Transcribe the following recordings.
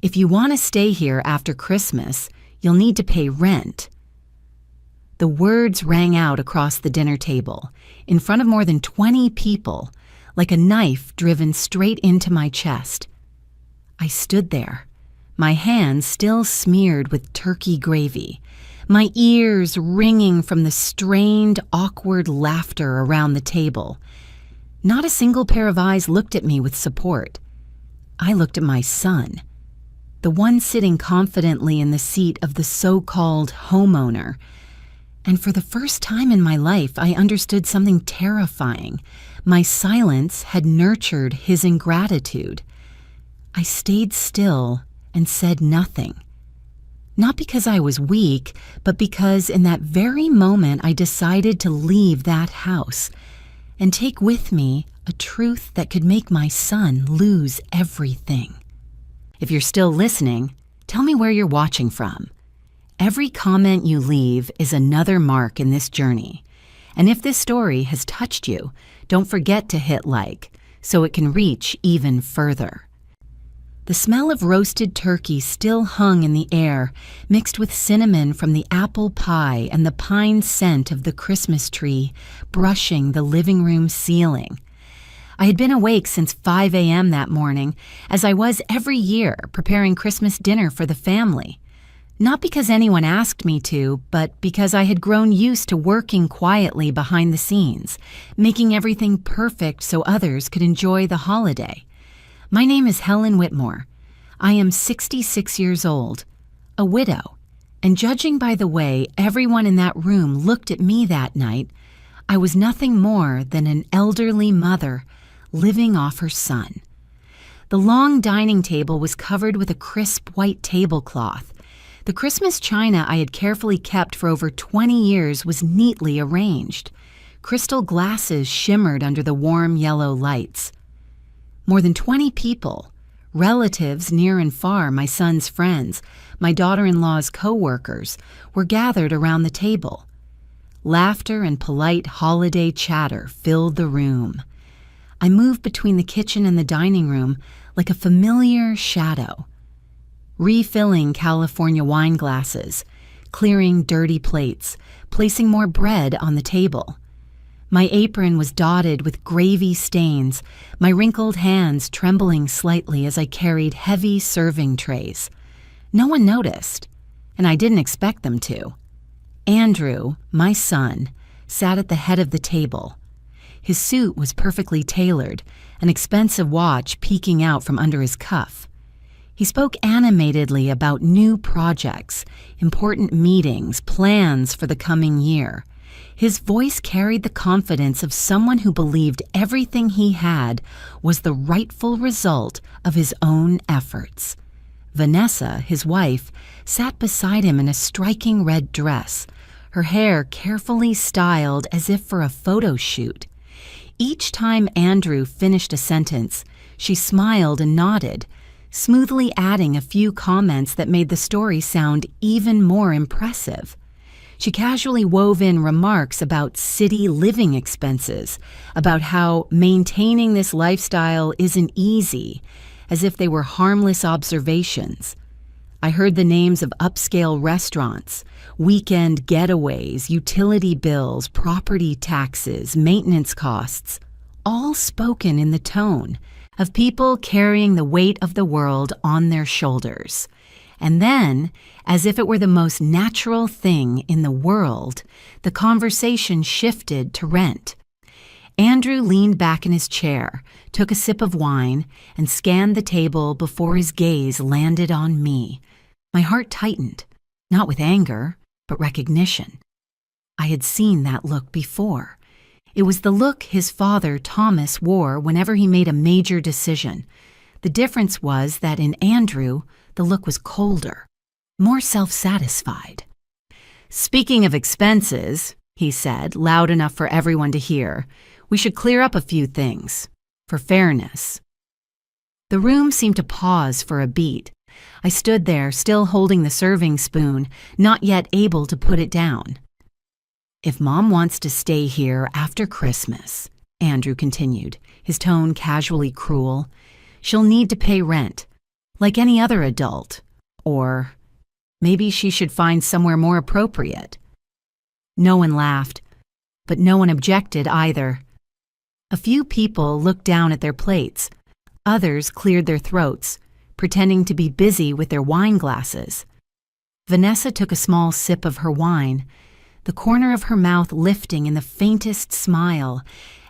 If you want to stay here after Christmas, you'll need to pay rent." The words rang out across the dinner table, in front of more than 20 people, like a knife driven straight into my chest. I stood there, my hands still smeared with turkey gravy, my ears ringing from the strained, awkward laughter around the table. Not a single pair of eyes looked at me with support. I looked at my son, the one sitting confidently in the seat of the so-called homeowner. And for the first time in my life, I understood something terrifying. My silence had nurtured his ingratitude. I stayed still and said nothing. Not because I was weak, but because in that very moment I decided to leave that house and take with me a truth that could make my son lose everything. If you're still listening, tell me where you're watching from. Every comment you leave is another mark in this journey. And if this story has touched you, don't forget to hit like so it can reach even further. The smell of roasted turkey still hung in the air, mixed with cinnamon from the apple pie and the pine scent of the Christmas tree brushing the living room ceiling. I had been awake since 5 a.m. that morning, as I was every year, preparing Christmas dinner for the family. Not because anyone asked me to, but because I had grown used to working quietly behind the scenes, making everything perfect so others could enjoy the holiday. My name is Helen Whitmore. I am 66 years old, a widow, and judging by the way everyone in that room looked at me that night, I was nothing more than an elderly mother living off her son. The long dining table was covered with a crisp white tablecloth. The Christmas china I had carefully kept for over 20 years was neatly arranged. Crystal glasses shimmered under the warm yellow lights. More than 20 people, relatives near and far, my son's friends, my daughter-in-law's co-workers, were gathered around the table. Laughter and polite holiday chatter filled the room. I moved between the kitchen and the dining room like a familiar shadow, refilling California wine glasses, clearing dirty plates, placing more bread on the table. My apron was dotted with gravy stains, my wrinkled hands trembling slightly as I carried heavy serving trays. No one noticed, and I didn't expect them to. Andrew, my son, sat at the head of the table. His suit was perfectly tailored, an expensive watch peeking out from under his cuff. He spoke animatedly about new projects, important meetings, plans for the coming year. His voice carried the confidence of someone who believed everything he had was the rightful result of his own efforts. Vanessa, his wife, sat beside him in a striking red dress, her hair carefully styled as if for a photo shoot. Each time Andrew finished a sentence, she smiled and nodded, smoothly adding a few comments that made the story sound even more impressive. She casually wove in remarks about city living expenses, about how maintaining this lifestyle isn't easy, as if they were harmless observations. I heard the names of upscale restaurants, weekend getaways, utility bills, property taxes, maintenance costs, all spoken in the tone of people carrying the weight of the world on their shoulders. And then, as if it were the most natural thing in the world, the conversation shifted to rent. Andrew leaned back in his chair, took a sip of wine, and scanned the table before his gaze landed on me. My heart tightened, not with anger, but recognition. I had seen that look before. It was the look his father, Thomas, wore whenever he made a major decision. The difference was that in Andrew, the look was colder, more self-satisfied. "Speaking of expenses," he said, loud enough for everyone to hear, "we should clear up a few things, for fairness." The room seemed to pause for a beat. I stood there, still holding the serving spoon, not yet able to put it down. "If Mom wants to stay here after Christmas," Andrew continued, his tone casually cruel, "she'll need to pay rent. like any other adult, or maybe she should find somewhere more appropriate. No one laughed, but no one objected either. A few people looked down at their plates. Others cleared their throats, pretending to be busy with their wine glasses. Vanessa took a small sip of her wine, the corner of her mouth lifting in the faintest smile,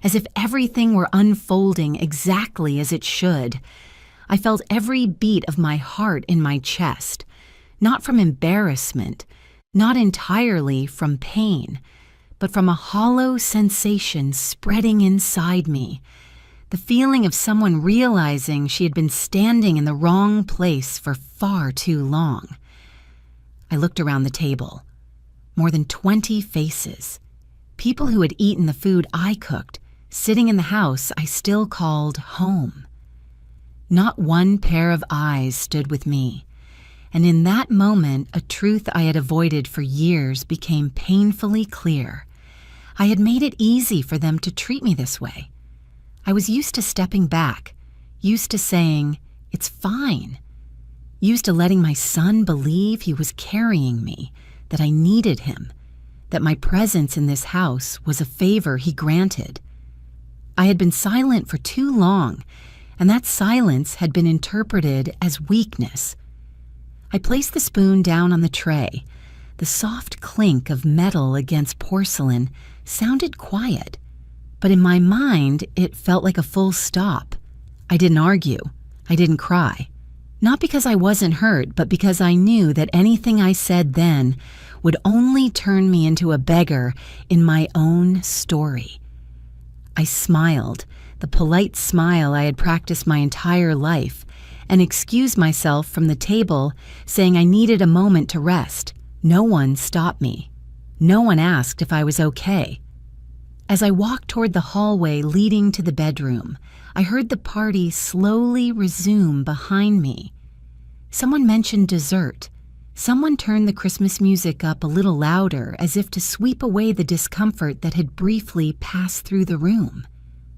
as if everything were unfolding exactly as it should. I felt every beat of my heart in my chest, not from embarrassment, not entirely from pain, but from a hollow sensation spreading inside me, the feeling of someone realizing she had been standing in the wrong place for far too long. I looked around the table. More than 20 faces. People who had eaten the food I cooked, sitting in the house I still called home. Not one pair of eyes stood with me, and in that moment a truth I had avoided for years became painfully clear. I had made it easy for them to treat me this way. I was used to stepping back, used to saying, "It's fine," used to letting my son believe he was carrying me, that I needed him, that my presence in this house was a favor he granted. I had been silent for too long, and that silence had been interpreted as weakness. I placed the spoon down on the tray. The soft clink of metal against porcelain sounded quiet, but in my mind it felt like a full stop. I didn't argue. I didn't cry. Not because I wasn't hurt, but because I knew that anything I said then would only turn me into a beggar in my own story. I smiled, the polite smile I had practiced my entire life, and excused myself from the table, saying I needed a moment to rest. No one stopped me. No one asked if I was okay. As I walked toward the hallway leading to the bedroom, I heard the party slowly resume behind me. Someone mentioned dessert. Someone turned the Christmas music up a little louder, as if to sweep away the discomfort that had briefly passed through the room.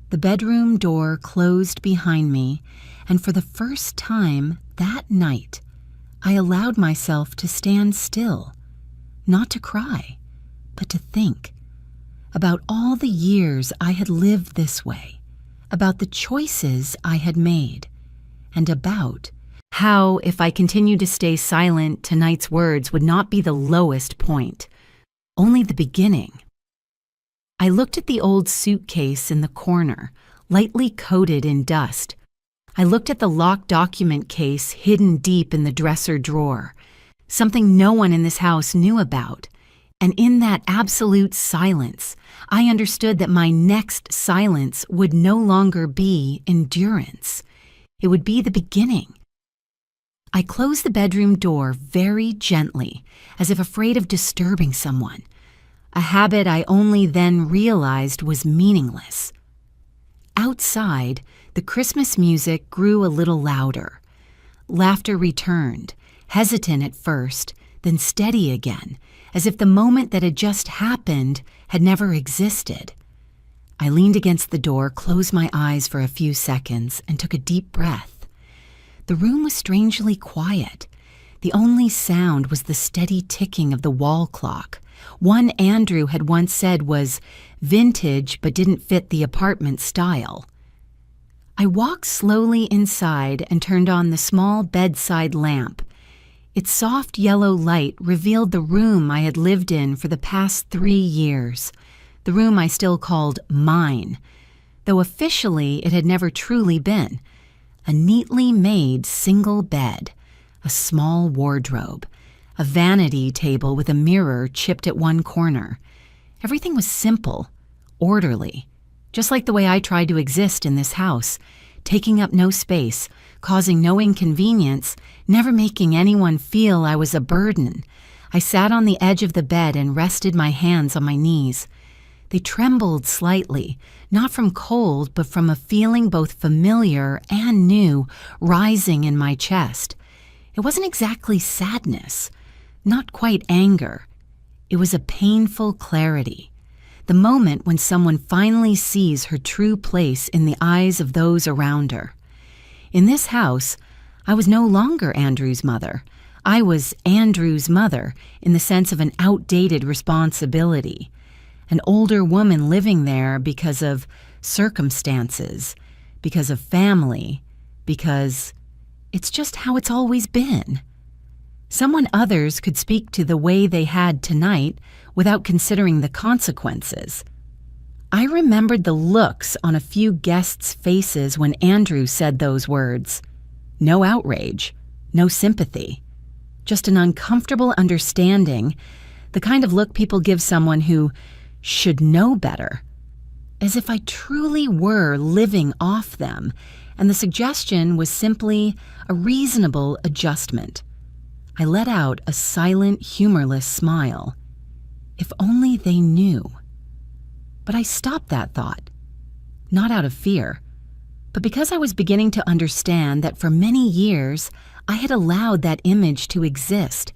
The bedroom door closed behind me, and for the first time that night, I allowed myself to stand still, not to cry, but to think about all the years I had lived this way, about the choices I had made, and about how, if I continued to stay silent, tonight's words would not be the lowest point, only the beginning. I looked at the old suitcase in the corner, lightly coated in dust. I looked at the locked document case hidden deep in the dresser drawer, something no one in this house knew about. And in that absolute silence, I understood that my next silence would no longer be endurance. It would be the beginning. I closed the bedroom door very gently, as if afraid of disturbing someone, a habit I only then realized was meaningless. Outside, the Christmas music grew a little louder. Laughter returned, hesitant at first, then steady again, as if the moment that had just happened had never existed. I leaned against the door, closed my eyes for a few seconds, and took a deep breath. The room was strangely quiet. The only sound was the steady ticking of the wall clock. One Andrew had once said was vintage but didn't fit the apartment style. I walked slowly inside and turned on the small bedside lamp. Its soft yellow light revealed the room I had lived in for the past 3 years, the room I still called mine, though officially it had never truly been. A neatly made single bed, a small wardrobe, a vanity table with a mirror chipped at one corner. Everything was simple, orderly, just like the way I tried to exist in this house, taking up no space, causing no inconvenience, never making anyone feel I was a burden. I sat on the edge of the bed and rested my hands on my knees. They trembled slightly, not from cold, but from a feeling both familiar and new rising in my chest. It wasn't exactly sadness, not quite anger. It was a painful clarity, the moment when someone finally sees her true place in the eyes of those around her. In this house, I was no longer Andrew's mother. I was Andrew's mother in the sense of an outdated responsibility, an older woman living there because of circumstances, because of family, because it's just how it's always been. Someone others could speak to the way they had tonight without considering the consequences. I remembered the looks on a few guests' faces when Andrew said those words. No outrage, no sympathy, just an uncomfortable understanding, the kind of look people give someone who should know better, as if I truly were living off them, and the suggestion was simply a reasonable adjustment. I let out a silent, humorless smile. If only they knew. But I stopped that thought, not out of fear, but because I was beginning to understand that for many years I had allowed that image to exist.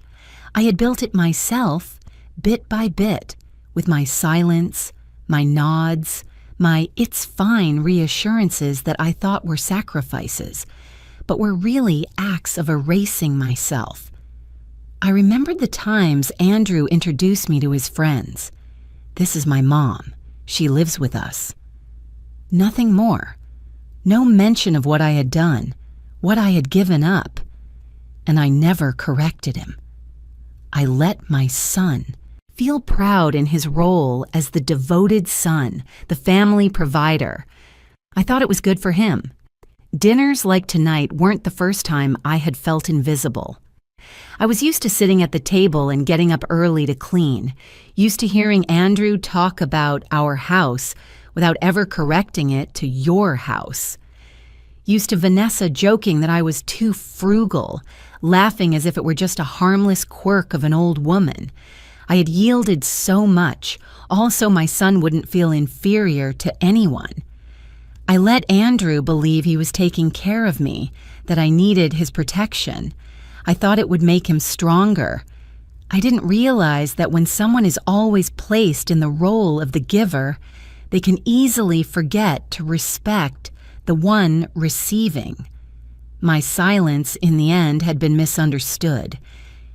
I had built it myself, bit by bit, with my silence, my nods, my "it's fine" reassurances that I thought were sacrifices, but were really acts of erasing myself. I remembered the times Andrew introduced me to his friends. This is my mom. She lives with us. Nothing more. No mention of what I had done, what I had given up. And I never corrected him. I let my son feel proud in his role as the devoted son, the family provider. I thought it was good for him. Dinners like tonight weren't the first time I had felt invisible. I was used to sitting at the table and getting up early to clean, used to hearing Andrew talk about our house without ever correcting it to your house. Used to Vanessa joking that I was too frugal, laughing as if it were just a harmless quirk of an old woman. I had yielded so much, all so my son wouldn't feel inferior to anyone. I let Andrew believe he was taking care of me, that I needed his protection. I thought it would make him stronger. I didn't realize that when someone is always placed in the role of the giver, they can easily forget to respect the one receiving. My silence, in the end, had been misunderstood.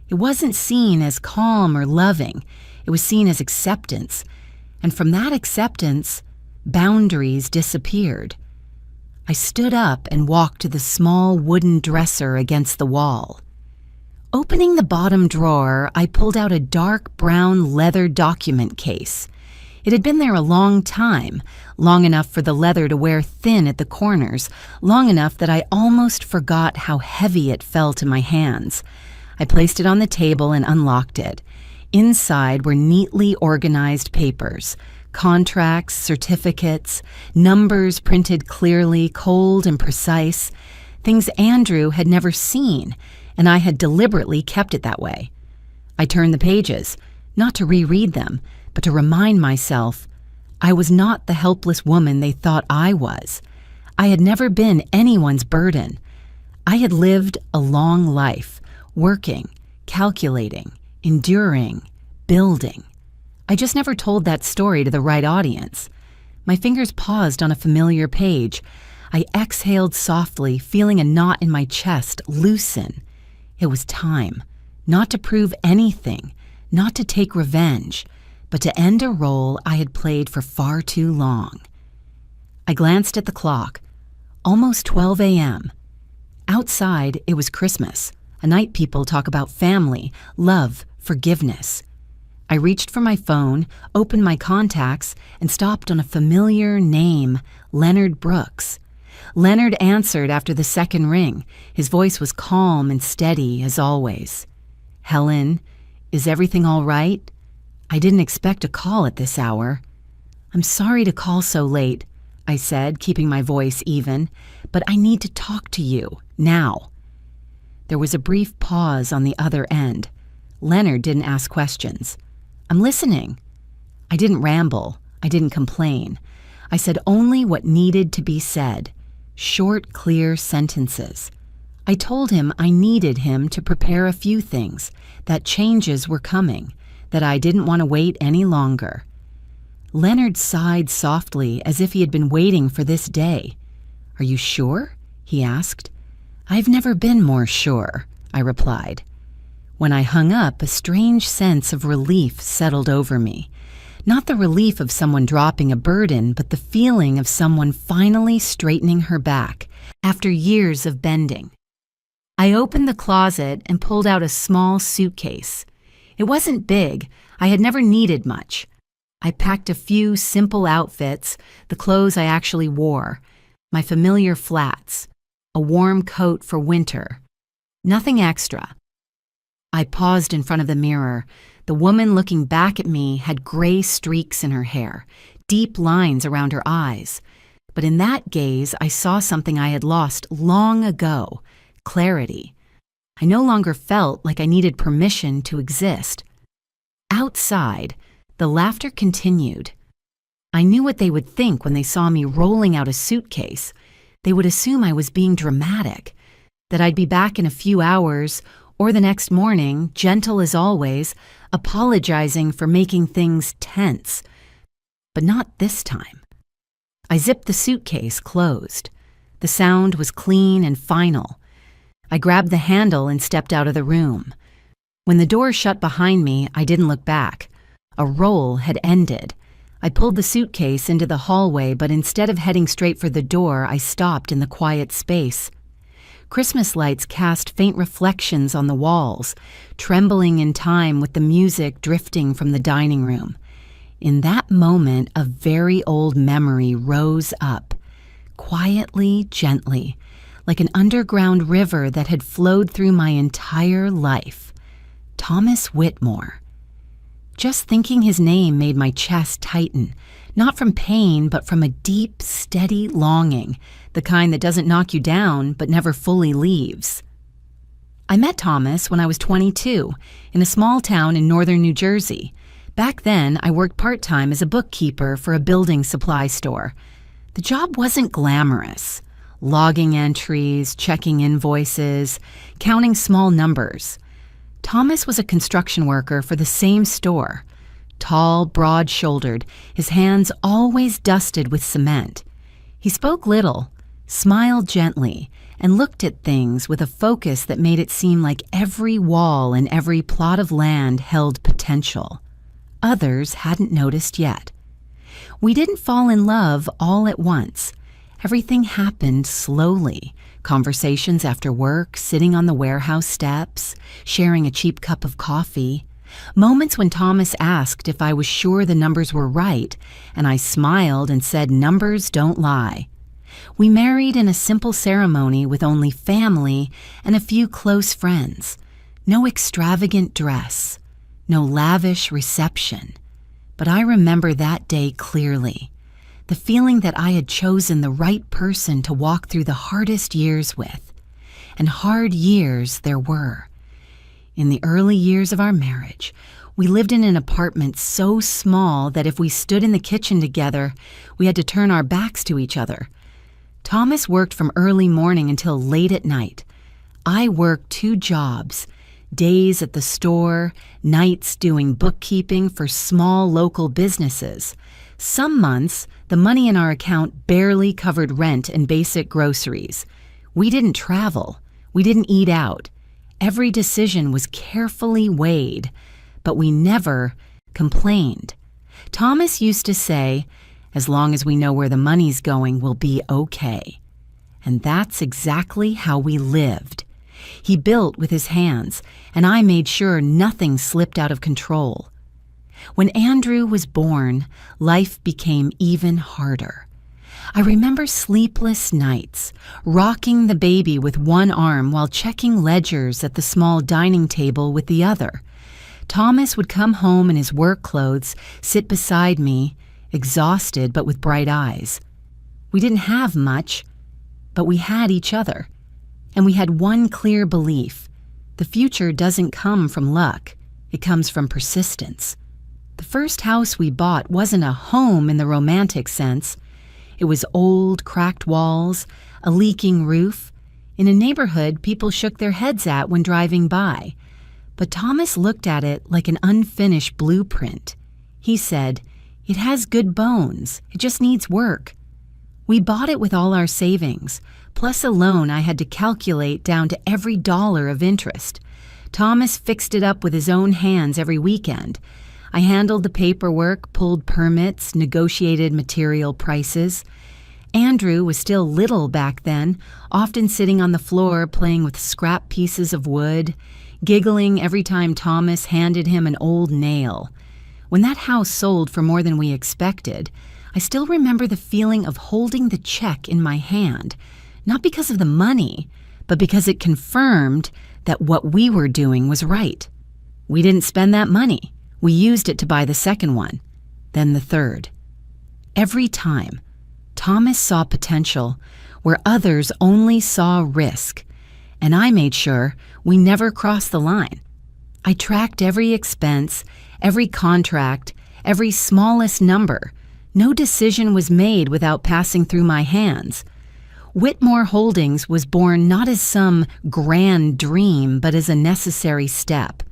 It wasn't seen as calm or loving. It was seen as acceptance. And from that acceptance, boundaries disappeared. I stood up and walked to the small wooden dresser against the wall. Opening the bottom drawer, I pulled out a dark brown leather document case. It had been there a long time, long enough for the leather to wear thin at the corners, long enough that I almost forgot how heavy it fell to my hands. I placed it on the table and unlocked it. Inside were neatly organized papers, contracts, certificates, numbers printed clearly, cold and precise, things Andrew had never seen, and I had deliberately kept it that way. I turned the pages, not to reread them, but to remind myself I was not the helpless woman they thought I was. I had never been anyone's burden. I had lived a long life, working, calculating, enduring, building. I just never told that story to the right audience. My fingers paused on a familiar page. I exhaled softly, feeling a knot in my chest loosen. It was time, not to prove anything, not to take revenge, but to end a role I had played for far too long. I glanced at the clock. Almost 12 a.m. Outside, it was Christmas, a night people talk about family, love, forgiveness. I reached for my phone, opened my contacts, and stopped on a familiar name, Leonard Brooks. Leonard answered after the second ring. His voice was calm and steady, as always. "Helen, is everything all right? I didn't expect a call at this hour." "I'm sorry to call so late," I said, keeping my voice even, "but I need to talk to you, now." There was a brief pause on the other end. Leonard didn't ask questions. "I'm listening." I didn't ramble. I didn't complain. I said only what needed to be said. Short, clear sentences. I told him I needed him to prepare a few things, that changes were coming, that I didn't want to wait any longer. Leonard sighed softly as if he had been waiting for this day. "Are you sure?" he asked. "I've never been more sure," I replied. When I hung up, a strange sense of relief settled over me. Not the relief of someone dropping a burden, but the feeling of someone finally straightening her back after years of bending. I opened the closet and pulled out a small suitcase. It wasn't big. I had never needed much. I packed a few simple outfits, the clothes I actually wore, my familiar flats, a warm coat for winter. Nothing extra. I paused in front of the mirror. The woman looking back at me had gray streaks in her hair, deep lines around her eyes. But in that gaze, I saw something I had lost long ago: clarity. I no longer felt like I needed permission to exist. Outside, the laughter continued. I knew what they would think when they saw me rolling out a suitcase. They would assume I was being dramatic, that I'd be back in a few hours, or the next morning, gentle as always, apologizing for making things tense. But not this time. I zipped the suitcase closed. The sound was clean and final. I grabbed the handle and stepped out of the room. When the door shut behind me, I didn't look back. A roll had ended. I pulled the suitcase into the hallway, but instead of heading straight for the door, I stopped in the quiet space. Christmas lights cast faint reflections on the walls, trembling in time with the music drifting from the dining room. In that moment, a very old memory rose up, quietly, gently, like an underground river that had flowed through my entire life. Thomas Whitmore. Just thinking his name made my chest tighten, not from pain, but from a deep, steady longing, the kind that doesn't knock you down, but never fully leaves. I met Thomas when I was 22, in a small town in northern New Jersey. Back then, I worked part-time as a bookkeeper for a building supply store. The job wasn't glamorous. Logging entries, checking invoices, counting small numbers. Thomas was a construction worker for the same store. Tall, broad-shouldered, his hands always dusted with cement. He spoke little, smiled gently, and looked at things with a focus that made it seem like every wall and every plot of land held potential. Others hadn't noticed yet. We didn't fall in love all at once. Everything happened slowly. Conversations after work, sitting on the warehouse steps, sharing a cheap cup of coffee. Moments when Thomas asked if I was sure the numbers were right, and I smiled and said numbers don't lie. We married in a simple ceremony with only family and a few close friends. No extravagant dress, no lavish reception. But I remember that day clearly. The feeling that I had chosen the right person to walk through the hardest years with. And hard years there were. In the early years of our marriage, we lived in an apartment so small that if we stood in the kitchen together, we had to turn our backs to each other. Thomas worked from early morning until late at night. I worked 2 jobs, days at the store, nights doing bookkeeping for small local businesses. Some months, the money in our account barely covered rent and basic groceries. We didn't travel. We didn't eat out. Every decision was carefully weighed, but we never complained. Thomas used to say, "As long as we know where the money's going, we'll be okay." And that's exactly how we lived. He built with his hands, and I made sure nothing slipped out of control. When Andrew was born, life became even harder. I remember sleepless nights, rocking the baby with one arm while checking ledgers at the small dining table with the other. Thomas would come home in his work clothes, sit beside me, exhausted but with bright eyes. We didn't have much, but we had each other. And we had one clear belief: the future doesn't come from luck, it comes from persistence. The first house we bought wasn't a home in the romantic sense. It was old, cracked walls, a leaking roof, in a neighborhood people shook their heads at when driving by. But Thomas looked at it like an unfinished blueprint. He said, "It has good bones, it just needs work." We bought it with all our savings, plus a loan I had to calculate down to every dollar of interest. Thomas fixed it up with his own hands every weekend. I handled the paperwork, pulled permits, negotiated material prices. Andrew was still little back then, often sitting on the floor playing with scrap pieces of wood, giggling every time Thomas handed him an old nail. When that house sold for more than we expected, I still remember the feeling of holding the check in my hand, not because of the money, but because it confirmed that what we were doing was right. We didn't spend that money. We used it to buy the second one, then the third. Every time, Thomas saw potential where others only saw risk, and I made sure we never crossed the line. I tracked every expense, every contract, every smallest number. No decision was made without passing through my hands. Whitmore Holdings was born not as some grand dream, but as a necessary step.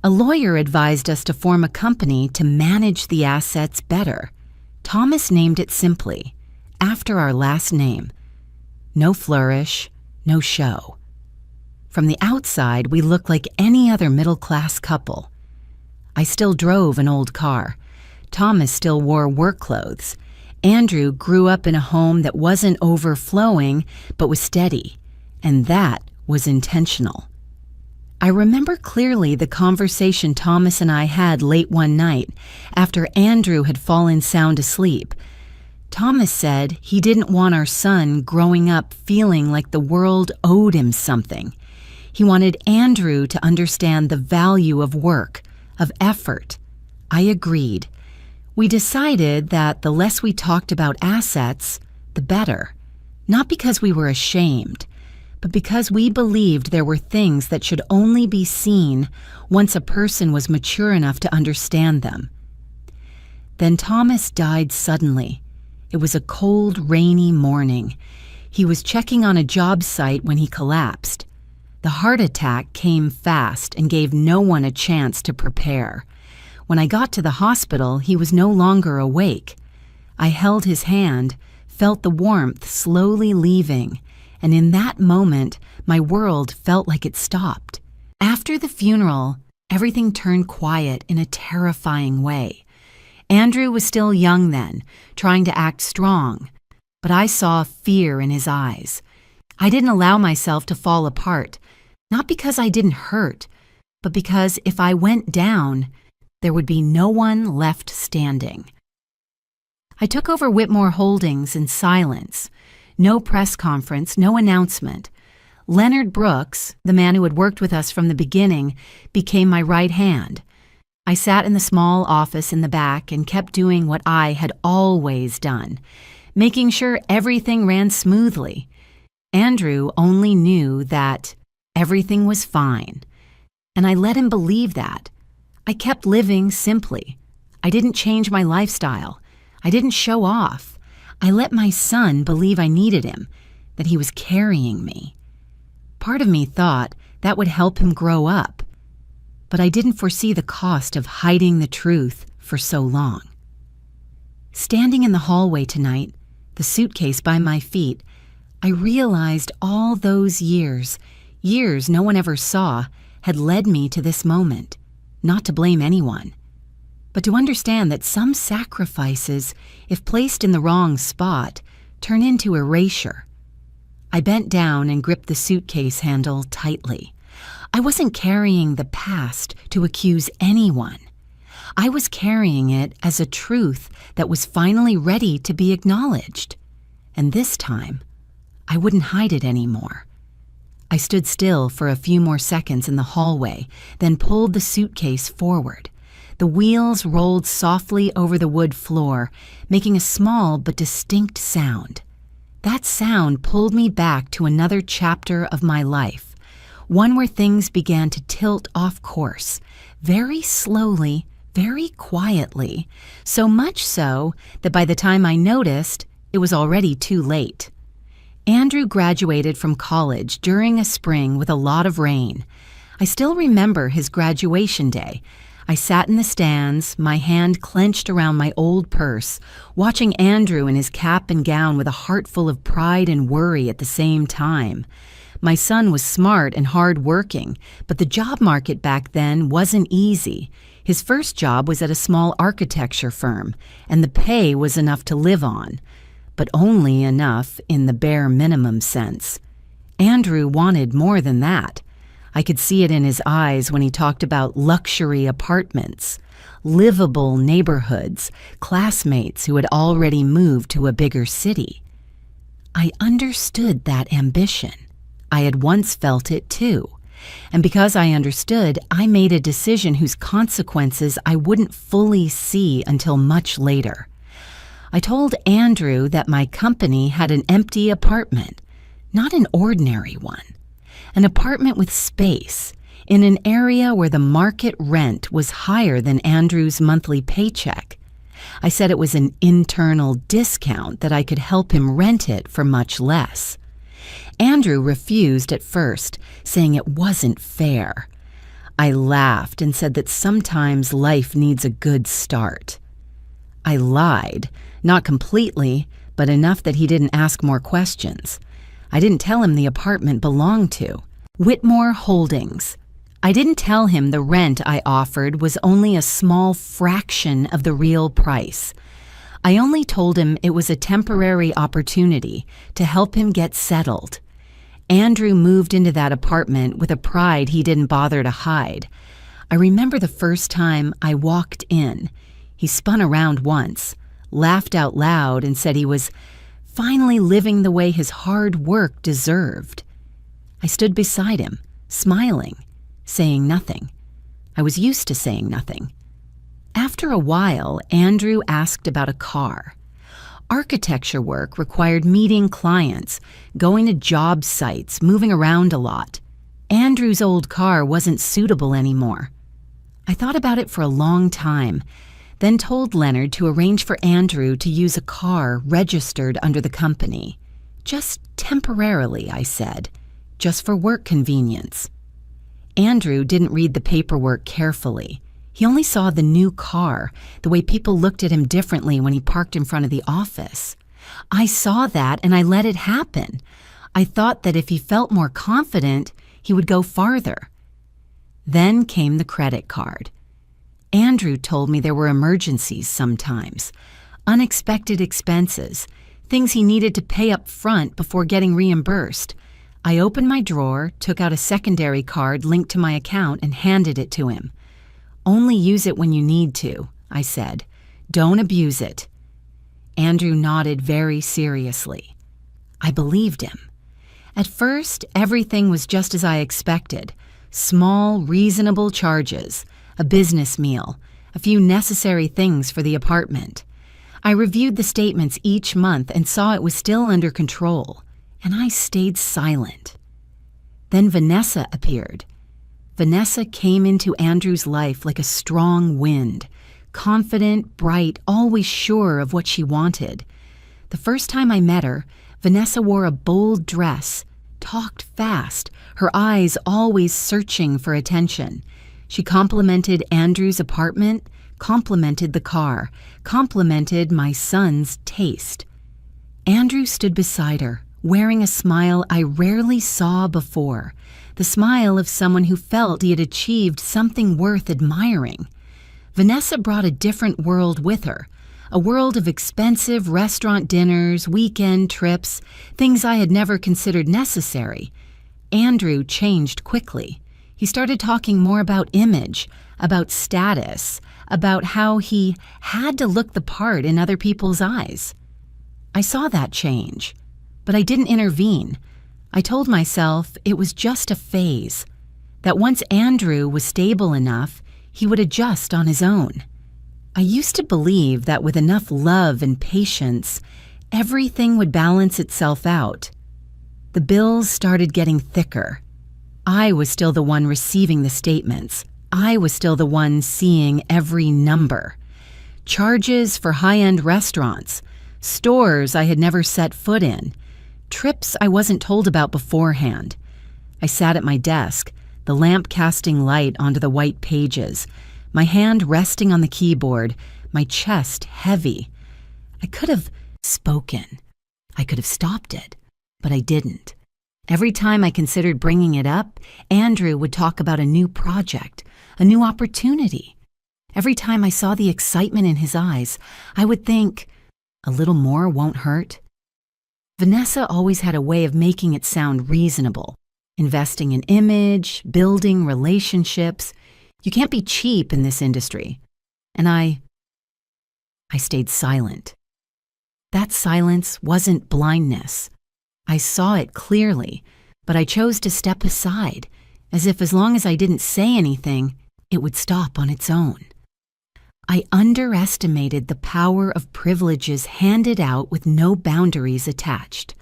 A lawyer advised us to form a company to manage the assets better. Thomas named it simply, after our last name. No flourish, no show. From the outside, we looked like any other middle-class couple. I still drove an old car. Thomas still wore work clothes. Andrew grew up in a home that wasn't overflowing, but was steady, and that was intentional. I remember clearly the conversation Thomas and I had late one night after Andrew had fallen sound asleep. Thomas said he didn't want our son growing up feeling like the world owed him something. He wanted Andrew to understand the value of work, of effort. I agreed. We decided that the less we talked about assets, the better. Not because we were ashamed, but because we believed there were things that should only be seen once a person was mature enough to understand them. Then Thomas died suddenly. It was a cold, rainy morning. He was checking on a job site when he collapsed. The heart attack came fast and gave no one a chance to prepare. When I got to the hospital, he was no longer awake. I held his hand, felt the warmth slowly leaving, and in that moment, my world felt like it stopped. After the funeral, everything turned quiet in a terrifying way. Andrew was still young then, trying to act strong, but I saw fear in his eyes. I didn't allow myself to fall apart, not because I didn't hurt, but because if I went down, there would be no one left standing. I took over Whitmore Holdings in silence. No press conference, no announcement. Leonard Brooks, the man who had worked with us from the beginning, became my right hand. I sat in the small office in the back and kept doing what I had always done, making sure everything ran smoothly. Andrew only knew that everything was fine, and I let him believe that. I kept living simply. I didn't change my lifestyle. I didn't show off. I let my son believe I needed him, that he was carrying me. Part of me thought that would help him grow up, but I didn't foresee the cost of hiding the truth for so long. Standing in the hallway tonight, the suitcase by my feet, I realized all those years no one ever saw, had led me to this moment. Not to blame anyone, but to understand that some sacrifices, if placed in the wrong spot, turn into erasure. I bent down and gripped the suitcase handle tightly. I wasn't carrying the past to accuse anyone. I was carrying it as a truth that was finally ready to be acknowledged. And this time, I wouldn't hide it anymore. I stood still for a few more seconds in the hallway, then pulled the suitcase forward. The wheels rolled softly over the wood floor, making a small but distinct sound. That sound pulled me back to another chapter of my life, one where things began to tilt off course, very slowly, very quietly, so much so that by the time I noticed, it was already too late. Andrew graduated from college during a spring with a lot of rain. I still remember his graduation day. I sat in the stands, my hand clenched around my old purse, watching Andrew in his cap and gown with a heart full of pride and worry at the same time. My son was smart and hard-working, but the job market back then wasn't easy. His first job was at a small architecture firm, and the pay was enough to live on, but only enough in the bare minimum sense. Andrew wanted more than that. I could see it in his eyes when he talked about luxury apartments, livable neighborhoods, classmates who had already moved to a bigger city. I understood that ambition. I had once felt it too. And because I understood, I made a decision whose consequences I wouldn't fully see until much later. I told Andrew that my company had an empty apartment, not an ordinary one. An apartment with space, in an area where the market rent was higher than Andrew's monthly paycheck. I said it was an internal discount that I could help him rent it for much less. Andrew refused at first, saying it wasn't fair. I laughed and said that sometimes life needs a good start. I lied, not completely, but enough that he didn't ask more questions. I didn't tell him the apartment belonged to Whitmore Holdings. I didn't tell him the rent I offered was only a small fraction of the real price. I only told him it was a temporary opportunity to help him get settled. Andrew moved into that apartment with a pride he didn't bother to hide. I remember the first time I walked in. He spun around once, laughed out loud, and said he was finally living the way his hard work deserved. I stood beside him, smiling, saying nothing. I was used to saying nothing. After a while, Andrew asked about a car. Architecture work required meeting clients, going to job sites, moving around a lot. Andrew's old car wasn't suitable anymore. I thought about it for a long time, then told Leonard to arrange for Andrew to use a car registered under the company. Just temporarily, I said, just for work convenience. Andrew didn't read the paperwork carefully. He only saw the new car, the way people looked at him differently when he parked in front of the office. I saw that and I let it happen. I thought that if he felt more confident, he would go farther. Then came the credit card. Andrew told me there were emergencies sometimes, unexpected expenses, things he needed to pay up front before getting reimbursed. I opened my drawer, took out a secondary card linked to my account, and handed it to him. "Only use it when you need to," I said. "Don't abuse it." Andrew nodded very seriously. I believed him. At first, everything was just as I expected. Small, reasonable charges, a business meal, a few necessary things for the apartment. I reviewed the statements each month and saw it was still under control, and I stayed silent. Then Vanessa appeared. Vanessa came into Andrew's life like a strong wind, confident, bright, always sure of what she wanted. The first time I met her, Vanessa wore a bold dress, talked fast, her eyes always searching for attention. She complimented Andrew's apartment, complimented the car, complimented my son's taste. Andrew stood beside her, wearing a smile I rarely saw before, the smile of someone who felt he had achieved something worth admiring. Vanessa brought a different world with her, a world of expensive restaurant dinners, weekend trips, things I had never considered necessary. Andrew changed quickly. He started talking more about image, about status, about how he had to look the part in other people's eyes. I saw that change, but I didn't intervene. I told myself it was just a phase, that once Andrew was stable enough, he would adjust on his own. I used to believe that with enough love and patience, everything would balance itself out. The bills started getting thicker. I was still the one receiving the statements. I was still the one seeing every number. Charges for high-end restaurants, stores I had never set foot in, trips I wasn't told about beforehand. I sat at my desk, the lamp casting light onto the white pages, my hand resting on the keyboard, my chest heavy. I could have spoken. I could have stopped it, but I didn't. Every time I considered bringing it up, Andrew would talk about a new project, a new opportunity. Every time I saw the excitement in his eyes, I would think, a little more won't hurt. Vanessa always had a way of making it sound reasonable, investing in image, building relationships. You can't be cheap in this industry. And I stayed silent. That silence wasn't blindness. I saw it clearly, but I chose to step aside, as long as I didn't say anything, it would stop on its own. I underestimated the power of privileges handed out with no boundaries attached.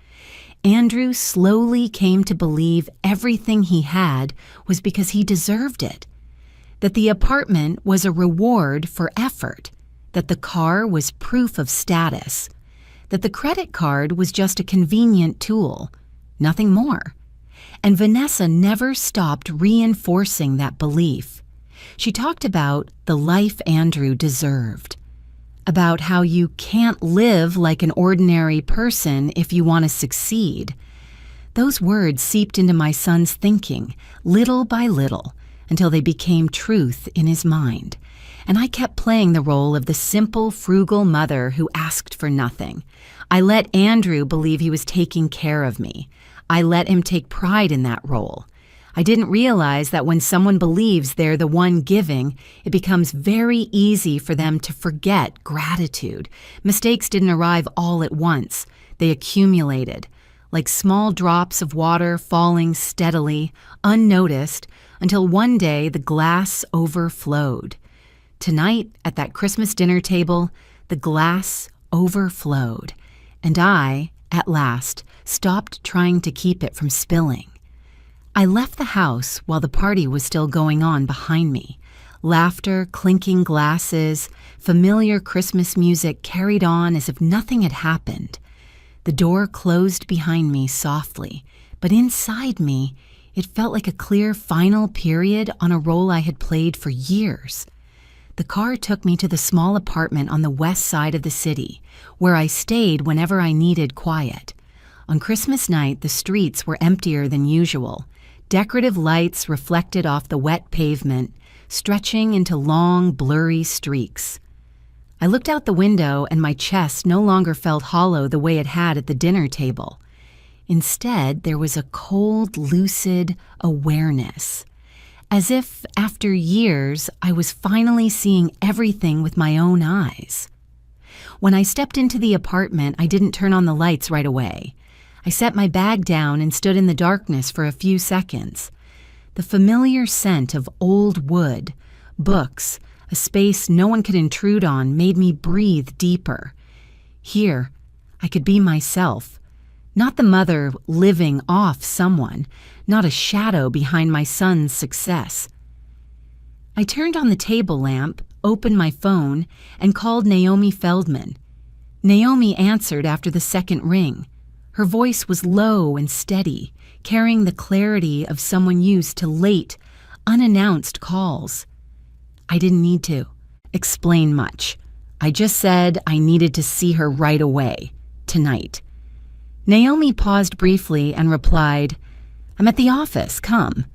Andrew slowly came to believe everything he had was because he deserved it, that the apartment was a reward for effort, that the car was proof of status, that the credit card was just a convenient tool, nothing more. And Vanessa never stopped reinforcing that belief. She talked about the life Andrew deserved, about how you can't live like an ordinary person if you want to succeed. Those words seeped into my son's thinking, little by little, until they became truth in his mind. And I kept playing the role of the simple, frugal mother who asked for nothing. I let Andrew believe he was taking care of me. I let him take pride in that role. I didn't realize that when someone believes they're the one giving, it becomes very easy for them to forget gratitude. Mistakes didn't arrive all at once. They accumulated, like small drops of water falling steadily, unnoticed, until one day the glass overflowed. Tonight, at that Christmas dinner table, the glass overflowed, and I, at last, stopped trying to keep it from spilling. I left the house while the party was still going on behind me. Laughter, clinking glasses, familiar Christmas music carried on as if nothing had happened. The door closed behind me softly, but inside me, it felt like a clear final period on a role I had played for years. The car took me to the small apartment on the west side of the city, where I stayed whenever I needed quiet. On Christmas night, the streets were emptier than usual. Decorative lights reflected off the wet pavement, stretching into long, blurry streaks. I looked out the window and my chest no longer felt hollow the way it had at the dinner table. Instead, there was a cold, lucid awareness. As if, after years, I was finally seeing everything with my own eyes. When I stepped into the apartment, I didn't turn on the lights right away. I set my bag down and stood in the darkness for a few seconds. The familiar scent of old wood, books, a space no one could intrude on made me breathe deeper. Here, I could be myself. Not the mother living off someone, not a shadow behind my son's success. I turned on the table lamp, opened my phone, and called Naomi Feldman. Naomi answered after the second ring. Her voice was low and steady, carrying the clarity of someone used to late, unannounced calls. I didn't need to explain much. I just said I needed to see her right away, tonight. Naomi paused briefly and replied, "I'm at the office, come."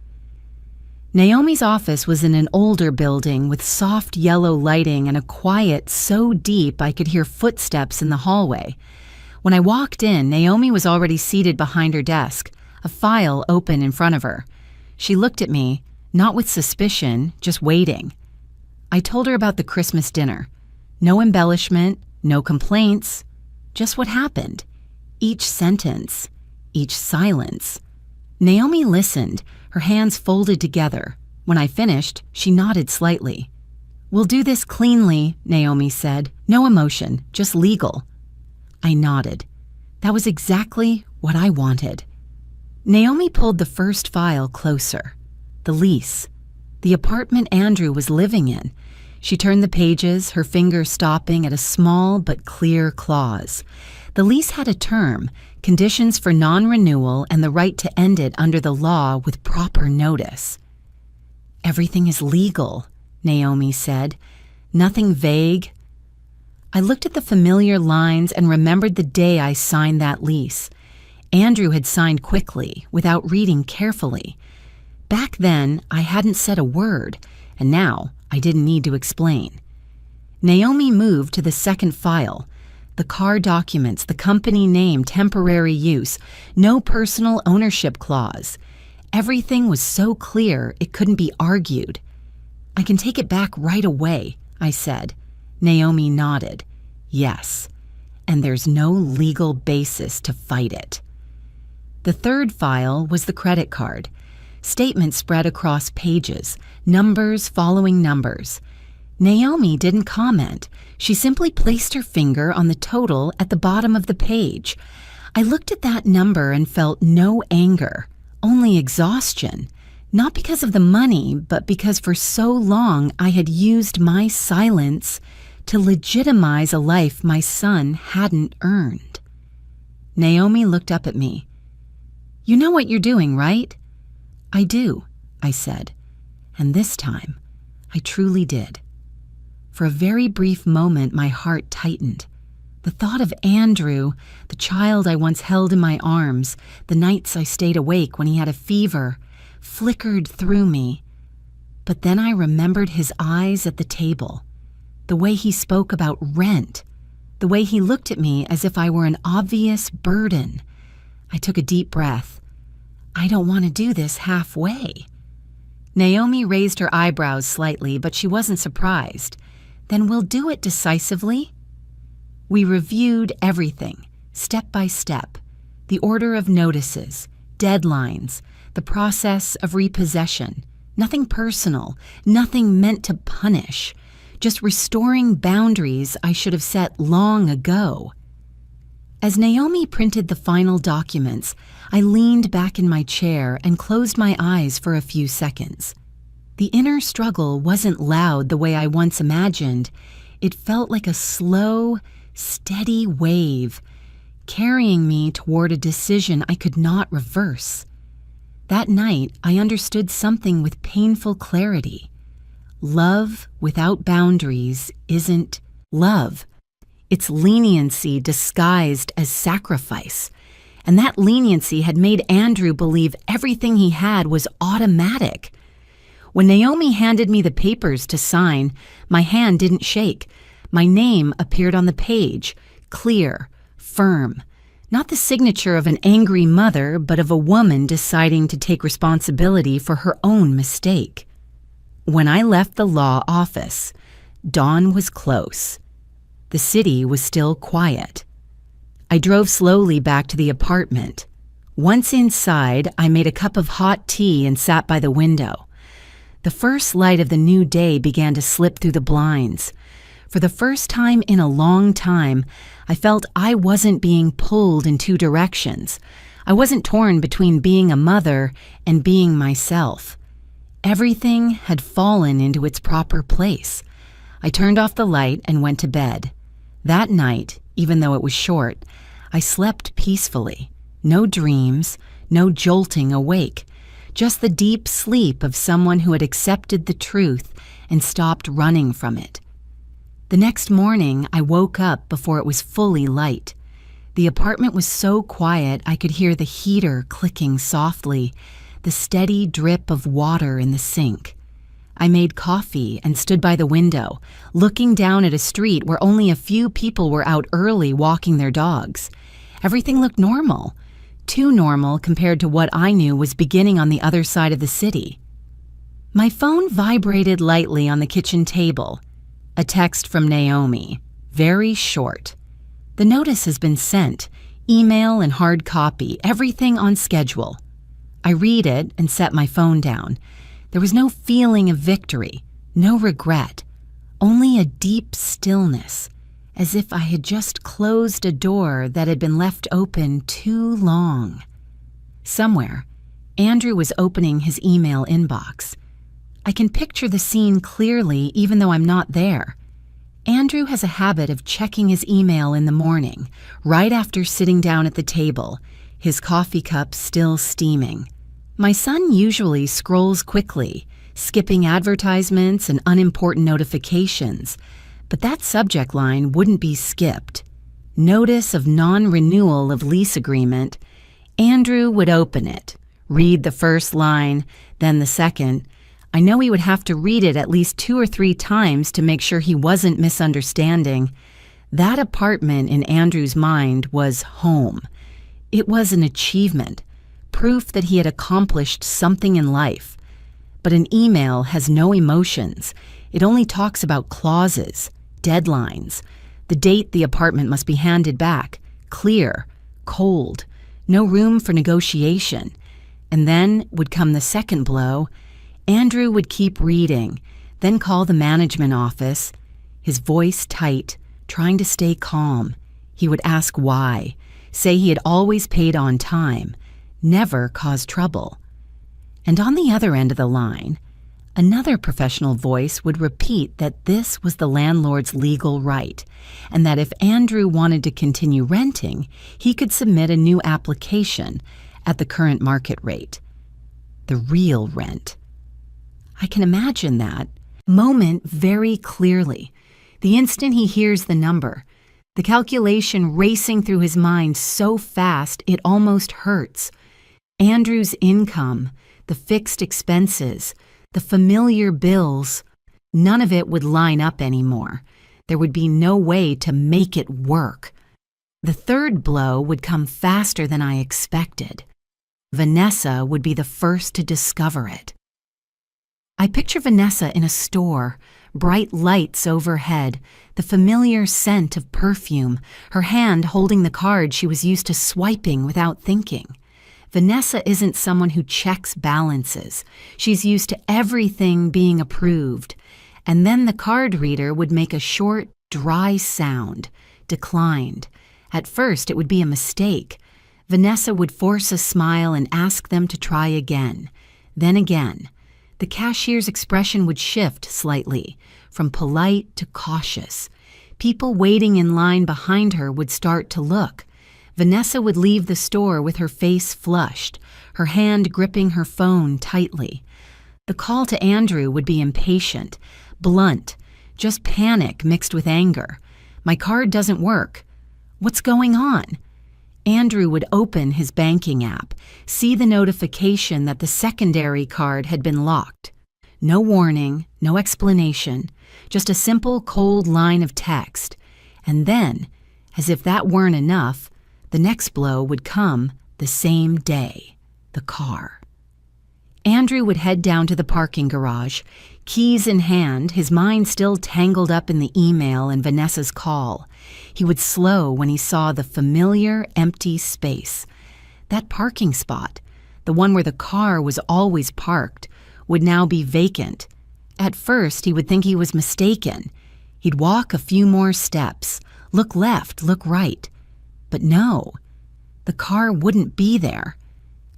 Naomi's office was in an older building with soft yellow lighting and a quiet so deep I could hear footsteps in the hallway. When I walked in, Naomi was already seated behind her desk, a file open in front of her. She looked at me, not with suspicion, just waiting. I told her about the Christmas dinner. No embellishment, no complaints, just what happened. Each sentence, each silence. Naomi listened, her hands folded together. When I finished, she nodded slightly. "We'll do this cleanly," Naomi said. "No emotion, just legal." I nodded. That was exactly what I wanted. Naomi pulled the first file closer. The lease. The apartment Andrew was living in. She turned the pages, her finger stopping at a small but clear clause. The lease had a term, conditions for non-renewal, and the right to end it under the law with proper notice. "Everything is legal," Naomi said. Nothing vague. I looked at the familiar lines and remembered the day I signed that lease. Andrew had signed quickly, without reading carefully. Back then, I hadn't said a word, and now I didn't need to explain. Naomi moved to the second file. The car documents, the company name, temporary use, no personal ownership clause. Everything was so clear it couldn't be argued. I can take it back right away, I said. Naomi nodded. Yes, and there's no legal basis to fight it. The third file was the credit card. Statements spread across pages, numbers following numbers. Naomi didn't comment. She simply placed her finger on the total at the bottom of the page. I looked at that number and felt no anger, only exhaustion. Not because of the money, but because for so long I had used my silence to legitimize a life my son hadn't earned. Naomi looked up at me. You know what you're doing, right? I do, I said. And this time, I truly did. For a very brief moment, my heart tightened. The thought of Andrew, the child I once held in my arms, the nights I stayed awake when he had a fever, flickered through me. But then I remembered his eyes at the table, the way he spoke about rent, the way he looked at me as if I were an obvious burden. I took a deep breath. I don't want to do this halfway. Naomi raised her eyebrows slightly, but she wasn't surprised. Then we'll do it decisively? We reviewed everything, step by step, the order of notices, deadlines, the process of repossession. Nothing personal, nothing meant to punish, just restoring boundaries I should have set long ago. As Naomi printed the final documents, I leaned back in my chair and closed my eyes for a few seconds. The inner struggle wasn't loud the way I once imagined. It felt like a slow, steady wave, carrying me toward a decision I could not reverse. That night, I understood something with painful clarity. Love without boundaries isn't love. It's leniency disguised as sacrifice. And that leniency had made Andrew believe everything he had was automatic. When Naomi handed me the papers to sign, my hand didn't shake. My name appeared on the page, clear, firm. Not the signature of an angry mother, but of a woman deciding to take responsibility for her own mistake. When I left the law office, dawn was close. The city was still quiet. I drove slowly back to the apartment. Once inside, I made a cup of hot tea and sat by the window. The first light of the new day began to slip through the blinds. For the first time in a long time, I felt I wasn't being pulled in two directions. I wasn't torn between being a mother and being myself. Everything had fallen into its proper place. I turned off the light and went to bed. That night, even though it was short, I slept peacefully. No dreams, no jolting awake. Just the deep sleep of someone who had accepted the truth and stopped running from it. The next morning, I woke up before it was fully light. The apartment was so quiet I could hear the heater clicking softly, the steady drip of water in the sink. I made coffee and stood by the window, looking down at a street where only a few people were out early walking their dogs. Everything looked normal, too normal compared to what I knew was beginning on the other side of the city. My phone vibrated lightly on the kitchen table. A text from Naomi, very short. The notice has been sent, email and hard copy, everything on schedule. I read it and set my phone down. There was no feeling of victory, no regret, only a deep stillness, as if I had just closed a door that had been left open too long. Somewhere, Andrew was opening his email inbox. I can picture the scene clearly even though I'm not there. Andrew has a habit of checking his email in the morning, right after sitting down at the table, his coffee cup still steaming. My son usually scrolls quickly, skipping advertisements and unimportant notifications, but that subject line wouldn't be skipped. Notice of non-renewal of lease agreement. Andrew would open it, read the first line, then the second. I know he would have to read it at least 2 or 3 times to make sure he wasn't misunderstanding. That apartment in Andrew's mind was home. It was an achievement, proof that he had accomplished something in life. But an email has no emotions. It only talks about clauses, deadlines, the date the apartment must be handed back, clear, cold, no room for negotiation. And then would come the second blow. Andrew would keep reading, then call the management office, his voice tight, trying to stay calm. He would ask why, say he had always paid on time, never caused trouble. And on the other end of the line, another professional voice would repeat that this was the landlord's legal right, and that if Andrew wanted to continue renting, he could submit a new application at the current market rate. The real rent. I can imagine that moment very clearly. The instant he hears the number, the calculation racing through his mind so fast it almost hurts. Andrew's income, the fixed expenses, the familiar bills, none of it would line up anymore. There would be no way to make it work. The third blow would come faster than I expected. Vanessa would be the first to discover it. I picture Vanessa in a store, bright lights overhead, the familiar scent of perfume, her hand holding the card she was used to swiping without thinking. Vanessa isn't someone who checks balances. She's used to everything being approved. And then the card reader would make a short, dry sound, declined. At first, it would be a mistake. Vanessa would force a smile and ask them to try again. Then again. The cashier's expression would shift slightly, from polite to cautious. People waiting in line behind her would start to look. Vanessa would leave the store with her face flushed, her hand gripping her phone tightly. The call to Andrew would be impatient, blunt, just panic mixed with anger. My card doesn't work. What's going on? Andrew would open his banking app, see the notification that the secondary card had been locked. No warning, no explanation, just a simple cold line of text. And then, as if that weren't enough, the next blow would come the same day, the car. Andrew would head down to the parking garage, keys in hand, his mind still tangled up in the email and Vanessa's call. He would slow when he saw the familiar, empty space. That parking spot, the one where the car was always parked, would now be vacant. At first, he would think he was mistaken. He'd walk a few more steps, look left, look right. But no, the car wouldn't be there.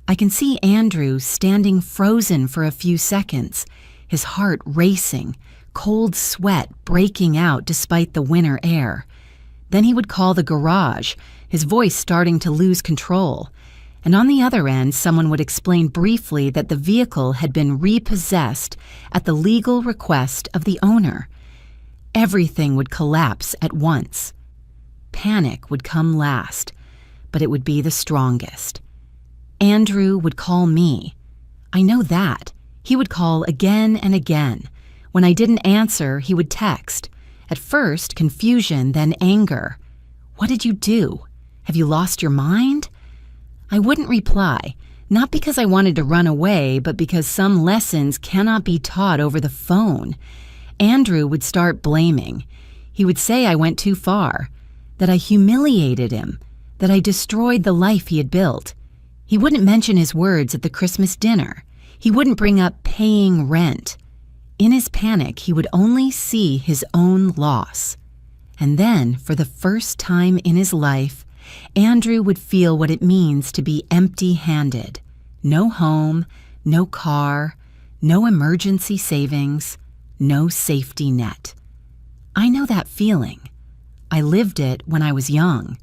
I can see Andrew standing frozen for a few seconds, his heart racing, cold sweat breaking out despite the winter air. Then he would call the garage, his voice starting to lose control. And on the other end, someone would explain briefly that the vehicle had been repossessed at the legal request of the owner. Everything would collapse at once. Panic would come last, but it would be the strongest. Andrew would call me. I know that. He would call again and again. When I didn't answer, he would text. At first, confusion, then anger. What did you do? Have you lost your mind? I wouldn't reply, not because I wanted to run away, but because some lessons cannot be taught over the phone. Andrew would start blaming. He would say I went too far, that I humiliated him, that I destroyed the life he had built. He wouldn't mention his words at the Christmas dinner. He wouldn't bring up paying rent. In his panic, he would only see his own loss. And then, for the first time in his life, Andrew would feel what it means to be empty-handed. No home, no car, no emergency savings, no safety net. I know that feeling. I lived it when I was young.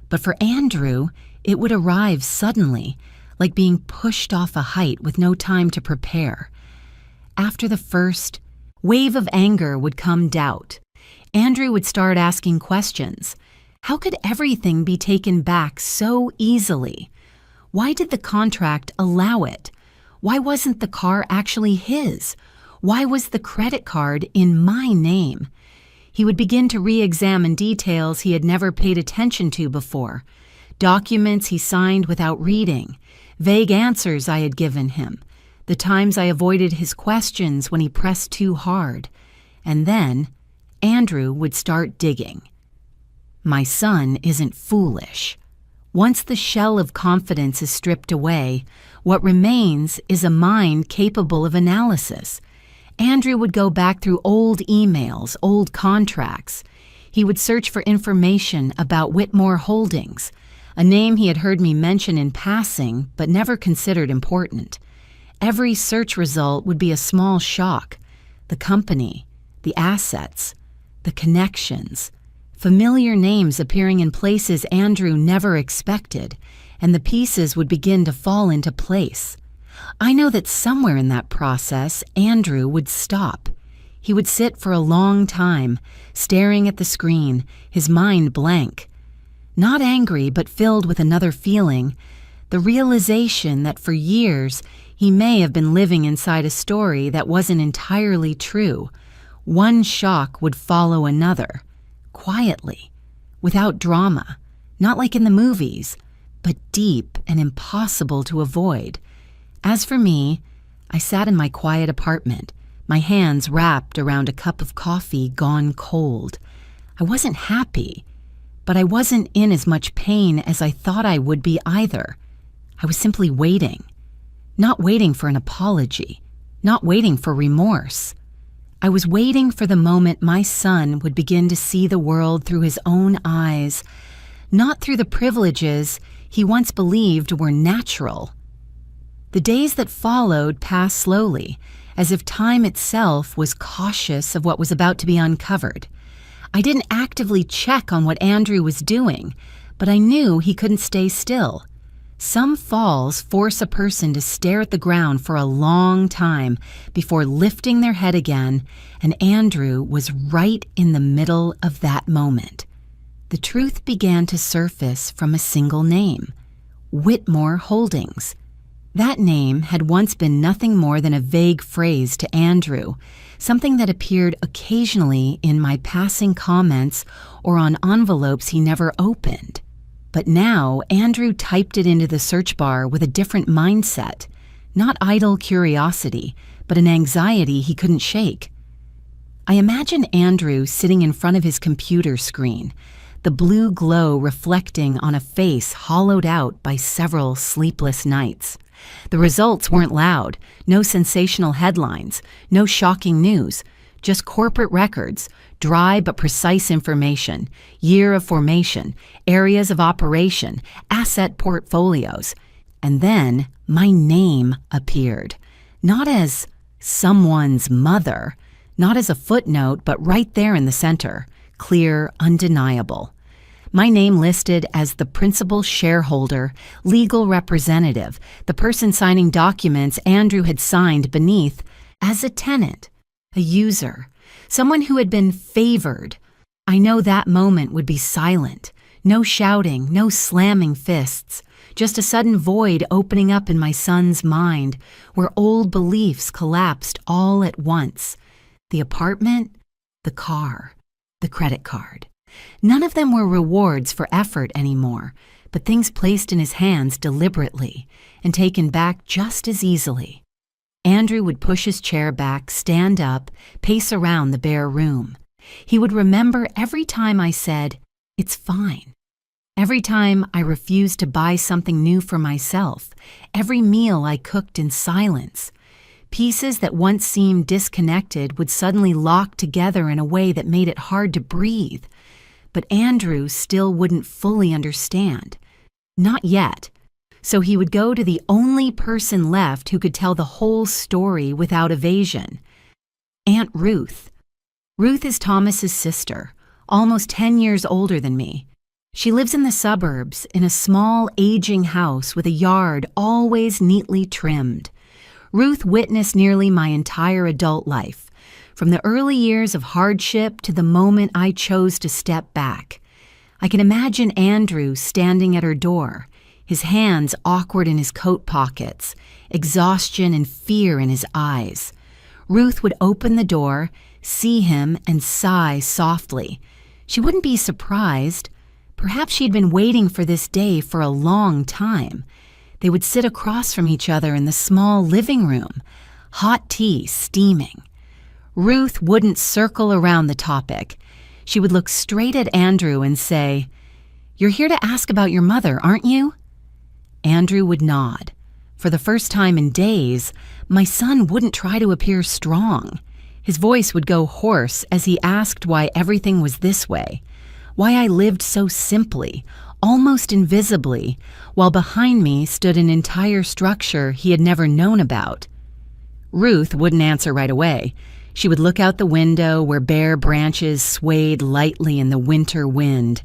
But for Andrew, it would arrive suddenly, like being pushed off a height with no time to prepare. After the first wave of anger would come doubt. Andrew would start asking questions. How could everything be taken back so easily? Why did the contract allow it? Why wasn't the car actually his? Why was the credit card in my name? He would begin to re-examine details he had never paid attention to before. Documents he signed without reading. Vague answers I had given him. The times I avoided his questions when he pressed too hard. And then, Andrew would start digging. My son isn't foolish. Once the shell of confidence is stripped away, what remains is a mind capable of analysis. Andrew would go back through old emails, old contracts. He would search for information about Whitmore Holdings, a name he had heard me mention in passing but never considered important. Every search result would be a small shock. The company, the assets, the connections, familiar names appearing in places Andrew never expected, and the pieces would begin to fall into place. I know that somewhere in that process, Andrew would stop. He would sit for a long time, staring at the screen, his mind blank. Not angry, but filled with another feeling, the realization that for years he may have been living inside a story that wasn't entirely true. One shock would follow another, quietly, without drama, not like in the movies, but deep and impossible to avoid. As for me, I sat in my quiet apartment, my hands wrapped around a cup of coffee gone cold. I wasn't happy, but I wasn't in as much pain as I thought I would be either. I was simply waiting. Not waiting for an apology, not waiting for remorse. I was waiting for the moment my son would begin to see the world through his own eyes, not through the privileges he once believed were natural. The days that followed passed slowly, as if time itself was cautious of what was about to be uncovered. I didn't actively check on what Andrew was doing, but I knew he couldn't stay still. Some falls force a person to stare at the ground for a long time before lifting their head again, and Andrew was right in the middle of that moment. The truth began to surface from a single name, Whitmore Holdings. That name had once been nothing more than a vague phrase to Andrew, something that appeared occasionally in my passing comments or on envelopes he never opened. But now Andrew typed it into the search bar with a different mindset, not idle curiosity, but an anxiety he couldn't shake. I imagine Andrew sitting in front of his computer screen, the blue glow reflecting on a face hollowed out by several sleepless nights. The results weren't loud, no sensational headlines, no shocking news, just corporate records, dry but precise information, year of formation, areas of operation, asset portfolios. And then my name appeared, not as someone's mother, not as a footnote, but right there in the center, clear, undeniable. My name listed as the principal shareholder, legal representative, the person signing documents Andrew had signed beneath, as a tenant, a user, someone who had been favored. I know that moment would be silent, no shouting, no slamming fists, just a sudden void opening up in my son's mind where old beliefs collapsed all at once. The apartment, the car, the credit card. None of them were rewards for effort anymore, but things placed in his hands deliberately and taken back just as easily. Andrew would push his chair back, stand up, pace around the bare room. He would remember every time I said, "It's fine." Every time I refused to buy something new for myself, every meal I cooked in silence. Pieces that once seemed disconnected would suddenly lock together in a way that made it hard to breathe. But Andrew still wouldn't fully understand. Not yet. So he would go to the only person left who could tell the whole story without evasion. Aunt Ruth. Ruth is Thomas's sister, almost 10 years older than me. She lives in the suburbs in a small, aging house with a yard always neatly trimmed. Ruth witnessed nearly my entire adult life, from the early years of hardship to the moment I chose to step back. I can imagine Andrew standing at her door, his hands awkward in his coat pockets, exhaustion and fear in his eyes. Ruth would open the door, see him, and sigh softly. She wouldn't be surprised. Perhaps she'd been waiting for this day for a long time. They would sit across from each other in the small living room, hot tea steaming. Ruth wouldn't circle around the topic. She would look straight at Andrew and say, "You're here to ask about your mother, aren't you?" Andrew would nod. For the first time in days, my son wouldn't try to appear strong. His voice would go hoarse as he asked why everything was this way, why I lived so simply, almost invisibly, while behind me stood an entire structure he had never known about. Ruth wouldn't answer right away. She would look out the window where bare branches swayed lightly in the winter wind.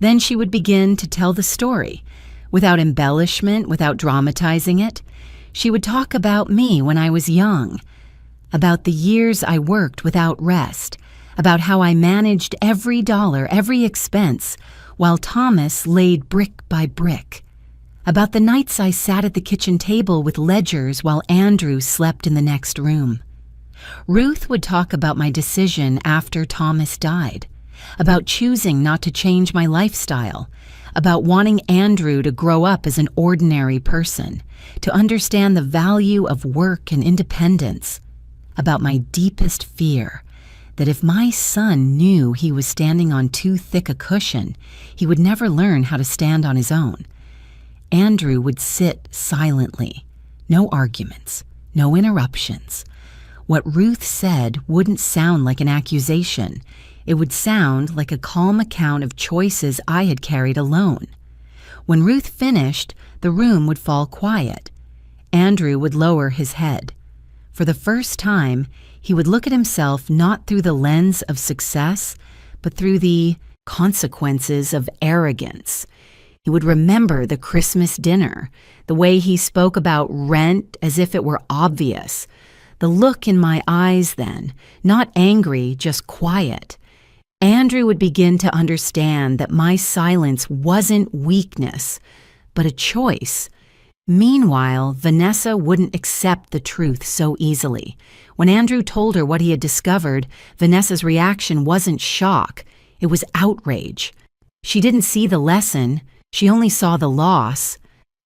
Then she would begin to tell the story, without embellishment, without dramatizing it. She would talk about me when I was young, about the years I worked without rest, about how I managed every dollar, every expense, while Thomas laid brick by brick, about the nights I sat at the kitchen table with ledgers while Andrew slept in the next room. Ruth would talk about my decision after Thomas died, about choosing not to change my lifestyle, about wanting Andrew to grow up as an ordinary person, to understand the value of work and independence, about my deepest fear, that if my son knew he was standing on too thick a cushion, he would never learn how to stand on his own. Andrew would sit silently, no arguments, no interruptions. What Ruth said wouldn't sound like an accusation. It would sound like a calm account of choices I had carried alone. When Ruth finished, the room would fall quiet. Andrew would lower his head. For the first time, he would look at himself not through the lens of success, but through the consequences of arrogance. He would remember the Christmas dinner, the way he spoke about rent as if it were obvious, the look in my eyes then, not angry, just quiet. Andrew would begin to understand that my silence wasn't weakness, but a choice. Meanwhile, Vanessa wouldn't accept the truth so easily. When Andrew told her what he had discovered, Vanessa's reaction wasn't shock, it was outrage. She didn't see the lesson, she only saw the loss.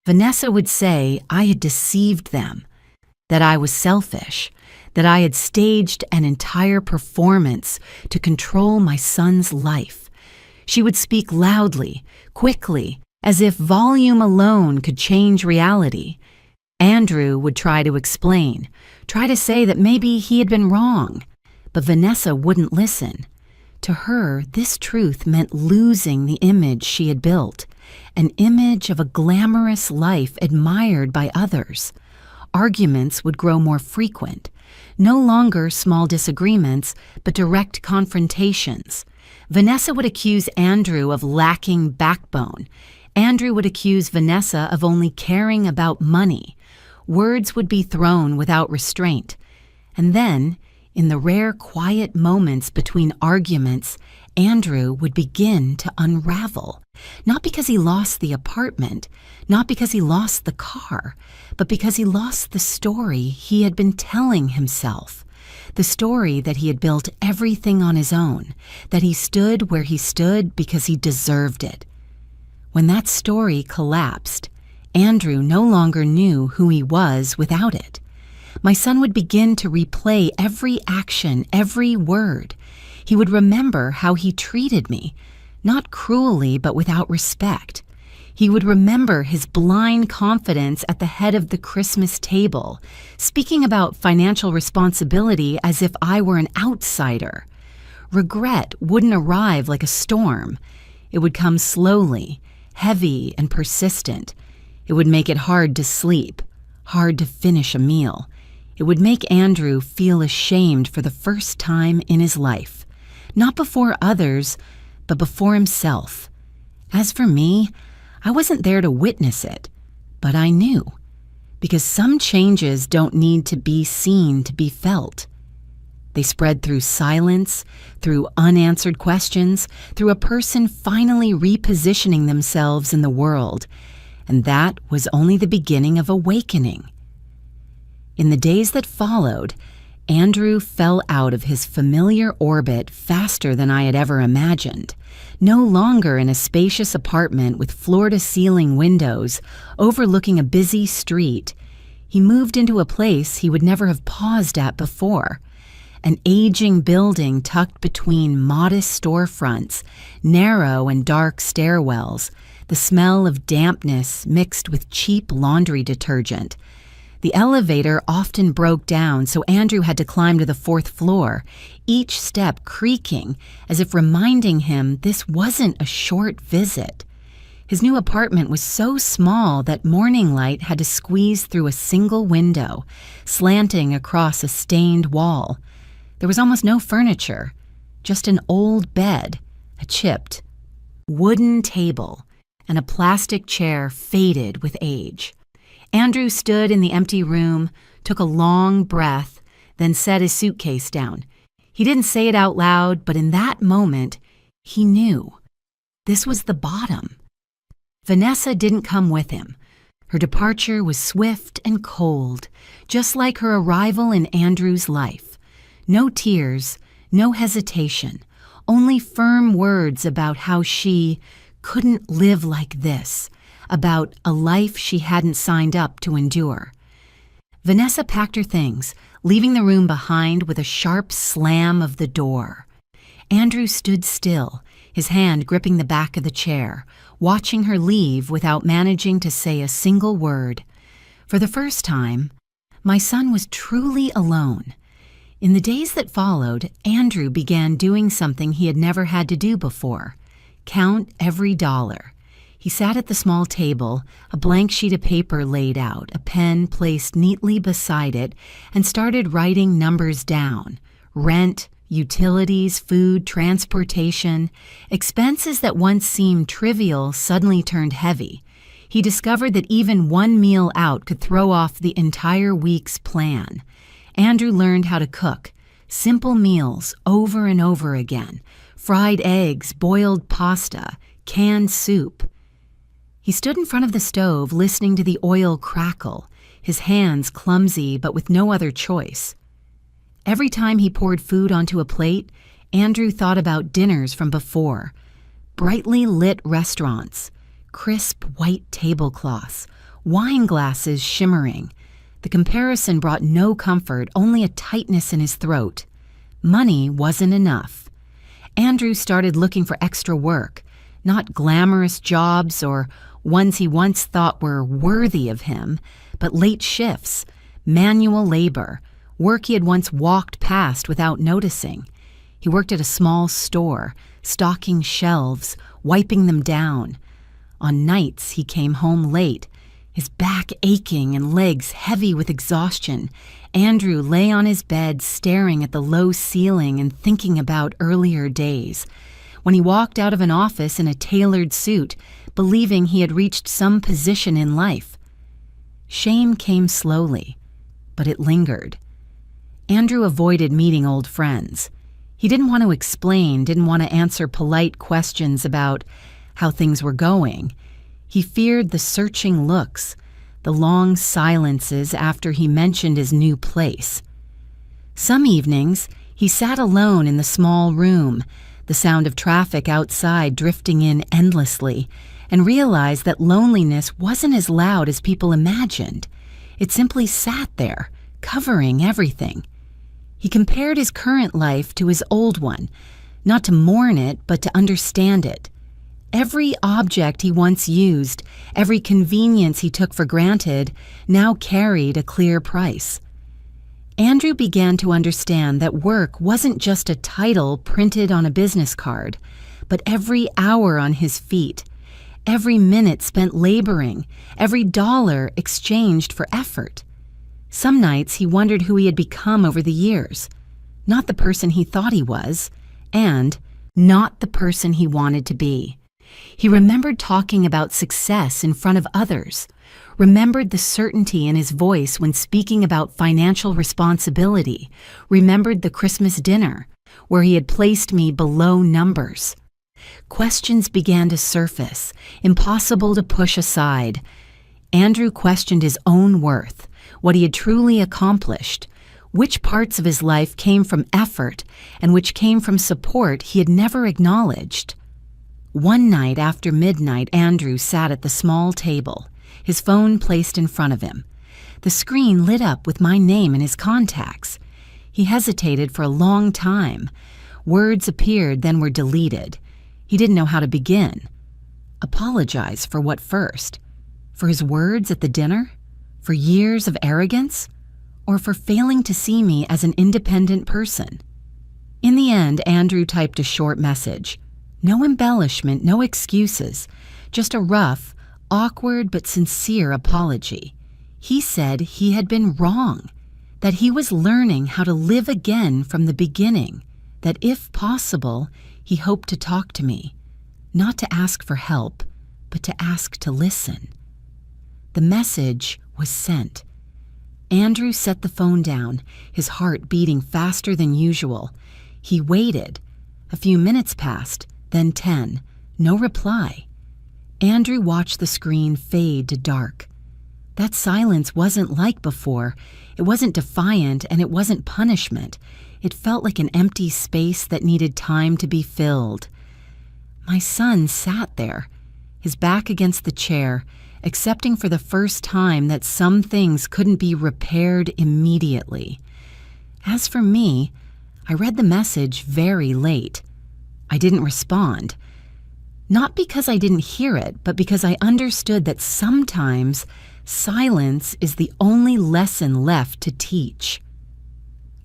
Vanessa would say I had deceived them, that I was selfish, that I had staged an entire performance to control my son's life. She would speak loudly, quickly, as if volume alone could change reality. Andrew would try to explain, try to say that maybe he had been wrong, but Vanessa wouldn't listen. To her, this truth meant losing the image she had built, an image of a glamorous life admired by others. Arguments would grow more frequent, no longer small disagreements, but direct confrontations. Vanessa would accuse Andrew of lacking backbone. Andrew would accuse Vanessa of only caring about money. Words would be thrown without restraint. And then, in the rare quiet moments between arguments, Andrew would begin to unravel. Not because he lost the apartment, not because he lost the car, but because he lost the story he had been telling himself. The story that he had built everything on his own, that he stood where he stood because he deserved it. When that story collapsed, Andrew no longer knew who he was without it. My son would begin to replay every action, every word. He would remember how he treated me, not cruelly but without respect. He would remember his blind confidence at the head of the Christmas table, speaking about financial responsibility as if I were an outsider. Regret wouldn't arrive like a storm. It would come slowly, heavy and persistent. It would make it hard to sleep, hard to finish a meal. It would make Andrew feel ashamed for the first time in his life, not before others, but before himself. As for me, I wasn't there to witness it, but I knew. Because some changes don't need to be seen to be felt. They spread through silence, through unanswered questions, through a person finally repositioning themselves in the world, and that was only the beginning of awakening. In the days that followed, Andrew fell out of his familiar orbit faster than I had ever imagined. No longer in a spacious apartment with floor-to-ceiling windows overlooking a busy street, he moved into a place he would never have paused at before. An aging building tucked between modest storefronts, narrow and dark stairwells, the smell of dampness mixed with cheap laundry detergent. The elevator often broke down, so Andrew had to climb to the 4th floor, each step creaking as if reminding him this wasn't a short visit. His new apartment was so small that morning light had to squeeze through a single window, slanting across a stained wall. There was almost no furniture, just an old bed, a chipped wooden table, and a plastic chair faded with age. Andrew stood in the empty room, took a long breath, then set his suitcase down. He didn't say it out loud, but in that moment, he knew. This was the bottom. Vanessa didn't come with him. Her departure was swift and cold, just like her arrival in Andrew's life. No tears, no hesitation, only firm words about how she couldn't live like this, about a life she hadn't signed up to endure. Vanessa packed her things, leaving the room behind with a sharp slam of the door. Andrew stood still, his hand gripping the back of the chair, watching her leave without managing to say a single word. For the first time, my son was truly alone. In the days that followed, Andrew began doing something he had never had to do before: count every dollar. He sat at the small table, a blank sheet of paper laid out, a pen placed neatly beside it, and started writing numbers down: rent, utilities, food, transportation. Expenses that once seemed trivial suddenly turned heavy. He discovered that even one meal out could throw off the entire week's plan. Andrew learned how to cook simple meals over and over again: fried eggs, boiled pasta, canned soup. He stood in front of the stove listening to the oil crackle, his hands clumsy but with no other choice. Every time he poured food onto a plate, Andrew thought about dinners from before: brightly lit restaurants, crisp white tablecloths, wine glasses shimmering. The comparison brought no comfort, only a tightness in his throat. Money wasn't enough. Andrew started looking for extra work, not glamorous jobs or ones he once thought were worthy of him, but late shifts, manual labor, work he had once walked past without noticing. He worked at a small store, stocking shelves, wiping them down. On nights, he came home late, his back aching and legs heavy with exhaustion. Andrew lay on his bed staring at the low ceiling and thinking about earlier days, when he walked out of an office in a tailored suit, believing he had reached some position in life. Shame came slowly, but it lingered. Andrew avoided meeting old friends. He didn't want to explain, didn't want to answer polite questions about how things were going. He feared the searching looks, the long silences after he mentioned his new place. Some evenings, he sat alone in the small room, the sound of traffic outside drifting in endlessly, and realized that loneliness wasn't as loud as people imagined. It simply sat there, covering everything. He compared his current life to his old one, not to mourn it, but to understand it. Every object he once used, every convenience he took for granted, now carried a clear price. Andrew began to understand that work wasn't just a title printed on a business card, but every hour on his feet, every minute spent laboring, every dollar exchanged for effort. Some nights he wondered who he had become over the years, not the person he thought he was, and not the person he wanted to be. He remembered talking about success in front of others, remembered the certainty in his voice when speaking about financial responsibility, remembered the Christmas dinner, where he had placed me below numbers. Questions began to surface, impossible to push aside. Andrew questioned his own worth, what he had truly accomplished, which parts of his life came from effort and which came from support he had never acknowledged. One night after midnight, Andrew sat at the small table, his phone placed in front of him. The screen lit up with my name and his contacts. He hesitated for a long time. Words appeared, then were deleted. He didn't know how to begin. Apologize for what first? For his words at the dinner? For years of arrogance? Or for failing to see me as an independent person? In the end, Andrew typed a short message. No embellishment, no excuses, just a rough, awkward but sincere apology. He said he had been wrong, that he was learning how to live again from the beginning, that if possible, he hoped to talk to me, not to ask for help, but to ask to listen. The message was sent. Andrew set the phone down, his heart beating faster than usual. He waited. A few minutes passed, then 10. No reply. Andrew watched the screen fade to dark. That silence wasn't like before. It wasn't defiant and it wasn't punishment. It felt like an empty space that needed time to be filled. My son sat there, his back against the chair, accepting for the first time that some things couldn't be repaired immediately. As for me, I read the message very late. I didn't respond. Not because I didn't hear it, but because I understood that sometimes silence is the only lesson left to teach.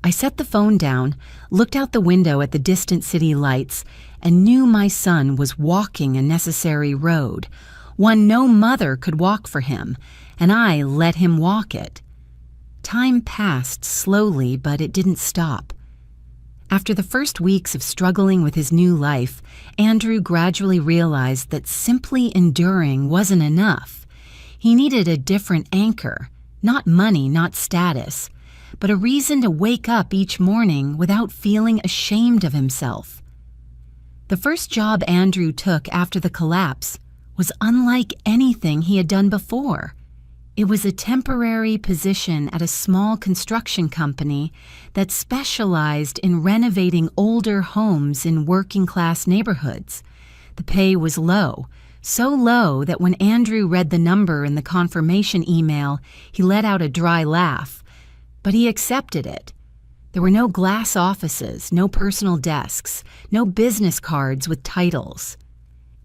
I set the phone down, looked out the window at the distant city lights, and knew my son was walking a necessary road, one no mother could walk for him, and I let him walk it. Time passed slowly, but it didn't stop. After the first weeks of struggling with his new life, Andrew gradually realized that simply enduring wasn't enough. He needed a different anchor, not money, not status, but a reason to wake up each morning without feeling ashamed of himself. The first job Andrew took after the collapse was unlike anything he had done before. It was a temporary position at a small construction company that specialized in renovating older homes in working-class neighborhoods. The pay was low, so low that when Andrew read the number in the confirmation email, he let out a dry laugh. But he accepted it. There were no glass offices, no personal desks, no business cards with titles.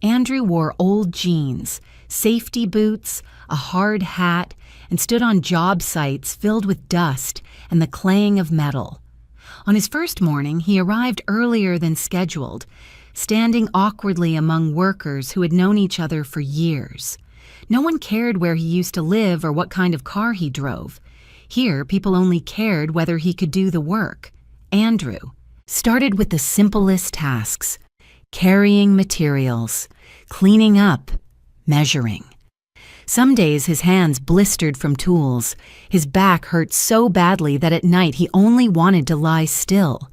Andrew wore old jeans, safety boots, a hard hat, and stood on job sites filled with dust and the claying of metal. On his first morning, he arrived earlier than scheduled, standing awkwardly among workers who had known each other for years. No one cared where he used to live or what kind of car he drove. Here, people only cared whether he could do the work. Andrew started with the simplest tasks: carrying materials, cleaning up, measuring. Some days his hands blistered from tools. His back hurt so badly that at night he only wanted to lie still.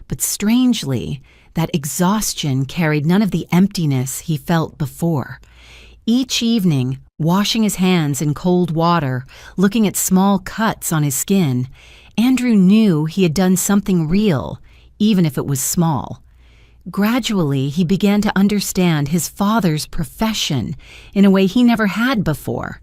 But strangely, that exhaustion carried none of the emptiness he felt before. Each evening, washing his hands in cold water, looking at small cuts on his skin, Andrew knew he had done something real, even if it was small. Gradually, he began to understand his father's profession in a way he never had before.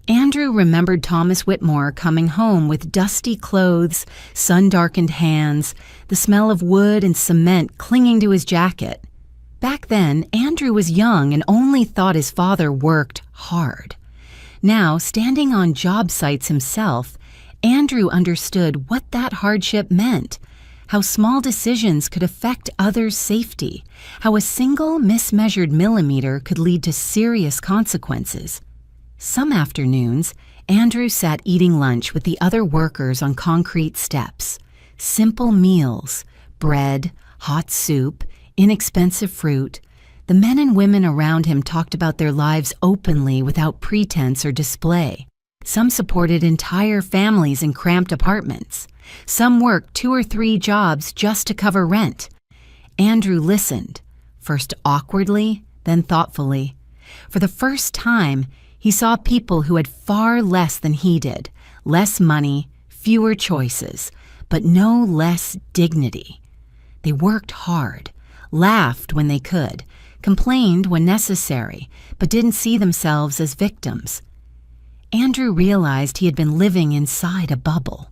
Andrew remembered Thomas Whitmore coming home with dusty clothes, sun-darkened hands, the smell of wood and cement clinging to his jacket. Back then, Andrew was young and only thought his father worked hard. Now, standing on job sites himself, Andrew understood what that hardship meant, how small decisions could affect others' safety, how a single mismeasured millimeter could lead to serious consequences. Some afternoons, Andrew sat eating lunch with the other workers on concrete steps. Simple meals, bread, hot soup, inexpensive fruit. The men and women around him talked about their lives openly without pretense or display. Some supported entire families in cramped apartments. Some worked 2 or 3 jobs just to cover rent. Andrew listened, first awkwardly, then thoughtfully. For the first time, he saw people who had far less than he did, less money, fewer choices, but no less dignity. They worked hard, laughed when they could, complained when necessary, but didn't see themselves as victims. Andrew realized he had been living inside a bubble,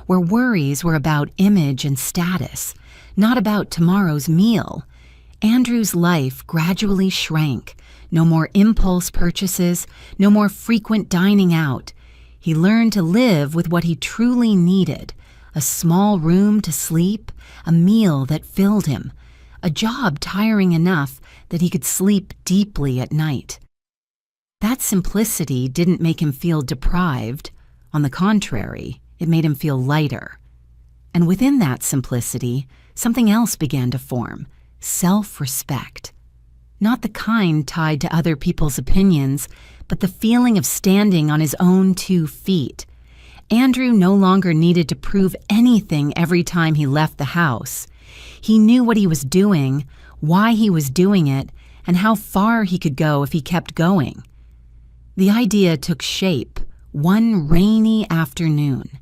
where worries were about image and status, not about tomorrow's meal. Andrew's life gradually shrank. No more impulse purchases, no more frequent dining out. He learned to live with what he truly needed: a small room to sleep, a meal that filled him, a job tiring enough that he could sleep deeply at night. That simplicity didn't make him feel deprived. On the contrary, it made him feel lighter. And within that simplicity, something else began to form: self-respect. Not the kind tied to other people's opinions, but the feeling of standing on his own 2 feet. Andrew no longer needed to prove anything every time he left the house. He knew what he was doing, why he was doing it, and how far he could go if he kept going. The idea took shape one rainy afternoon.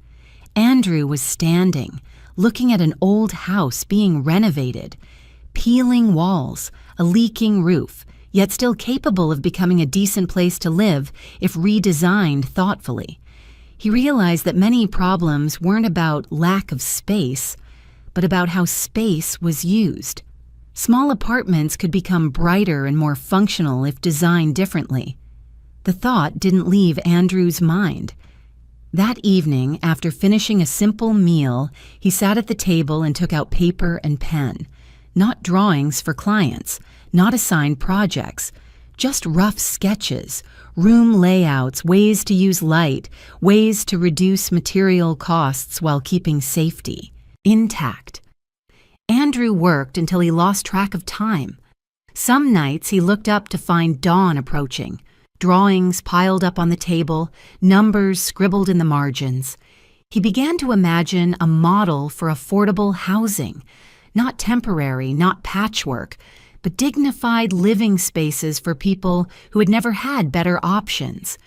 Andrew was standing, looking at an old house being renovated, peeling walls, a leaking roof, yet still capable of becoming a decent place to live if redesigned thoughtfully. He realized that many problems weren't about lack of space, but about how space was used. Small apartments could become brighter and more functional if designed differently. The thought didn't leave Andrew's mind. That evening, after finishing a simple meal, he sat at the table and took out paper and pen. Not drawings for clients, not assigned projects, just rough sketches, room layouts, ways to use light, ways to reduce material costs while keeping safety intact. Andrew worked until he lost track of time. Some nights he looked up to find dawn approaching, drawings piled up on the table, numbers scribbled in the margins. He began to imagine a model for affordable housing, not temporary, not patchwork, but dignified living spaces for people who had never had better options.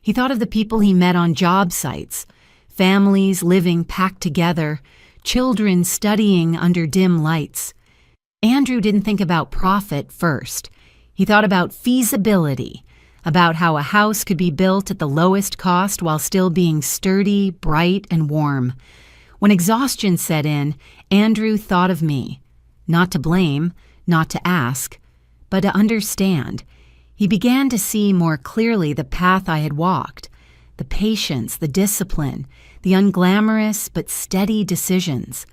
He thought of the people he met on job sites, families living packed together, children studying under dim lights. Andrew didn't think about profit first. He thought about feasibility, about how a house could be built at the lowest cost while still being sturdy, bright, and warm. When exhaustion set in, Andrew thought of me. Not to blame, not to ask, but to understand. He began to see more clearly the path I had walked, the patience, the discipline, the unglamorous but steady decisions.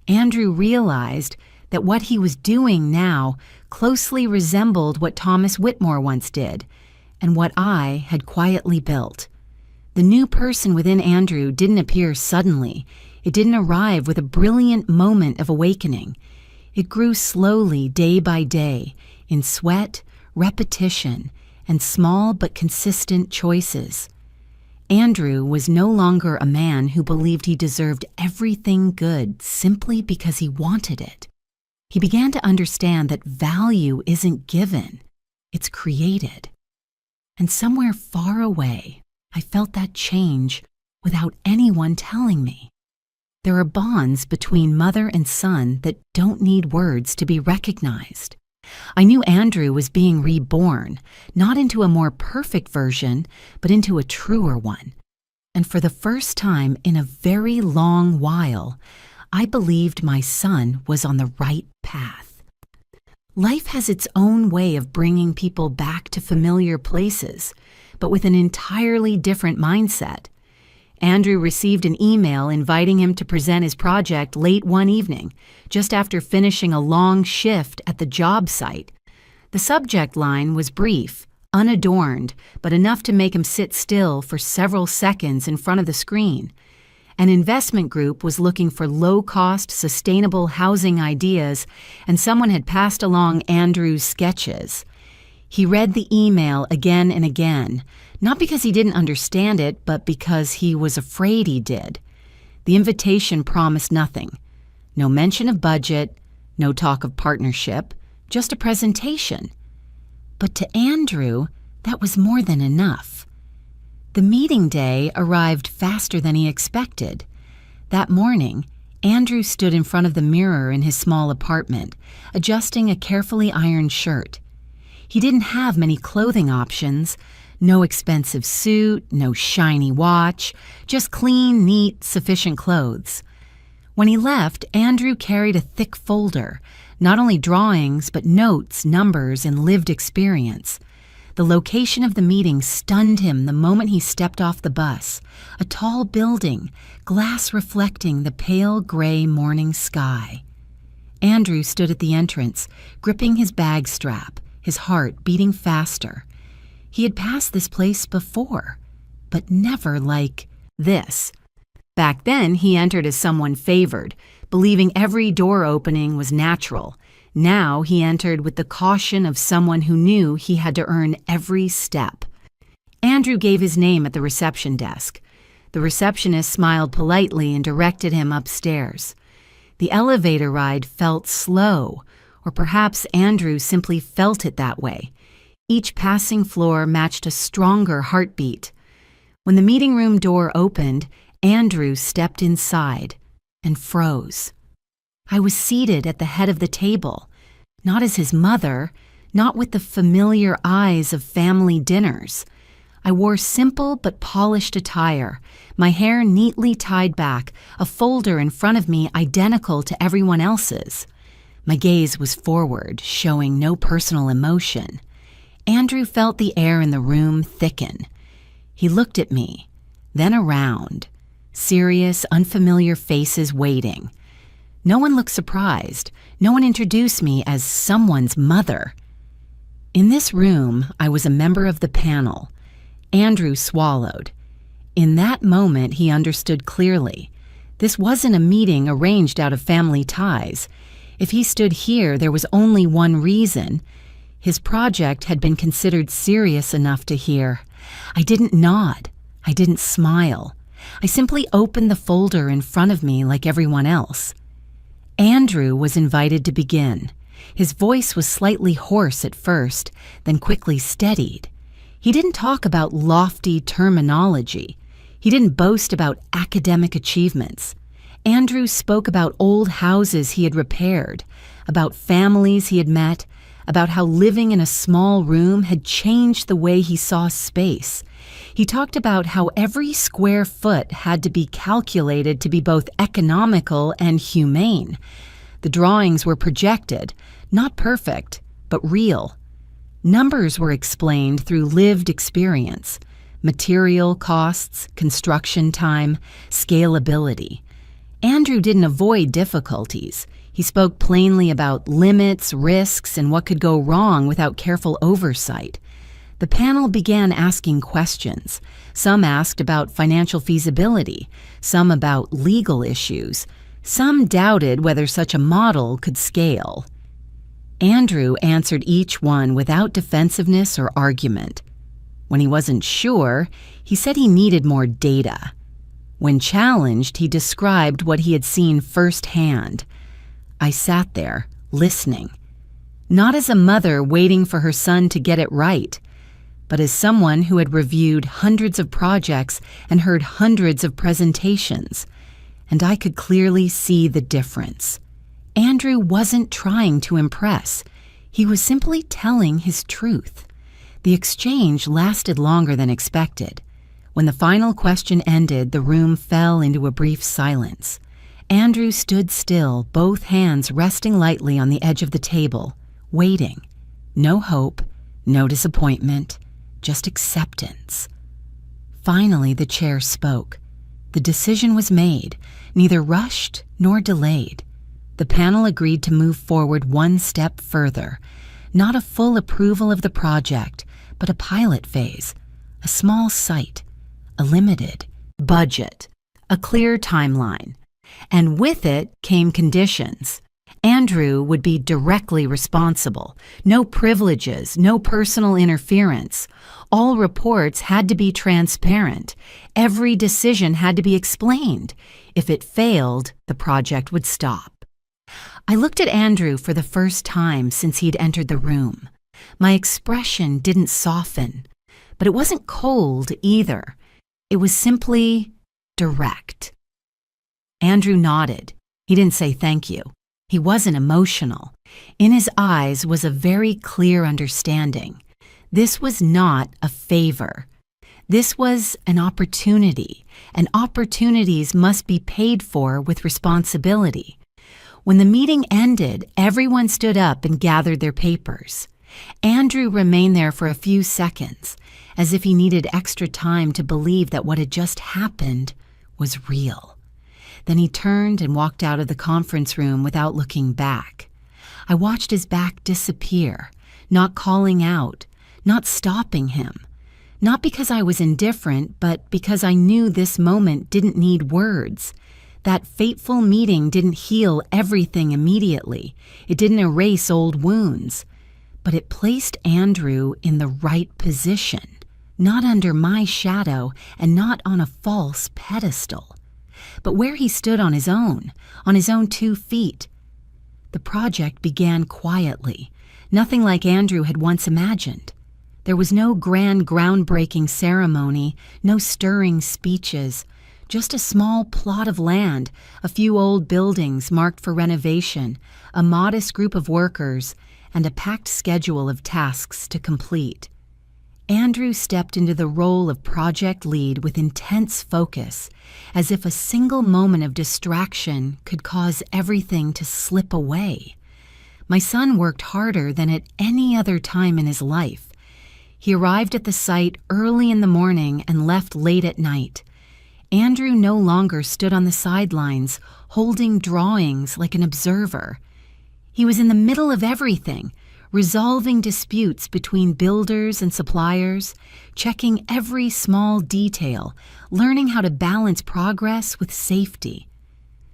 Andrew realized that what he was doing now closely resembled what Thomas Whitmore once did, and what I had quietly built. The new person within Andrew didn't appear suddenly. It didn't arrive with a brilliant moment of awakening. It grew slowly, day by day, in sweat, repetition, and small but consistent choices. Andrew was no longer a man who believed he deserved everything good simply because he wanted it. He began to understand that value isn't given, it's created. And somewhere far away, I felt that change without anyone telling me. There are bonds between mother and son that don't need words to be recognized. I knew Andrew was being reborn, not into a more perfect version, but into a truer one. And for the first time in a very long while, I believed my son was on the right path. Life has its own way of bringing people back to familiar places, but with an entirely different mindset. Andrew received an email inviting him to present his project late one evening, just after finishing a long shift at the job site. The subject line was brief, unadorned, but enough to make him sit still for several seconds in front of the screen. An investment group was looking for low-cost, sustainable housing ideas, and someone had passed along Andrew's sketches. He read the email again and again, not because he didn't understand it, but because he was afraid he did. The invitation promised nothing. No mention of budget, no talk of partnership, just a presentation. But to Andrew, that was more than enough. The meeting day arrived faster than he expected. That morning, Andrew stood in front of the mirror in his small apartment, adjusting a carefully ironed shirt. He didn't have many clothing options, no expensive suit, no shiny watch, just clean, neat, sufficient clothes. When he left, Andrew carried a thick folder, not only drawings, but notes, numbers, and lived experience. The location of the meeting stunned him the moment he stepped off the bus. A tall building, glass reflecting the pale gray morning sky. Andrew stood at the entrance, gripping his bag strap, his heart beating faster. He had passed this place before, but never like this. Back then, he entered as someone favored, believing every door opening was natural. Now he entered with the caution of someone who knew he had to earn every step. Andrew gave his name at the reception desk. The receptionist smiled politely and directed him upstairs. The elevator ride felt slow, or perhaps Andrew simply felt it that way. Each passing floor matched a stronger heartbeat. When the meeting room door opened, Andrew stepped inside and froze. I was seated at the head of the table, not as his mother, not with the familiar eyes of family dinners. I wore simple but polished attire, my hair neatly tied back, a folder in front of me identical to everyone else's. My gaze was forward, showing no personal emotion. Andrew felt the air in the room thicken. He looked at me, then around. Serious, unfamiliar faces waiting. No one looked surprised. No one introduced me as someone's mother. In this room, I was a member of the panel. Andrew swallowed. In that moment, he understood clearly. This wasn't a meeting arranged out of family ties. If he stood here, there was only one reason. His project had been considered serious enough to hear. I didn't nod. I didn't smile. I simply opened the folder in front of me like everyone else. Andrew was invited to begin. His voice was slightly hoarse at first, then quickly steadied. He didn't talk about lofty terminology. He didn't boast about academic achievements. Andrew spoke about old houses he had repaired, about families he had met, about how living in a small room had changed the way he saw space. He talked about how every square foot had to be calculated to be both economical and humane. The drawings were projected, not perfect, but real. Numbers were explained through lived experience, material costs, construction time, scalability. Andrew didn't avoid difficulties. He spoke plainly about limits, risks, and what could go wrong without careful oversight. The panel began asking questions. Some asked about financial feasibility, some about legal issues. Some doubted whether such a model could scale. Andrew answered each one without defensiveness or argument. When he wasn't sure, he said he needed more data. When challenged, he described what he had seen firsthand. I sat there, listening. Not as a mother waiting for her son to get it right, but as someone who had reviewed hundreds of projects and heard hundreds of presentations. And I could clearly see the difference. Andrew wasn't trying to impress. He was simply telling his truth. The exchange lasted longer than expected. When the final question ended, the room fell into a brief silence. Andrew stood still, both hands resting lightly on the edge of the table, waiting. No hope, no disappointment, just acceptance. Finally, the chair spoke. The decision was made, neither rushed nor delayed. The panel agreed to move forward one step further, not a full approval of the project, but a pilot phase, a small site, a limited budget, a clear timeline, and with it came conditions. Andrew would be directly responsible. No privileges, no personal interference. All reports had to be transparent. Every decision had to be explained. If it failed, the project would stop. I looked at Andrew for the first time since he'd entered the room. My expression didn't soften, but it wasn't cold either. It was simply direct. Andrew nodded. He didn't say thank you. He wasn't emotional. In his eyes was a very clear understanding. This was not a favor. This was an opportunity, and opportunities must be paid for with responsibility. When the meeting ended, everyone stood up and gathered their papers. Andrew remained there for a few seconds, as if he needed extra time to believe that what had just happened was real. Then he turned and walked out of the conference room without looking back. I watched his back disappear, not calling out, not stopping him. Not because I was indifferent, but because I knew this moment didn't need words. That fateful meeting didn't heal everything immediately. It didn't erase old wounds. But it placed Andrew in the right position, not under my shadow and not on a false pedestal, but where he stood on his own 2 feet. The project began quietly, nothing like Andrew had once imagined. There was no grand groundbreaking ceremony, no stirring speeches, just a small plot of land, a few old buildings marked for renovation, a modest group of workers, and a packed schedule of tasks to complete. Andrew stepped into the role of project lead with intense focus, as if a single moment of distraction could cause everything to slip away. My son worked harder than at any other time in his life. He arrived at the site early in the morning and left late at night. Andrew no longer stood on the sidelines, holding drawings like an observer. He was in the middle of everything, resolving disputes between builders and suppliers, checking every small detail, learning how to balance progress with safety.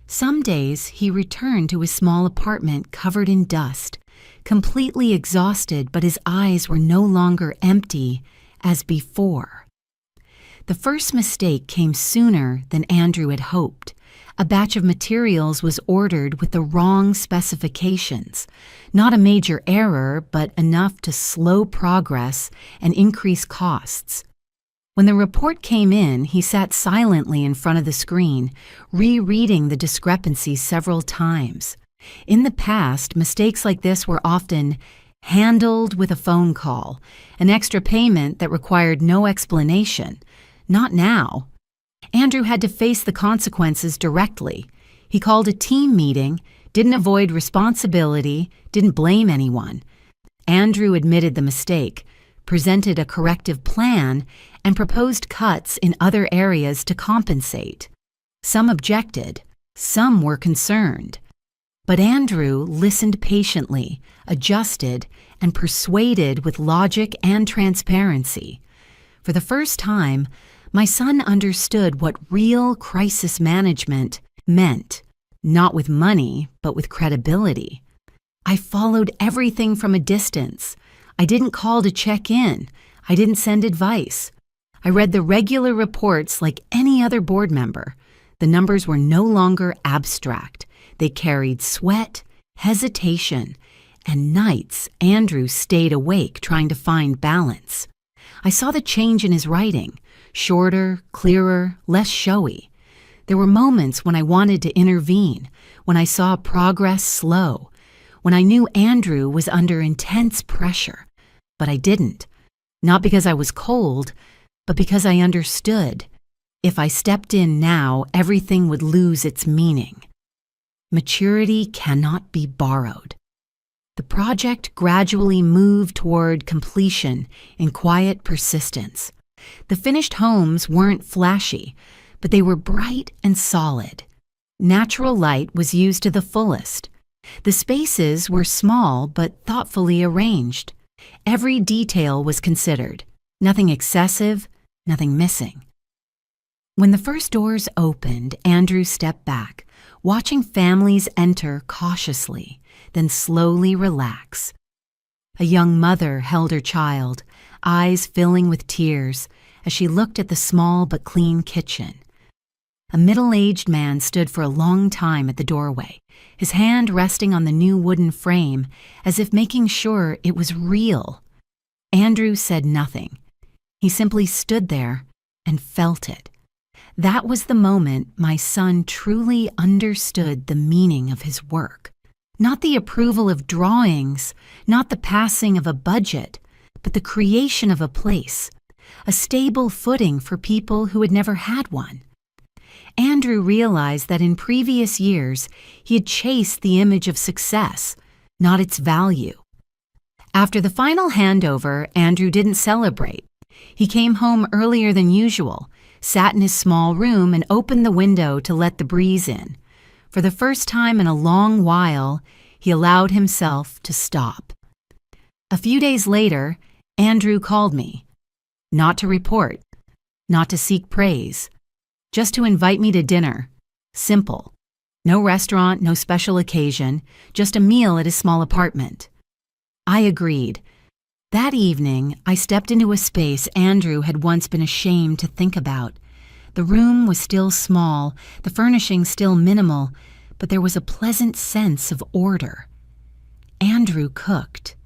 Some days he returned to his small apartment covered in dust, completely exhausted, but his eyes were no longer empty as before. The first mistake came sooner than Andrew had hoped. A batch of materials was ordered with the wrong specifications. Not a major error, but enough to slow progress and increase costs. When the report came in, he sat silently in front of the screen, rereading the discrepancies several times. In the past, mistakes like this were often handled with a phone call, an extra payment that required no explanation. Not now. Andrew had to face the consequences directly. He called a team meeting, didn't avoid responsibility, didn't blame anyone. Andrew admitted the mistake, presented a corrective plan, and proposed cuts in other areas to compensate. Some objected, some were concerned. But Andrew listened patiently, adjusted, and persuaded with logic and transparency. For the first time, my son understood what real crisis management meant, not with money, but with credibility. I followed everything from a distance. I didn't call to check in. I didn't send advice. I read the regular reports like any other board member. The numbers were no longer abstract. They carried sweat, hesitation, and nights Andrew stayed awake trying to find balance. I saw the change in his writing. Shorter, clearer, less showy. There were moments when I wanted to intervene, when I saw progress slow, when I knew Andrew was under intense pressure. But I didn't. Not because I was cold, but because I understood. If I stepped in now, everything would lose its meaning. Maturity cannot be borrowed. The project gradually moved toward completion in quiet persistence. The finished homes weren't flashy, but they were bright and solid. Natural light was used to the fullest. The spaces were small but thoughtfully arranged. Every detail was considered. Nothing excessive, nothing missing. When the first doors opened, Andrew stepped back, watching families enter cautiously, then slowly relax. A young mother held her child, eyes filling with tears, as she looked at the small but clean kitchen. A middle-aged man stood for a long time at the doorway, his hand resting on the new wooden frame, as if making sure it was real. Andrew said nothing. He simply stood there and felt it. That was the moment my son truly understood the meaning of his work. Not the approval of drawings, not the passing of a budget, but the creation of a place, a stable footing for people who had never had one. Andrew realized that in previous years he had chased the image of success, not its value. After the final handover, Andrew didn't celebrate. He came home earlier than usual, sat in his small room and opened the window to let the breeze in. For the first time in a long while, he allowed himself to stop. A few days later, Andrew called me. Not to report, not to seek praise, just to invite me to dinner. Simple. No restaurant, no special occasion, just a meal at his small apartment. I agreed. That evening, I stepped into a space Andrew had once been ashamed to think about. The room was still small, the furnishings still minimal, but there was a pleasant sense of order. Andrew cooked.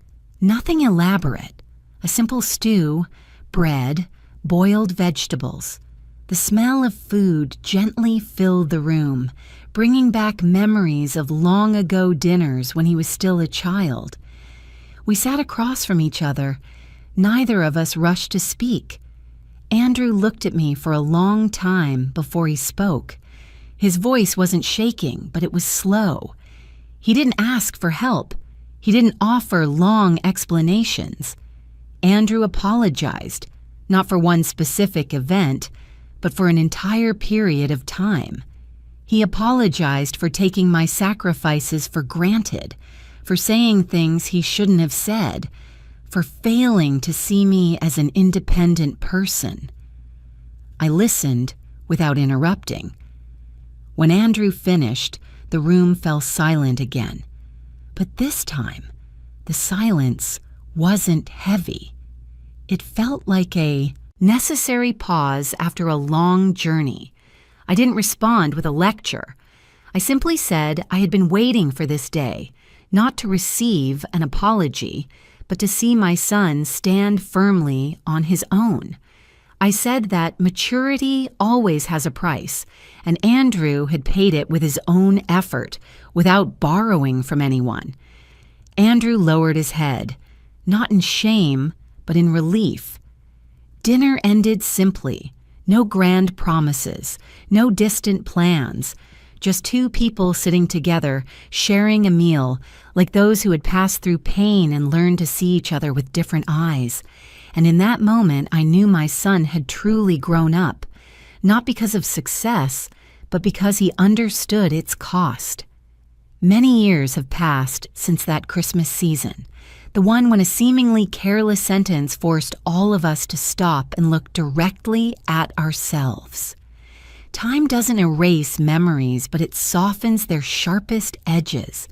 Nothing elaborate. A simple stew, bread, boiled vegetables. The smell of food gently filled the room, bringing back memories of long-ago dinners when he was still a child. We sat across from each other. Neither of us rushed to speak. Andrew looked at me for a long time before he spoke. His voice wasn't shaking, but it was slow. He didn't ask for help. He didn't offer long explanations. Andrew apologized, not for one specific event, but for an entire period of time. He apologized for taking my sacrifices for granted, for saying things he shouldn't have said, for failing to see me as an independent person. I listened without interrupting. When Andrew finished, the room fell silent again. But this time, the silence wasn't heavy. It felt like a necessary pause after a long journey. I didn't respond with a lecture. I simply said I had been waiting for this day, not to receive an apology, but to see my son stand firmly on his own. I said that maturity always has a price, and Andrew had paid it with his own effort, without borrowing from anyone. Andrew lowered his head, not in shame, but in relief. Dinner ended simply. No grand promises, no distant plans, just two people sitting together, sharing a meal, like those who had passed through pain and learned to see each other with different eyes. And in that moment, I knew my son had truly grown up, not because of success, but because he understood its cost. Many years have passed since that Christmas season, the one when a seemingly careless sentence forced all of us to stop and look directly at ourselves. Time doesn't erase memories, but it softens their sharpest edges,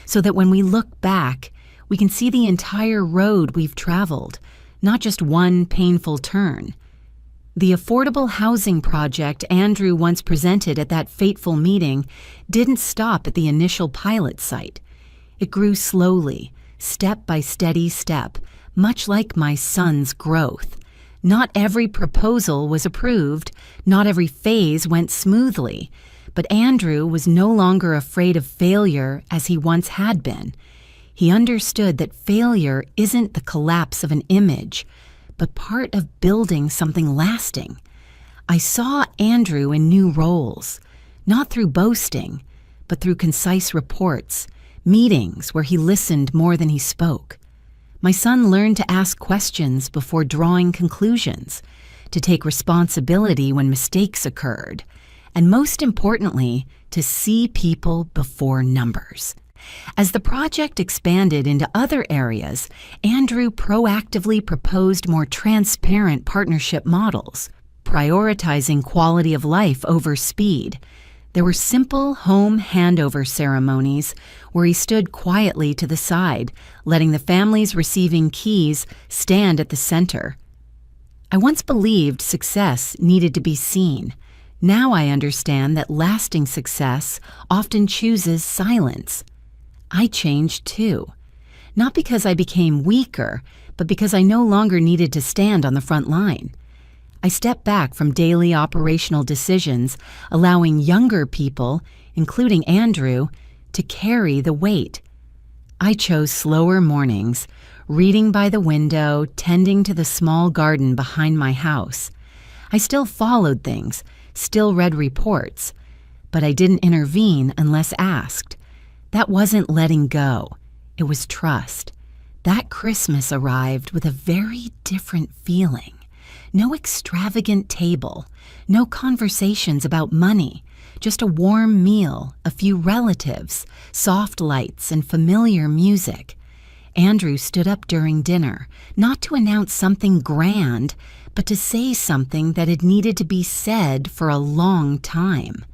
so that when we look back, we can see the entire road we've traveled, not just one painful turn. The affordable housing project Andrew once presented at that fateful meeting didn't stop at the initial pilot site. It grew slowly, step by steady step, much like my son's growth. Not every proposal was approved, not every phase went smoothly, but Andrew was no longer afraid of failure as he once had been. He understood that failure isn't the collapse of an image, but part of building something lasting. I saw Andrew in new roles, not through boasting, but through concise reports, meetings where he listened more than he spoke. My son learned to ask questions before drawing conclusions, to take responsibility when mistakes occurred, and most importantly, to see people before numbers. As the project expanded into other areas, Andrew proactively proposed more transparent partnership models. prioritizing quality of life over speed. There were simple home handover ceremonies where he stood quietly to the side, letting the families receiving keys stand at the center. I once believed success needed to be seen. Now I understand that lasting success often chooses silence. I changed too. Not because I became weaker, but because I no longer needed to stand on the front line. I stepped back from daily operational decisions, allowing younger people, including Andrew, to carry the weight. I chose slower mornings, reading by the window, tending to the small garden behind my house. I still followed things, still read reports, but I didn't intervene unless asked. That wasn't letting go. It was trust. That Christmas arrived with a very different feeling. No extravagant table, no conversations about money, just a warm meal, a few relatives, soft lights, and familiar music. Andrew stood up during dinner, not to announce something grand, but to say something that had needed to be said for a long time.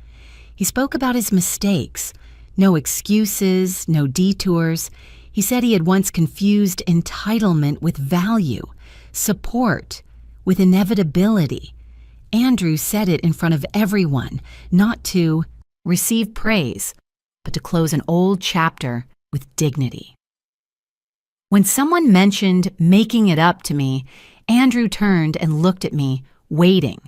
He spoke about his mistakes. No excuses, no detours. He said he had once confused entitlement with value, support with inevitability. Andrew said it in front of everyone, not to receive praise, but to close an old chapter with dignity. When someone mentioned making it up to me, Andrew turned and looked at me, waiting.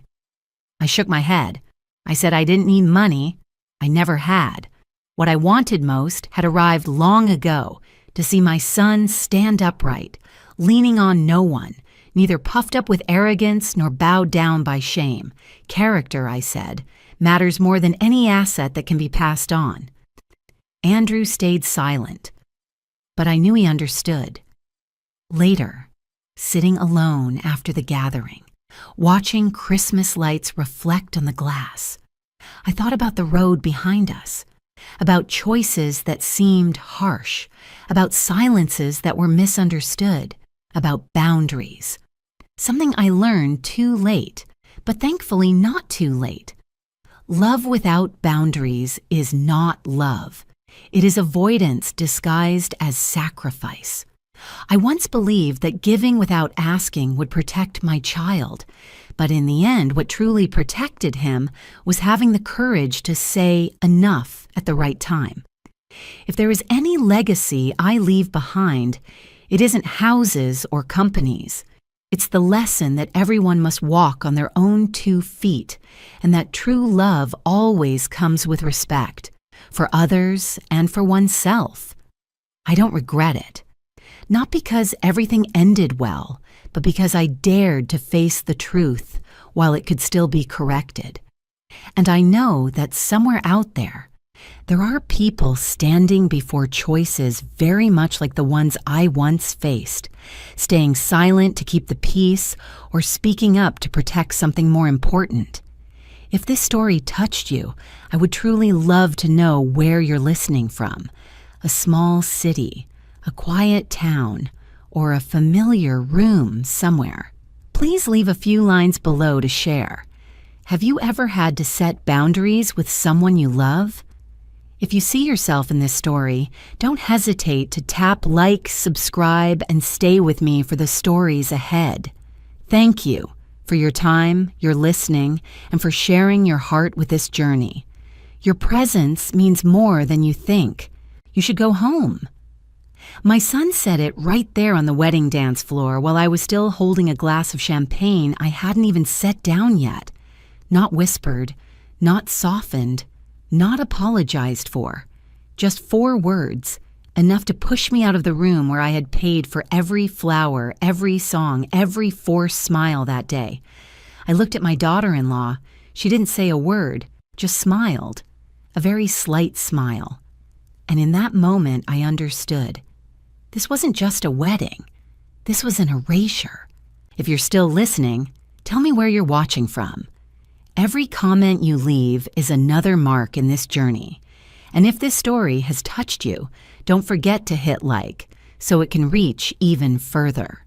I shook my head. I said I didn't need money. I never had. What I wanted most had arrived long ago, to see my son stand upright, leaning on no one, neither puffed up with arrogance nor bowed down by shame. Character, I said, matters more than any asset that can be passed on. Andrew stayed silent, but I knew he understood. Later, sitting alone after the gathering, watching Christmas lights reflect on the glass, I thought about the road behind us, about choices that seemed harsh, about silences that were misunderstood, about boundaries. Something I learned too late, but thankfully not too late. Love without boundaries is not love. It is avoidance disguised as sacrifice. I once believed that giving without asking would protect my child, but in the end, what truly protected him was having the courage to say enough at the right time. If there is any legacy I leave behind, it isn't houses or companies. It's the lesson that everyone must walk on their own 2 feet, and that true love always comes with respect, for others and for oneself. I don't regret it. Not because everything ended well, but because I dared to face the truth while it could still be corrected. And I know that somewhere out there are people standing before choices very much like the ones I once faced, staying silent to keep the peace or speaking up to protect something more important. If this story touched you, I would truly love to know where you're listening from. A small city, a quiet town, or a familiar room somewhere. Please leave a few lines below to share. Have you ever had to set boundaries with someone you love? If you see yourself in this story, don't hesitate to tap like, subscribe, and stay with me for the stories ahead. Thank you for your time, your listening, and for sharing your heart with this journey. Your presence means more than you think. You should go home. My son said it right there on the wedding dance floor while I was still holding a glass of champagne I hadn't even set down yet. Not whispered, not softened, not apologized for. Just 4 words, enough to push me out of the room where I had paid for every flower, every song, every forced smile that day. I looked at my daughter-in-law. She didn't say a word, just smiled, a very slight smile. And in that moment, I understood. This wasn't just a wedding. This was an erasure. If you're still listening, tell me where you're watching from. Every comment you leave is another mark in this journey. And if this story has touched you, don't forget to hit like so it can reach even further.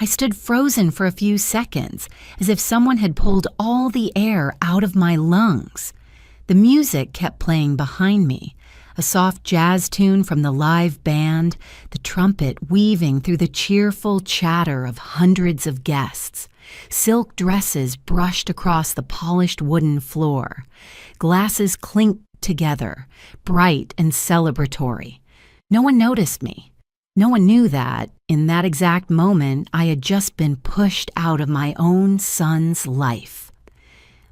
I stood frozen for a few seconds, as if someone had pulled all the air out of my lungs. The music kept playing behind me, a soft jazz tune from the live band, the trumpet weaving through the cheerful chatter of hundreds of guests. Silk dresses brushed across the polished wooden floor. Glasses clinked together, bright and celebratory. No one noticed me. No one knew that, in that exact moment, I had just been pushed out of my own son's life.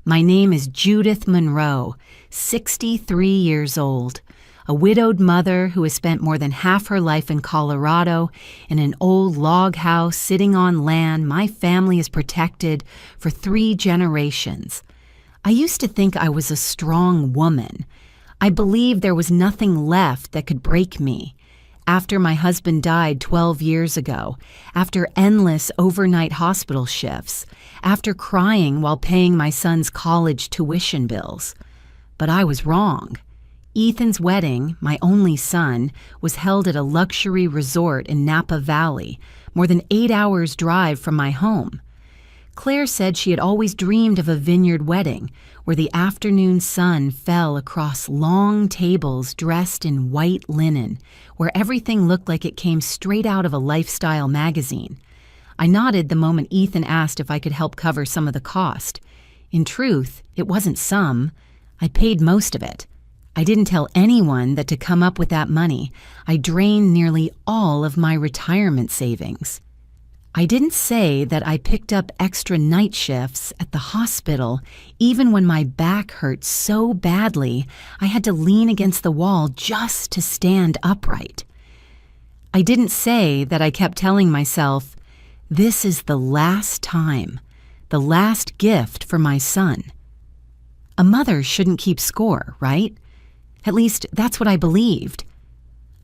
My name is Judith Monroe, 63 years old, a widowed mother who has spent more than half her life in Colorado in an old log house sitting on land my family has protected for 3 generations. I used to think I was a strong woman. I believed there was nothing left that could break me. After my husband died 12 years ago, after endless overnight hospital shifts, after crying while paying my son's college tuition bills. But I was wrong. Ethan's wedding, my only son, was held at a luxury resort in Napa Valley, more than 8 hours' drive from my home. Claire said she had always dreamed of a vineyard wedding, where the afternoon sun fell across long tables dressed in white linen, where everything looked like it came straight out of a lifestyle magazine. I nodded the moment Ethan asked if I could help cover some of the cost. In truth, it wasn't some. I paid most of it. I didn't tell anyone that to come up with that money, I drained nearly all of my retirement savings. I didn't say that I picked up extra night shifts at the hospital even when my back hurt so badly I had to lean against the wall just to stand upright. I didn't say that I kept telling myself, this is the last time, the last gift for my son. A mother shouldn't keep score, right? At least that's what I believed.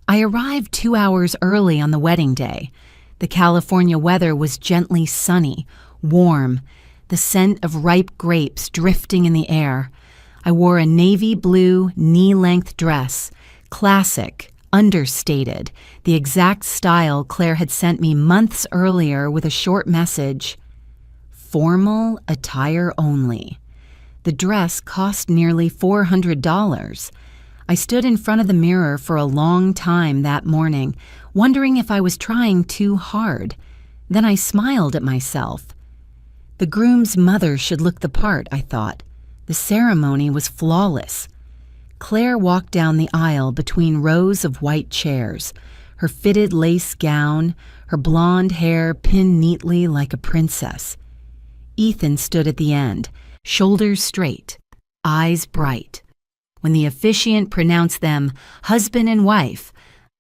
I arrived 2 hours early on the wedding day. The California weather was gently sunny, warm, the scent of ripe grapes drifting in the air. I wore a navy blue, knee-length dress, classic, understated, the exact style Claire had sent me months earlier with a short message, "Formal attire only." The dress cost nearly $400. I stood in front of the mirror for a long time that morning, wondering if I was trying too hard. Then I smiled at myself. The groom's mother should look the part, I thought. The ceremony was flawless. Claire walked down the aisle between rows of white chairs, her fitted lace gown, her blonde hair pinned neatly like a princess. Ethan stood at the end, shoulders straight, eyes bright. When the officiant pronounced them husband and wife,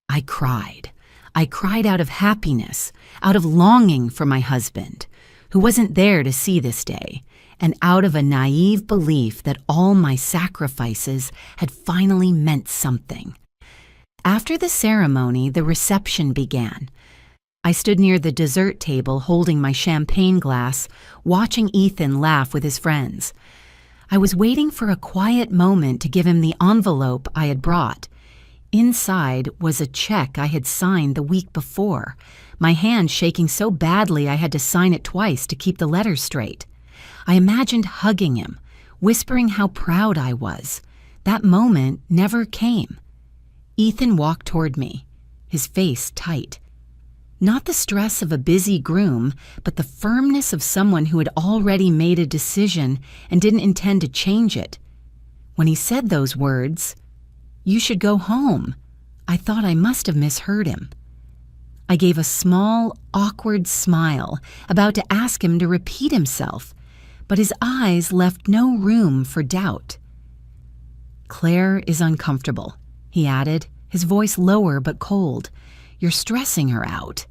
I cried. I cried out of happiness, out of longing for my husband, who wasn't there to see this day, and out of a naive belief that all my sacrifices had finally meant something. After the ceremony, the reception began. I stood near the dessert table holding my champagne glass, watching Ethan laugh with his friends. I was waiting for a quiet moment to give him the envelope I had brought. Inside was a check I had signed the week before, my hand shaking so badly I had to sign it twice to keep the letters straight. I imagined hugging him, whispering how proud I was. That moment never came. Ethan walked toward me, his face tight. Not the stress of a busy groom, but the firmness of someone who had already made a decision and didn't intend to change it. When he said those words, "You should go home," I thought I must have misheard him. I gave a small, awkward smile, about to ask him to repeat himself, but his eyes left no room for doubt. "Claire is uncomfortable," he added, his voice lower but cold. "You're stressing her out."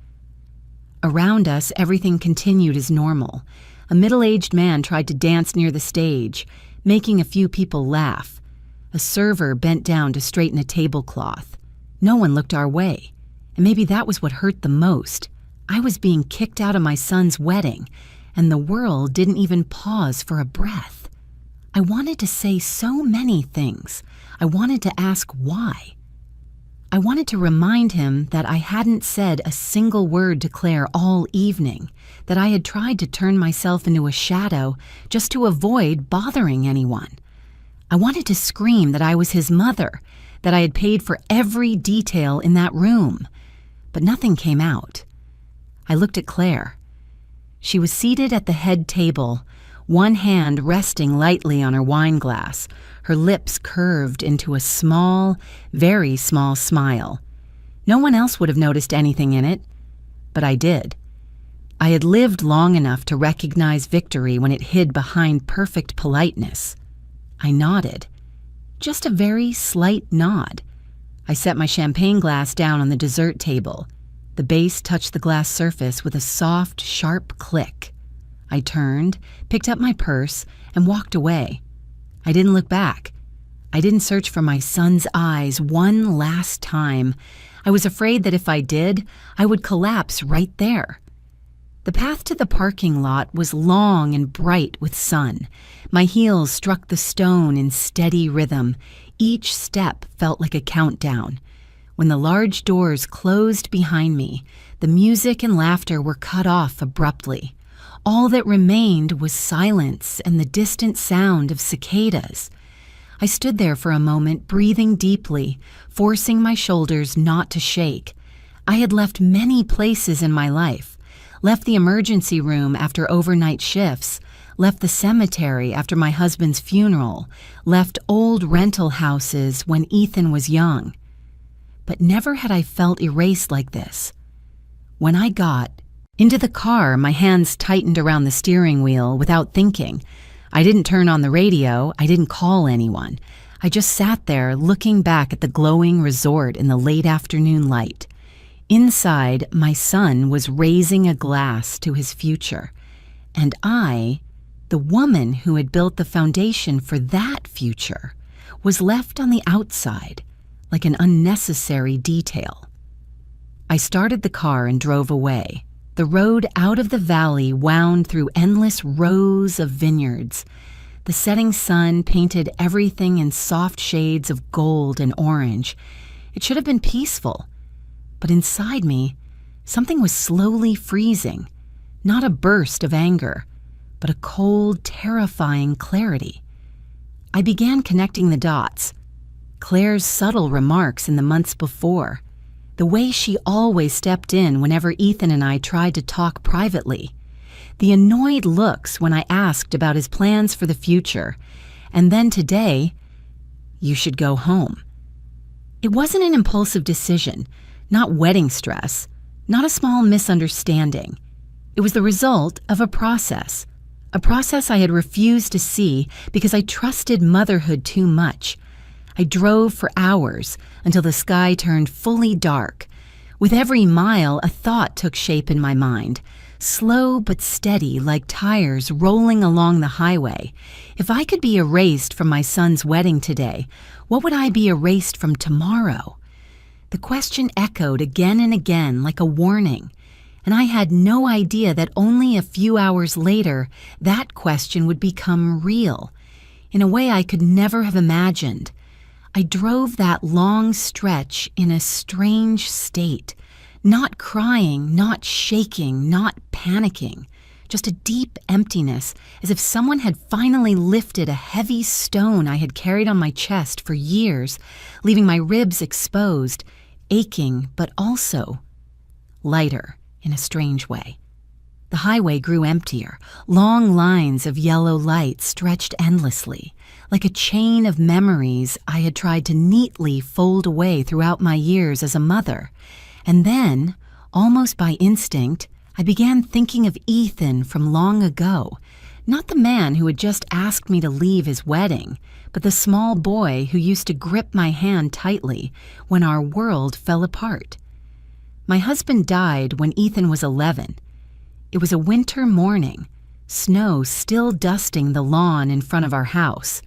Around us, everything continued as normal. A middle-aged man tried to dance near the stage, making a few people laugh. A server bent down to straighten a tablecloth. No one looked our way, and maybe that was what hurt the most. I was being kicked out of my son's wedding, and the world didn't even pause for a breath. I wanted to say so many things. I wanted to ask why. I wanted to remind him that I hadn't said a single word to Claire all evening, that I had tried to turn myself into a shadow just to avoid bothering anyone. I wanted to scream that I was his mother, that I had paid for every detail in that room, but nothing came out. I looked at Claire. She was seated at the head table, one hand resting lightly on her wine glass, her lips curved into a small, very small smile. No one else would have noticed anything in it, but I did. I had lived long enough to recognize victory when it hid behind perfect politeness. I nodded. Just a very slight nod. I set my champagne glass down on the dessert table. The base touched the glass surface with a soft, sharp click. I turned, picked up my purse, and walked away. I didn't look back. I didn't search for my son's eyes one last time. I was afraid that if I did, I would collapse right there. The path to the parking lot was long and bright with sun. My heels struck the stone in steady rhythm. Each step felt like a countdown. When the large doors closed behind me, the music and laughter were cut off abruptly. All that remained was silence and the distant sound of cicadas. I stood there for a moment, breathing deeply, forcing my shoulders not to shake. I had left many places in my life. Left the emergency room after overnight shifts, left the cemetery after my husband's funeral, left old rental houses when Ethan was young. But never had I felt erased like this. When I got into the car, my hands tightened around the steering wheel without thinking. I didn't turn on the radio, I didn't call anyone. I just sat there looking back at the glowing resort in the late afternoon light. Inside, my son was raising a glass to his future, and I, the woman who had built the foundation for that future, was left on the outside, like an unnecessary detail. I started the car and drove away. The road out of the valley wound through endless rows of vineyards. The setting sun painted everything in soft shades of gold and orange. It should have been peaceful. But inside me, something was slowly freezing, not a burst of anger, but a cold, terrifying clarity. I began connecting the dots. Claire's subtle remarks in the months before, the way she always stepped in whenever Ethan and I tried to talk privately, the annoyed looks when I asked about his plans for the future, and then today, you should go home. It wasn't an impulsive decision. Not wedding stress, not a small misunderstanding. It was the result of a process I had refused to see because I trusted motherhood too much. I drove for hours until the sky turned fully dark. With every mile, a thought took shape in my mind, slow but steady like tires rolling along the highway. If I could be erased from my son's wedding today, what would I be erased from tomorrow? The question echoed again and again like a warning, and I had no idea that only a few hours later that question would become real, in a way I could never have imagined. I drove that long stretch in a strange state, not crying, not shaking, not panicking, just a deep emptiness, as if someone had finally lifted a heavy stone I had carried on my chest for years, leaving my ribs exposed, aching, but also lighter in a strange way. The highway grew emptier. Long lines of yellow light stretched endlessly, like a chain of memories I had tried to neatly fold away throughout my years as a mother. And then, almost by instinct, I began thinking of Ethan from long ago, not the man who had just asked me to leave his wedding, but the small boy who used to grip my hand tightly when our world fell apart. My husband died when Ethan was 11. It was a winter morning, snow still dusting the lawn in front of our house.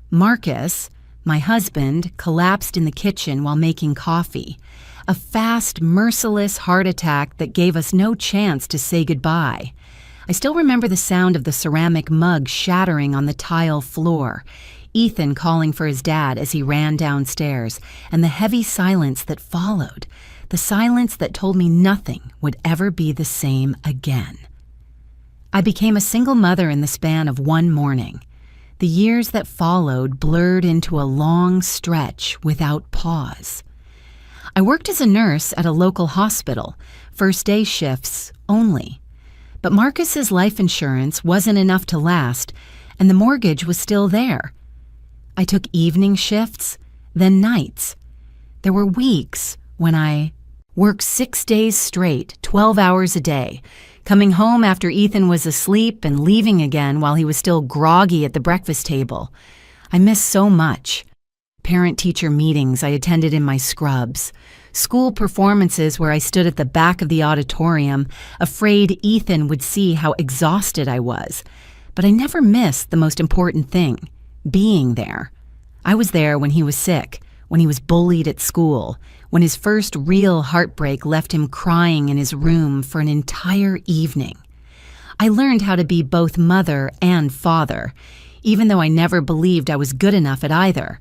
Marcus, my husband, collapsed in the kitchen while making coffee, a fast, merciless heart attack that gave us no chance to say goodbye. I still remember the sound of the ceramic mug shattering on the tile floor. Ethan calling for his dad as he ran downstairs, and the heavy silence that followed, the silence that told me nothing would ever be the same again. I became a single mother in the span of one morning. The years that followed blurred into a long stretch without pause. I worked as a nurse at a local hospital, first-day shifts only. But Marcus's life insurance wasn't enough to last, and the mortgage was still there. I took evening shifts, then nights. There were weeks when I worked 6 days straight, 12 hours a day, coming home after Ethan was asleep and leaving again while he was still groggy at the breakfast table. I missed so much. Parent-teacher meetings I attended in my scrubs, school performances where I stood at the back of the auditorium, afraid Ethan would see how exhausted I was. But I never missed the most important thing, being there. I was there when he was sick, when he was bullied at school, when his first real heartbreak left him crying in his room for an entire evening. I learned how to be both mother and father, even though I never believed I was good enough at either.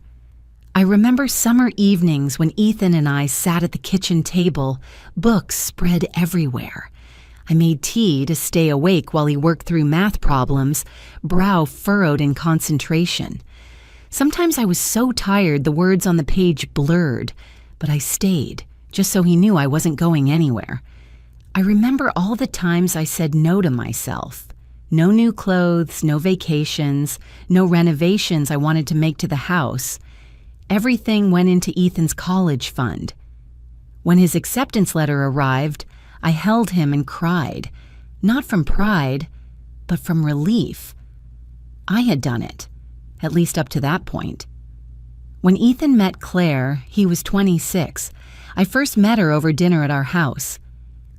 I remember summer evenings when Ethan and I sat at the kitchen table, books spread everywhere. I made tea to stay awake while he worked through math problems, brow furrowed in concentration. Sometimes I was so tired the words on the page blurred, but I stayed, just so he knew I wasn't going anywhere. I remember all the times I said no to myself. No new clothes, no vacations, no renovations I wanted to make to the house. Everything went into Ethan's college fund. When his acceptance letter arrived, I held him and cried, not from pride, but from relief. I had done it, at least up to that point. When Ethan met Claire, he was 26. I first met her over dinner at our house.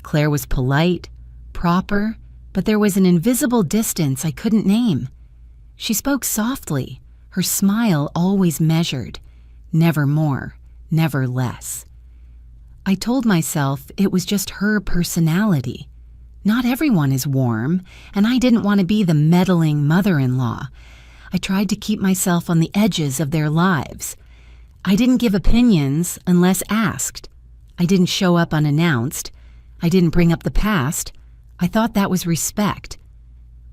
Claire was polite, proper, but there was an invisible distance I couldn't name. She spoke softly, her smile always measured. Never more, never less. I told myself it was just her personality. Not everyone is warm, and I didn't want to be the meddling mother-in-law. I tried to keep myself on the edges of their lives. I didn't give opinions unless asked. I didn't show up unannounced. I didn't bring up the past. I thought that was respect.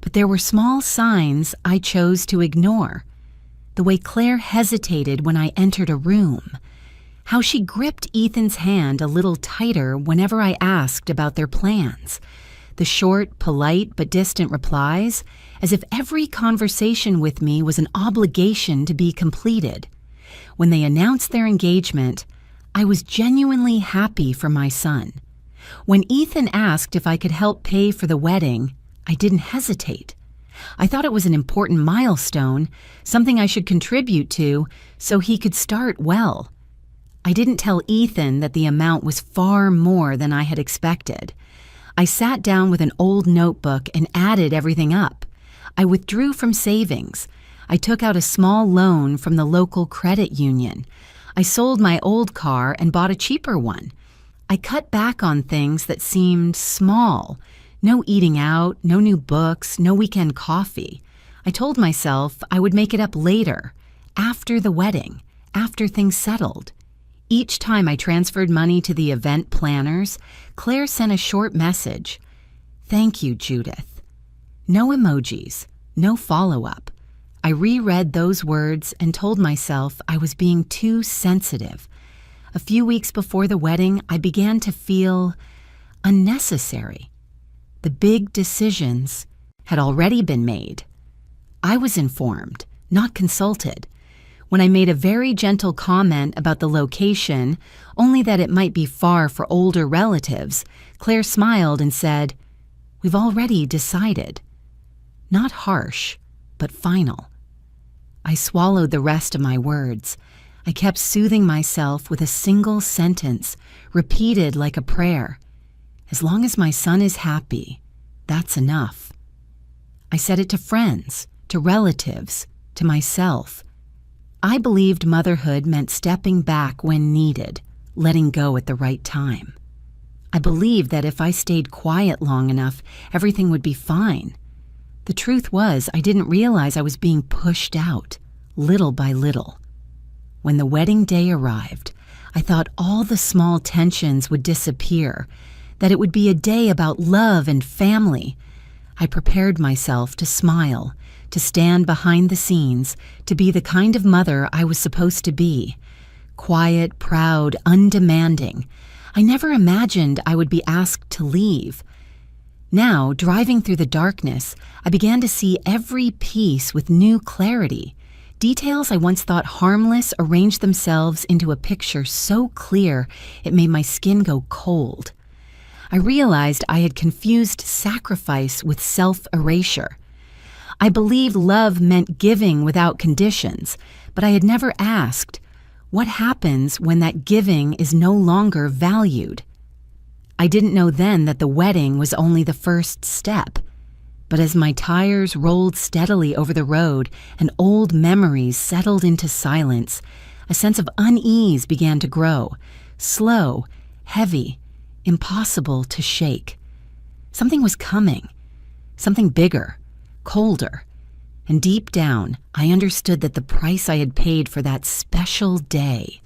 But there were small signs I chose to ignore. The way Claire hesitated when I entered a room, how she gripped Ethan's hand a little tighter whenever I asked about their plans, the short, polite but distant replies, as if every conversation with me was an obligation to be completed. When they announced their engagement, I was genuinely happy for my son. When Ethan asked if I could help pay for the wedding, I didn't hesitate. I thought it was an important milestone, something I should contribute to so he could start well. I didn't tell Ethan that the amount was far more than I had expected. I sat down with an old notebook and added everything up. I withdrew from savings. I took out a small loan from the local credit union. I sold my old car and bought a cheaper one. I cut back on things that seemed small. No eating out, no new books, no weekend coffee. I told myself I would make it up later, after the wedding, after things settled. Each time I transferred money to the event planners, Claire sent a short message. "Thank you, Judith." No emojis, no follow-up. I reread those words and told myself I was being too sensitive. A few weeks before the wedding, I began to feel unnecessary. The big decisions had already been made. I was informed, not consulted. When I made a very gentle comment about the location, only that it might be far for older relatives, Claire smiled and said, "We've already decided." Not harsh, but final. I swallowed the rest of my words. I kept soothing myself with a single sentence, repeated like a prayer. As long as my son is happy, that's enough. I said it to friends, to relatives, to myself. I believed motherhood meant stepping back when needed, letting go at the right time. I believed that if I stayed quiet long enough, everything would be fine. The truth was, I didn't realize I was being pushed out, little by little. When the wedding day arrived, I thought all the small tensions would disappear, that it would be a day about love and family. I prepared myself to smile, to stand behind the scenes, to be the kind of mother I was supposed to be. Quiet, proud, undemanding. I never imagined I would be asked to leave. Now, driving through the darkness, I began to see every piece with new clarity. Details I once thought harmless arranged themselves into a picture so clear it made my skin go cold. I realized I had confused sacrifice with self-erasure. I believed love meant giving without conditions, but I had never asked, what happens when that giving is no longer valued? I didn't know then that the wedding was only the first step. But as my tires rolled steadily over the road and old memories settled into silence, a sense of unease began to grow, slow, heavy, impossible to shake. Something was coming, something bigger, colder, and deep down I understood that the price I had paid for that special day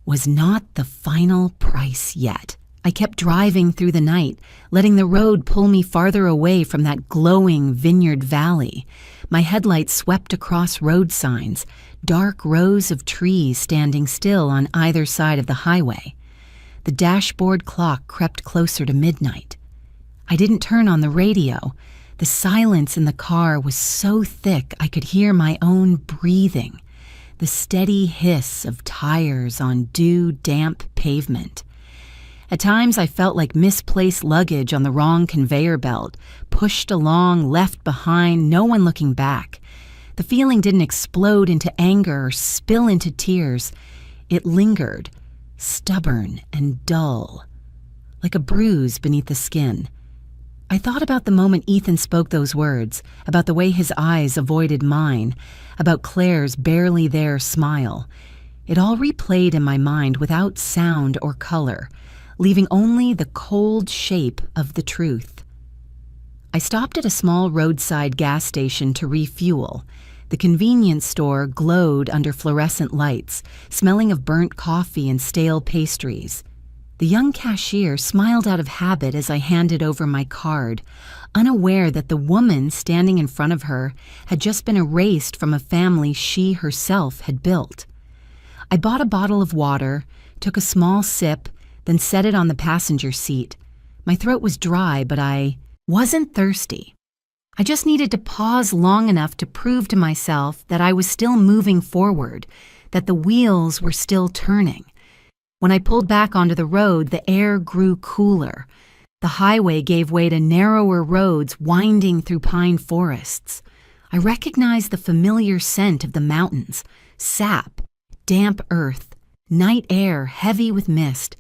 was not the final price yet. I kept driving through the night, letting the road pull me farther away from that glowing vineyard valley. My headlights swept across road signs, dark rows of trees standing still on either side of the highway. The dashboard clock crept closer to midnight. I didn't turn on the radio. The silence in the car was so thick I could hear my own breathing, the steady hiss of tires on dew-damp pavement. At times I felt like misplaced luggage on the wrong conveyor belt, pushed along, left behind, no one looking back. The feeling didn't explode into anger or spill into tears. It lingered, stubborn and dull, like a bruise beneath the skin. I thought about the moment Ethan spoke those words, about the way his eyes avoided mine, about Claire's barely there smile. It all replayed in my mind without sound or color, leaving only the cold shape of the truth. I stopped at a small roadside gas station to refuel. The convenience store glowed under fluorescent lights, smelling of burnt coffee and stale pastries. The young cashier smiled out of habit as I handed over my card, unaware that the woman standing in front of her had just been erased from a family she herself had built. I bought a bottle of water, took a small sip, then set it on the passenger seat. My throat was dry, but I wasn't thirsty. I just needed to pause long enough to prove to myself that I was still moving forward, that the wheels were still turning. When I pulled back onto the road, the air grew cooler. The highway gave way to narrower roads winding through pine forests. I recognized the familiar scent of the mountains, sap, damp earth, night air heavy with mist.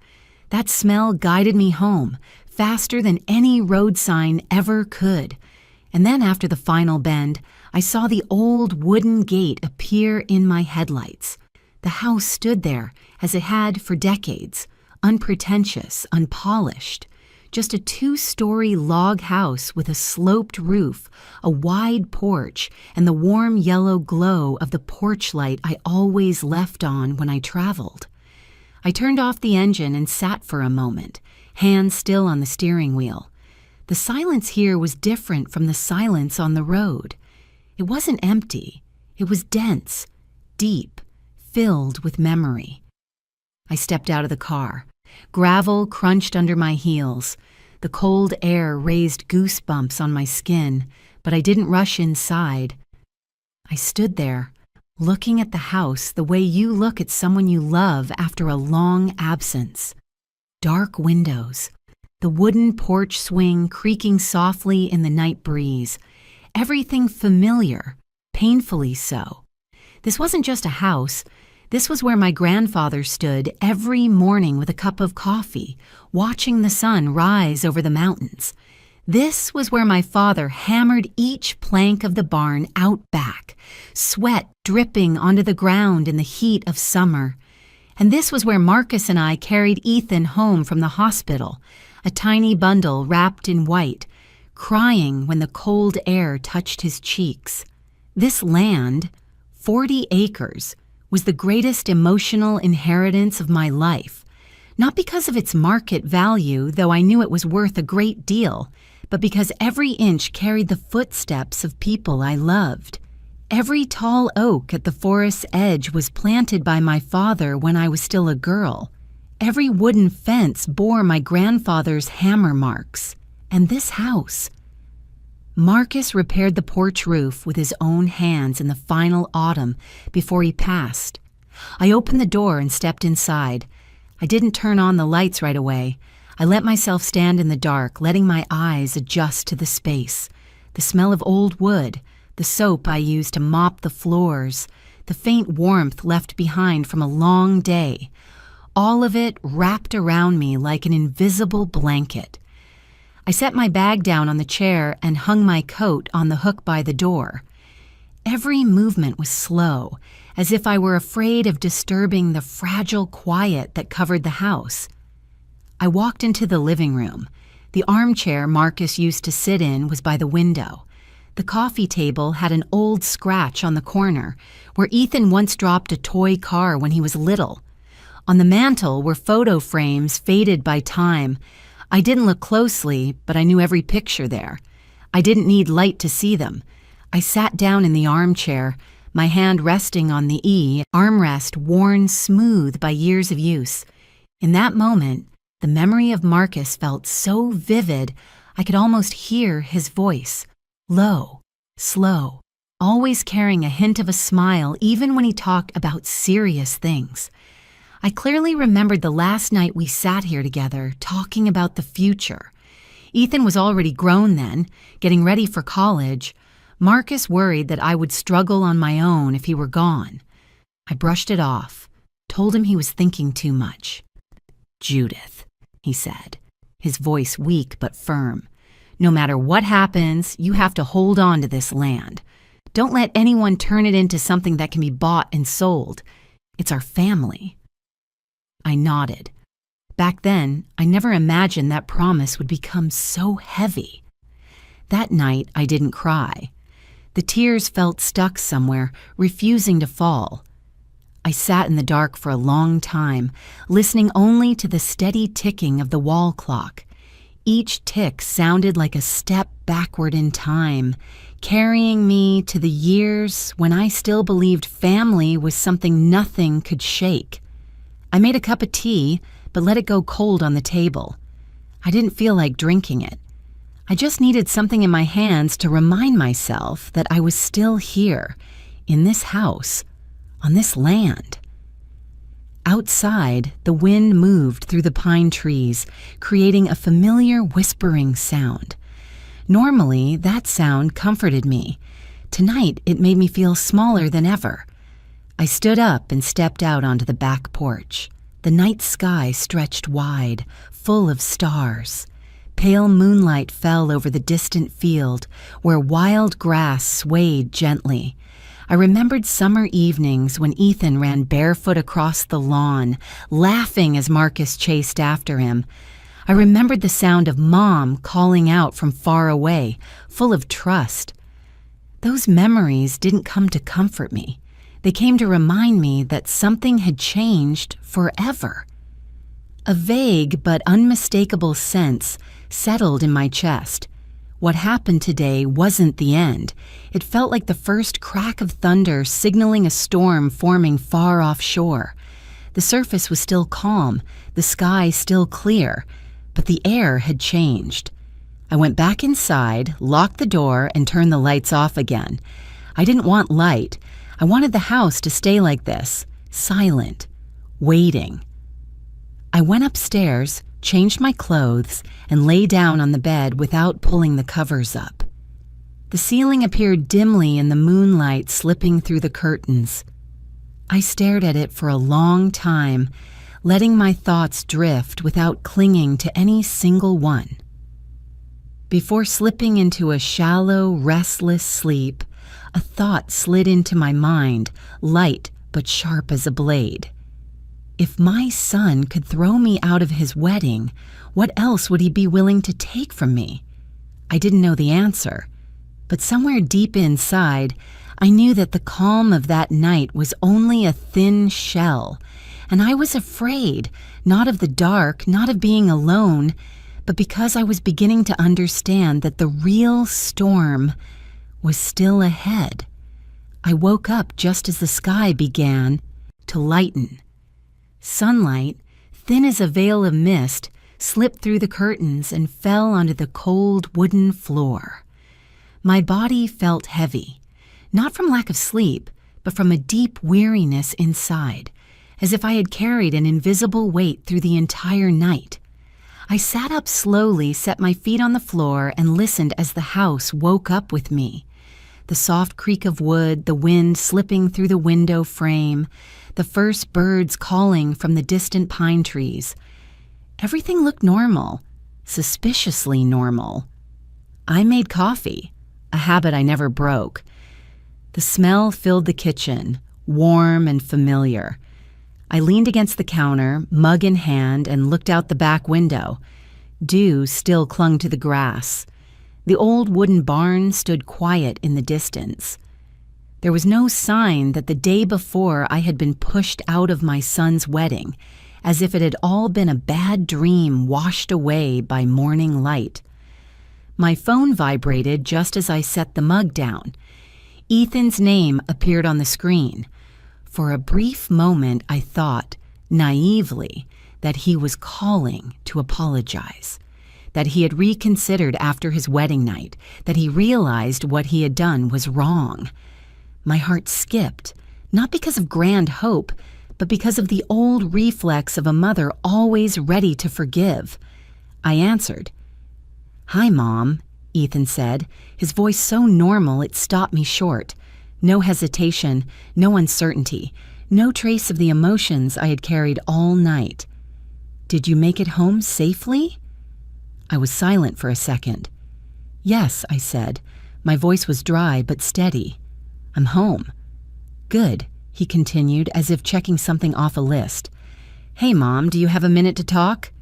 That smell guided me home, faster than any road sign ever could. And then after the final bend, I saw the old wooden gate appear in my headlights. The house stood there, as it had for decades, unpretentious, unpolished. Just a 2-story log house with a sloped roof, a wide porch, and the warm yellow glow of the porch light I always left on when I traveled. I turned off the engine and sat for a moment, hands still on the steering wheel. The silence here was different from the silence on the road. It wasn't empty. It was dense, deep, filled with memory. I stepped out of the car. Gravel crunched under my heels. The cold air raised goosebumps on my skin, but I didn't rush inside. I stood there, looking at the house the way you look at someone you love after a long absence. Dark windows, the wooden porch swing creaking softly in the night breeze. Everything familiar, painfully so. This wasn't just a house. This was where my grandfather stood every morning with a cup of coffee, watching the sun rise over the mountains. This was where my father hammered each plank of the barn out back, sweat dripping onto the ground in the heat of summer. And this was where Marcus and I carried Ethan home from the hospital, a tiny bundle wrapped in white, crying when the cold air touched his cheeks. This land, 40 acres was the greatest emotional inheritance of my life, not because of its market value, though I knew it was worth a great deal, but because every inch carried the footsteps of people I loved. Every tall oak at the forest's edge was planted by my father when I was still a girl. Every wooden fence bore my grandfather's hammer marks. And this house. Marcus repaired the porch roof with his own hands in the final autumn before he passed. I opened the door and stepped inside. I didn't turn on the lights right away. I let myself stand in the dark, letting my eyes adjust to the space. The smell of old wood, the soap I used to mop the floors, the faint warmth left behind from a long day. All of it wrapped around me like an invisible blanket. I set my bag down on the chair and hung my coat on the hook by the door. Every movement was slow, as if I were afraid of disturbing the fragile quiet that covered the house. I walked into the living room. The armchair Marcus used to sit in was by the window. The coffee table had an old scratch on the corner, where Ethan once dropped a toy car when he was little. On the mantel were photo frames faded by time. I didn't look closely, but I knew every picture there. I didn't need light to see them. I sat down in the armchair, my hand resting on the armrest worn smooth by years of use. In that moment, the memory of Marcus felt so vivid I could almost hear his voice, low, slow, always carrying a hint of a smile even when he talked about serious things. I clearly remembered the last night we sat here together, talking about the future. Ethan was already grown then, getting ready for college. Marcus worried that I would struggle on my own if he were gone. I brushed it off, told him he was thinking too much. "Judith," he said, his voice weak but firm. "No matter what happens, you have to hold on to this land. Don't let anyone turn it into something that can be bought and sold. It's our family." I nodded. Back then, I never imagined that promise would become so heavy. That night, I didn't cry. The tears felt stuck somewhere, refusing to fall. I sat in the dark for a long time, listening only to the steady ticking of the wall clock. Each tick sounded like a step backward in time, carrying me to the years when I still believed family was something nothing could shake. I made a cup of tea, but let it go cold on the table. I didn't feel like drinking it. I just needed something in my hands to remind myself that I was still here, in this house, on this land. Outside, the wind moved through the pine trees, creating a familiar whispering sound. Normally, that sound comforted me. Tonight, it made me feel smaller than ever. I stood up and stepped out onto the back porch. The night sky stretched wide, full of stars. Pale moonlight fell over the distant field, where wild grass swayed gently. I remembered summer evenings when Ethan ran barefoot across the lawn, laughing as Marcus chased after him. I remembered the sound of Mom calling out from far away, full of trust. Those memories didn't come to comfort me. They came to remind me that something had changed forever. A vague but unmistakable sense settled in my chest. What happened today wasn't the end. It felt like the first crack of thunder signaling a storm forming far offshore. The surface was still calm, the sky still clear, but the air had changed. I went back inside, locked the door, and turned the lights off again. I didn't want light. I wanted the house to stay like this, silent, waiting. I went upstairs, changed my clothes, and lay down on the bed without pulling the covers up. The ceiling appeared dimly in the moonlight slipping through the curtains. I stared at it for a long time, letting my thoughts drift without clinging to any single one. Before slipping into a shallow, restless sleep, a thought slid into my mind, light but sharp as a blade. If my son could throw me out of his wedding, what else would he be willing to take from me? I didn't know the answer, but somewhere deep inside, I knew that the calm of that night was only a thin shell, and I was afraid, not of the dark, not of being alone, but because I was beginning to understand that the real storm was still ahead. I woke up just as the sky began to lighten. Sunlight, thin as a veil of mist, slipped through the curtains and fell onto the cold wooden floor. My body felt heavy, not from lack of sleep, but from a deep weariness inside, as if I had carried an invisible weight through the entire night. I sat up slowly, set my feet on the floor, and listened as the house woke up with me. The soft creak of wood, the wind slipping through the window frame, the first birds calling from the distant pine trees. Everything looked normal, suspiciously normal. I made coffee, a habit I never broke. The smell filled the kitchen, warm and familiar. I leaned against the counter, mug in hand, and looked out the back window. Dew still clung to the grass. The old wooden barn stood quiet in the distance. There was no sign that the day before I had been pushed out of my son's wedding, as if it had all been a bad dream washed away by morning light. My phone vibrated just as I set the mug down. Ethan's name appeared on the screen. For a brief moment, I thought, naively, that he was calling to apologize, that he had reconsidered after his wedding night, that he realized what he had done was wrong. My heart skipped, not because of grand hope, but because of the old reflex of a mother always ready to forgive. I answered. "Hi, Mom," Ethan said, his voice so normal it stopped me short. No hesitation, no uncertainty, no trace of the emotions I had carried all night. "Did you make it home safely?" I was silent for a second. "Yes," I said. My voice was dry but steady. "I'm home." "Good," he continued, as if checking something off a list. "Hey, Mom, do you have a minute to talk?"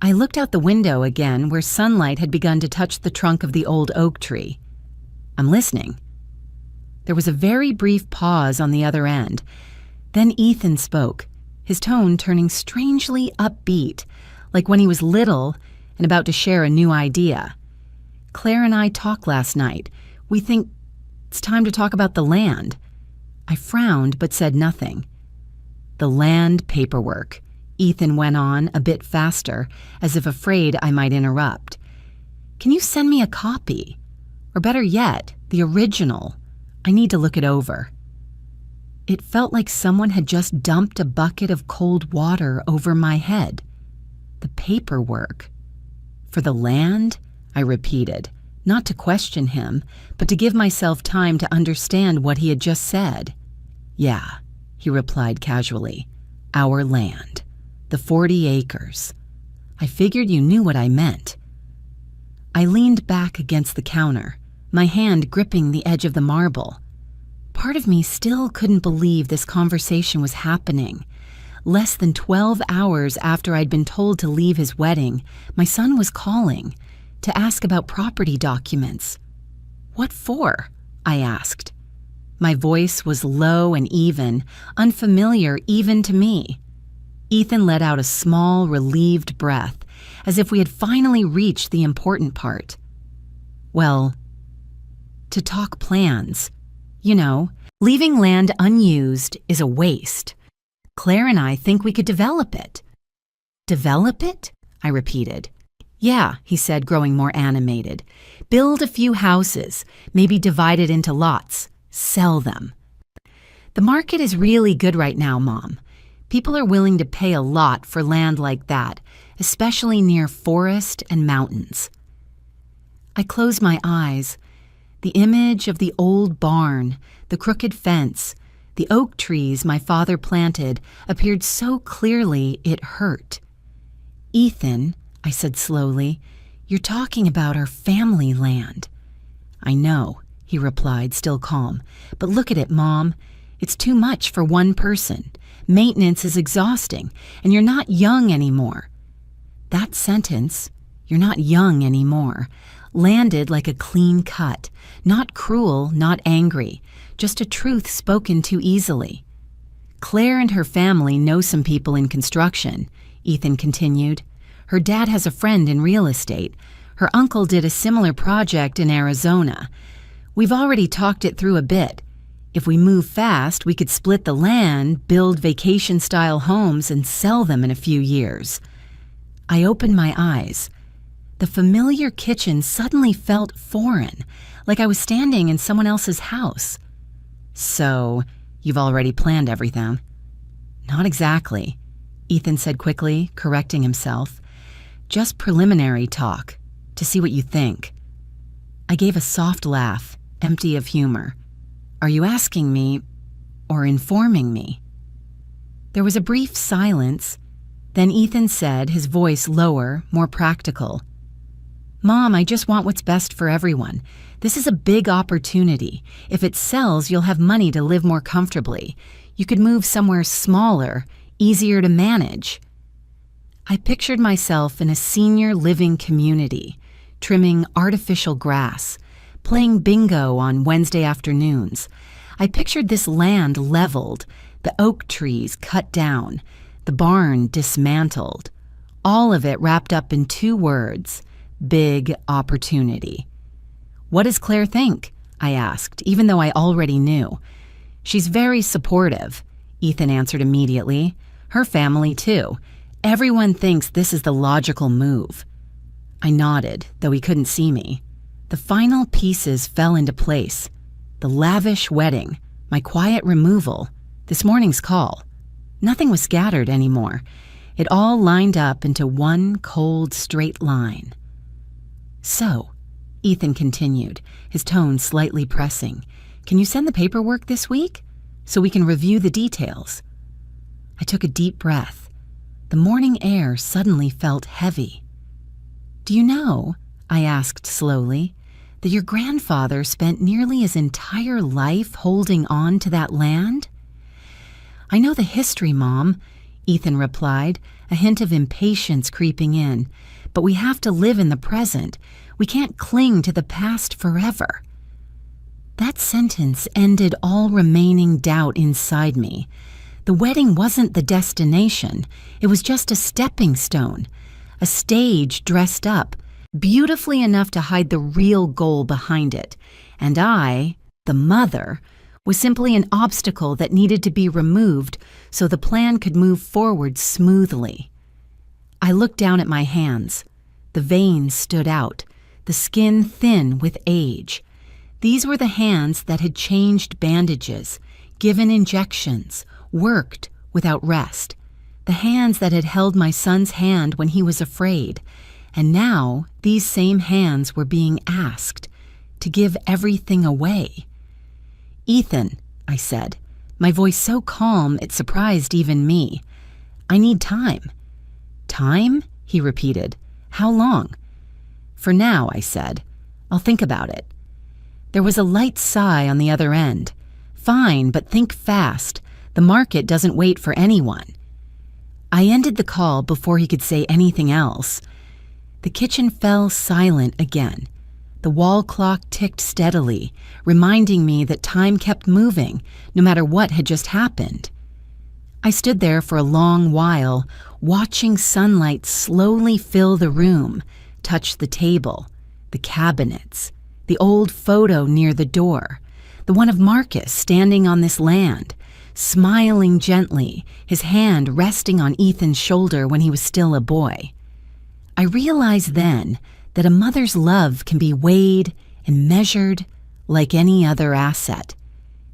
I looked out the window again, where sunlight had begun to touch the trunk of the old oak tree. "I'm listening." There was a very brief pause on the other end. Then Ethan spoke, his tone turning strangely upbeat, like when he was little and about to share a new idea. "Claire and I talked last night. We think it's time to talk about the land." I frowned but said nothing. "The land paperwork," Ethan went on a bit faster, as if afraid I might interrupt. "Can you send me a copy? Or better yet, the original? I need to look it over." It felt like someone had just dumped a bucket of cold water over my head. The paperwork. "For the land?" I repeated, not to question him, but to give myself time to understand what he had just said. "Yeah," he replied casually. "Our land. The 40 acres. I figured you knew what I meant." I leaned back against the counter, my hand gripping the edge of the marble. Part of me still couldn't believe this conversation was happening. Less than 12 hours after I'd been told to leave his wedding, my son was calling to ask about property documents. "What for?" I asked. My voice was low and even, unfamiliar even to me. Ethan let out a small, relieved breath, as if we had finally reached the important part. "Well, to talk plans. You know, leaving land unused is a waste. Claire and I think we could develop it." "Develop it?" I repeated. "Yeah," he said, growing more animated. "Build a few houses, maybe divide it into lots. Sell them. The market is really good right now, Mom. People are willing to pay a lot for land like that, especially near forest and mountains." I closed my eyes. The image of the old barn, the crooked fence, the oak trees my father planted appeared so clearly it hurt. "Ethan," I said slowly, "you're talking about our family land." "I know," he replied, still calm. "But look at it, Mom. It's too much for one person. Maintenance is exhausting, and you're not young anymore." That sentence, "you're not young anymore," landed like a clean cut, not cruel, not angry, just a truth spoken too easily. Claire and her family know some people in construction, Ethan continued. Her dad has a friend in real estate. Her uncle did a similar project in Arizona. We've already talked it through a bit. If we move fast, we could split the land, build vacation-style homes, and sell them in a few years. I opened my eyes. The familiar kitchen suddenly felt foreign, like I was standing in someone else's house. So, you've already planned everything? Not exactly, Ethan said quickly, correcting himself. Just preliminary talk, to see what you think. I gave a soft laugh, empty of humor. Are you asking me, or informing me? There was a brief silence. Then Ethan said, his voice lower, more practical. Mom, I just want what's best for everyone. This is a big opportunity. If it sells, you'll have money to live more comfortably. You could move somewhere smaller, easier to manage. I pictured myself in a senior living community, trimming artificial grass, playing bingo on Wednesday afternoons. I pictured this land leveled, the oak trees cut down, the barn dismantled, all of it wrapped up in 2 words, big opportunity. What does Claire think? I asked, even though I already knew. She's very supportive, Ethan answered immediately. Her family, too. Everyone thinks this is the logical move. I nodded, though he couldn't see me. The final pieces fell into place. The lavish wedding, my quiet removal, this morning's call. Nothing was scattered anymore. It all lined up into one cold, straight line. So, Ethan continued, his tone slightly pressing, can you send the paperwork this week? So we can review the details. I took a deep breath. The morning air suddenly felt heavy. Do you know, I asked slowly, that your grandfather spent nearly his entire life holding on to that land? I know the history, Mom, Ethan replied, a hint of impatience creeping in. But we have to live in the present. We can't cling to the past forever. That sentence ended all remaining doubt inside me. The wedding wasn't the destination. It was just a stepping stone, a stage dressed up, beautifully enough to hide the real goal behind it. And I, the mother, was simply an obstacle that needed to be removed so the plan could move forward smoothly. I looked down at my hands. The veins stood out, the skin thin with age. These were the hands that had changed bandages, given injections, worked without rest. The hands that had held my son's hand when he was afraid. And now these same hands were being asked to give everything away. Ethan, I said, my voice so calm it surprised even me. I need time. Time? He repeated. How long? For now, I said. I'll think about it. There was a light sigh on the other end. Fine, but think fast. The market doesn't wait for anyone. I ended the call before he could say anything else. The kitchen fell silent again. The wall clock ticked steadily, reminding me that time kept moving, no matter what had just happened. I stood there for a long while, watching sunlight slowly fill the room, touch the table, the cabinets, the old photo near the door, the one of Marcus standing on this land, smiling gently, his hand resting on Ethan's shoulder when he was still a boy. I realized then that a mother's love can be weighed and measured like any other asset.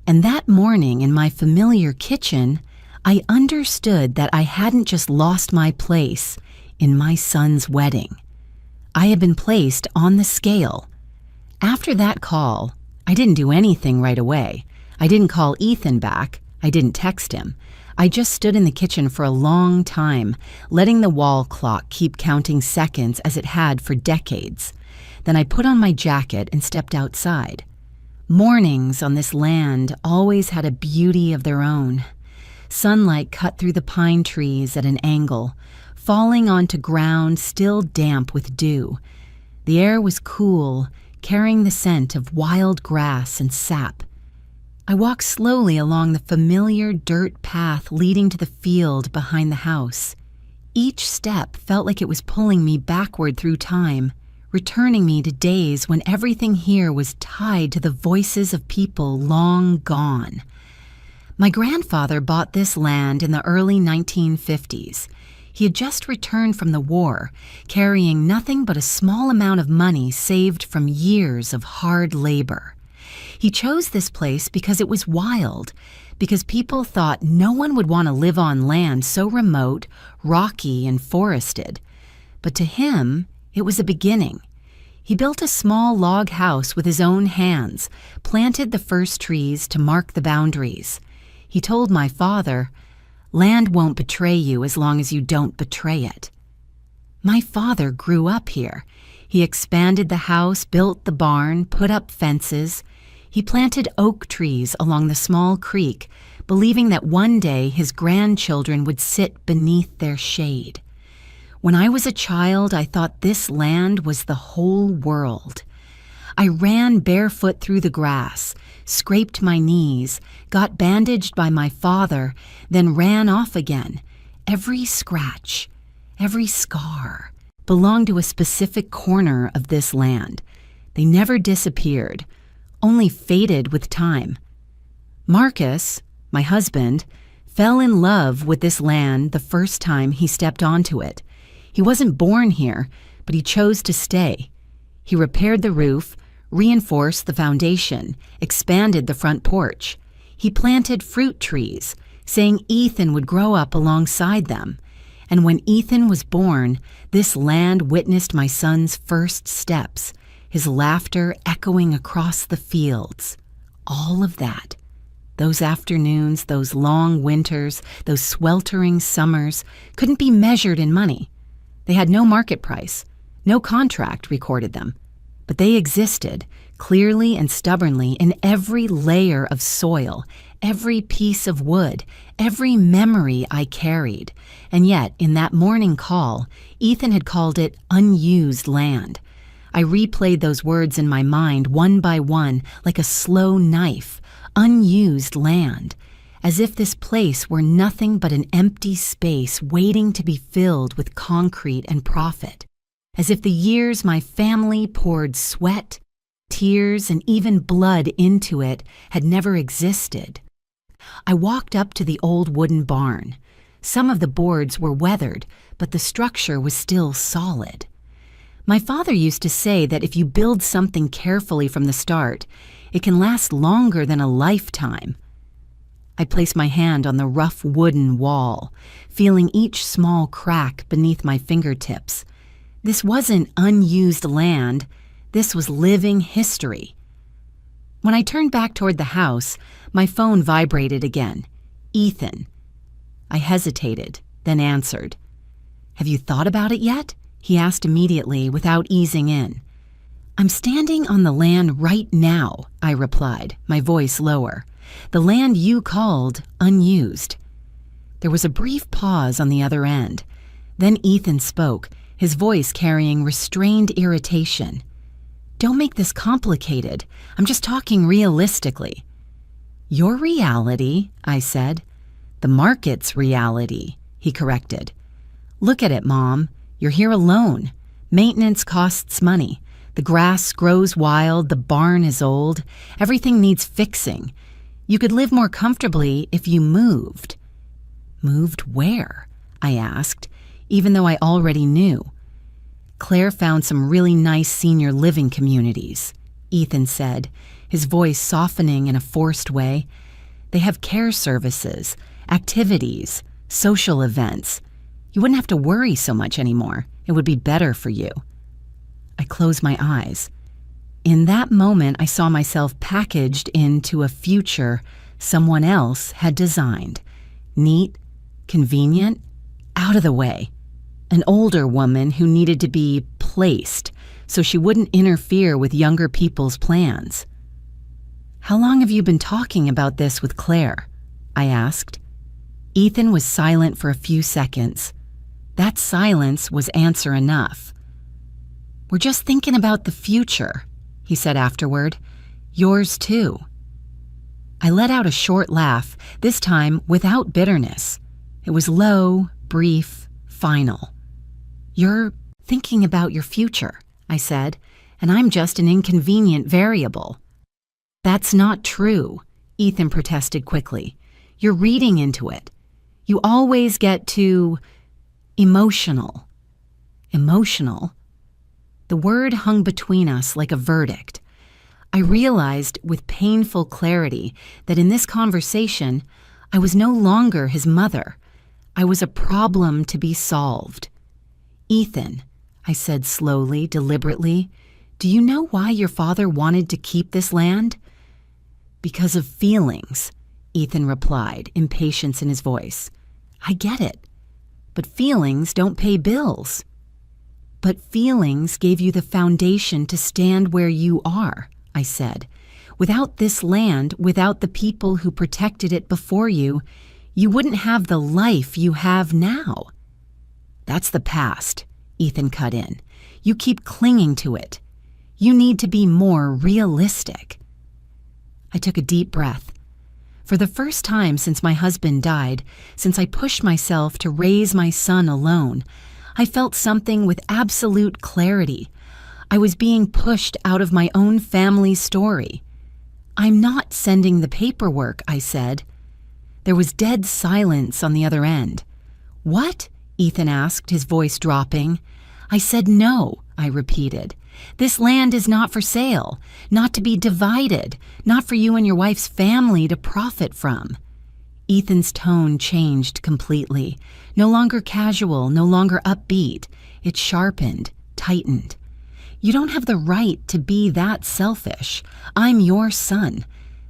And that morning in my familiar kitchen, I understood that I hadn't just lost my place in my son's wedding. I had been placed on the scale. After that call, I didn't do anything right away. I didn't call Ethan back. I didn't text him. I just stood in the kitchen for a long time, letting the wall clock keep counting seconds as it had for decades. Then I put on my jacket and stepped outside. Mornings on this land always had a beauty of their own. Sunlight cut through the pine trees at an angle, falling onto ground still damp with dew. The air was cool, carrying the scent of wild grass and sap. I walked slowly along the familiar dirt path leading to the field behind the house. Each step felt like it was pulling me backward through time, returning me to days when everything here was tied to the voices of people long gone. My grandfather bought this land in the early 1950s. He had just returned from the war, carrying nothing but a small amount of money saved from years of hard labor. He chose this place because it was wild, because people thought no one would want to live on land so remote, rocky, and forested. But to him, it was a beginning. He built a small log house with his own hands, planted the first trees to mark the boundaries. He told my father, "Land won't betray you as long as you don't betray it." My father grew up here. He expanded the house, built the barn, put up fences. He planted oak trees along the small creek, believing that one day his grandchildren would sit beneath their shade. When I was a child, I thought this land was the whole world. I ran barefoot through the grass, scraped my knees, got bandaged by my father, then ran off again. Every scratch, every scar belonged to a specific corner of this land. They never disappeared, only faded with time. Marcus, my husband, fell in love with this land the first time he stepped onto it. He wasn't born here, but he chose to stay. He repaired the roof, reinforced the foundation, expanded the front porch. He planted fruit trees, saying Ethan would grow up alongside them. And when Ethan was born, this land witnessed my son's first steps, his laughter echoing across the fields. All of that. Those afternoons, those long winters, those sweltering summers couldn't be measured in money. They had no market price. No contract recorded them. But they existed, clearly and stubbornly, in every layer of soil, every piece of wood, every memory I carried. And yet, in that morning call, Ethan had called it unused land. I replayed those words in my mind one by one like a slow knife. Unused land. As if this place were nothing but an empty space waiting to be filled with concrete and profit. As if the years my family poured sweat, tears, and even blood into it had never existed. I walked up to the old wooden barn. Some of the boards were weathered, but the structure was still solid. My father used to say that if you build something carefully from the start, it can last longer than a lifetime. I placed my hand on the rough wooden wall, feeling each small crack beneath my fingertips. This wasn't unused land. This was living history. When I turned back toward the house, my phone vibrated again. Ethan. I hesitated, then answered. "Have you thought about it yet?" he asked immediately without easing in. "I'm standing on the land right now," I replied, my voice lower. "The land you called unused." There was a brief pause on the other end. Then Ethan spoke, his voice carrying restrained irritation. "Don't make this complicated. I'm just talking realistically." "Your reality," I said. "The market's reality," he corrected. "Look at it, Mom. You're here alone. Maintenance costs money. The grass grows wild, the barn is old. Everything needs fixing. You could live more comfortably if you moved." "Moved where?" I asked, even though I already knew. "Claire found some really nice senior living communities," Ethan said, his voice softening in a forced way. "They have care services, activities, social events. You wouldn't have to worry so much anymore. It would be better for you." I closed my eyes. In that moment, I saw myself packaged into a future someone else had designed. Neat, convenient, out of the way. An older woman who needed to be placed so she wouldn't interfere with younger people's plans. "How long have you been talking about this with Claire?" I asked. Ethan was silent for a few seconds. That silence was answer enough. "We're just thinking about the future," he said afterward. "Yours too." I let out a short laugh, this time without bitterness. It was low, brief, final. "You're thinking about your future," I said, "and I'm just an inconvenient variable." "That's not true," Ethan protested quickly. "You're reading into it. You always get too emotional." Emotional? The word hung between us like a verdict. I realized with painful clarity that in this conversation, I was no longer his mother. I was a problem to be solved. "Ethan," I said slowly, deliberately, "do you know why your father wanted to keep this land?" "Because of feelings," Ethan replied, impatience in his voice. "I get it. But feelings don't pay bills." "But feelings gave you the foundation to stand where you are," I said. "Without this land, without the people who protected it before you, you wouldn't have the life you have now." "That's the past," Ethan cut in. "You keep clinging to it. You need to be more realistic." I took a deep breath. For the first time since my husband died, since I pushed myself to raise my son alone, I felt something with absolute clarity. I was being pushed out of my own family story. "I'm not sending the paperwork," I said. There was dead silence on the other end. "What?" Ethan asked, his voice dropping. "I said no," I repeated. "This land is not for sale, not to be divided, not for you and your wife's family to profit from." Ethan's tone changed completely. No longer casual, no longer upbeat. It sharpened, tightened. "You don't have the right to be that selfish. I'm your son.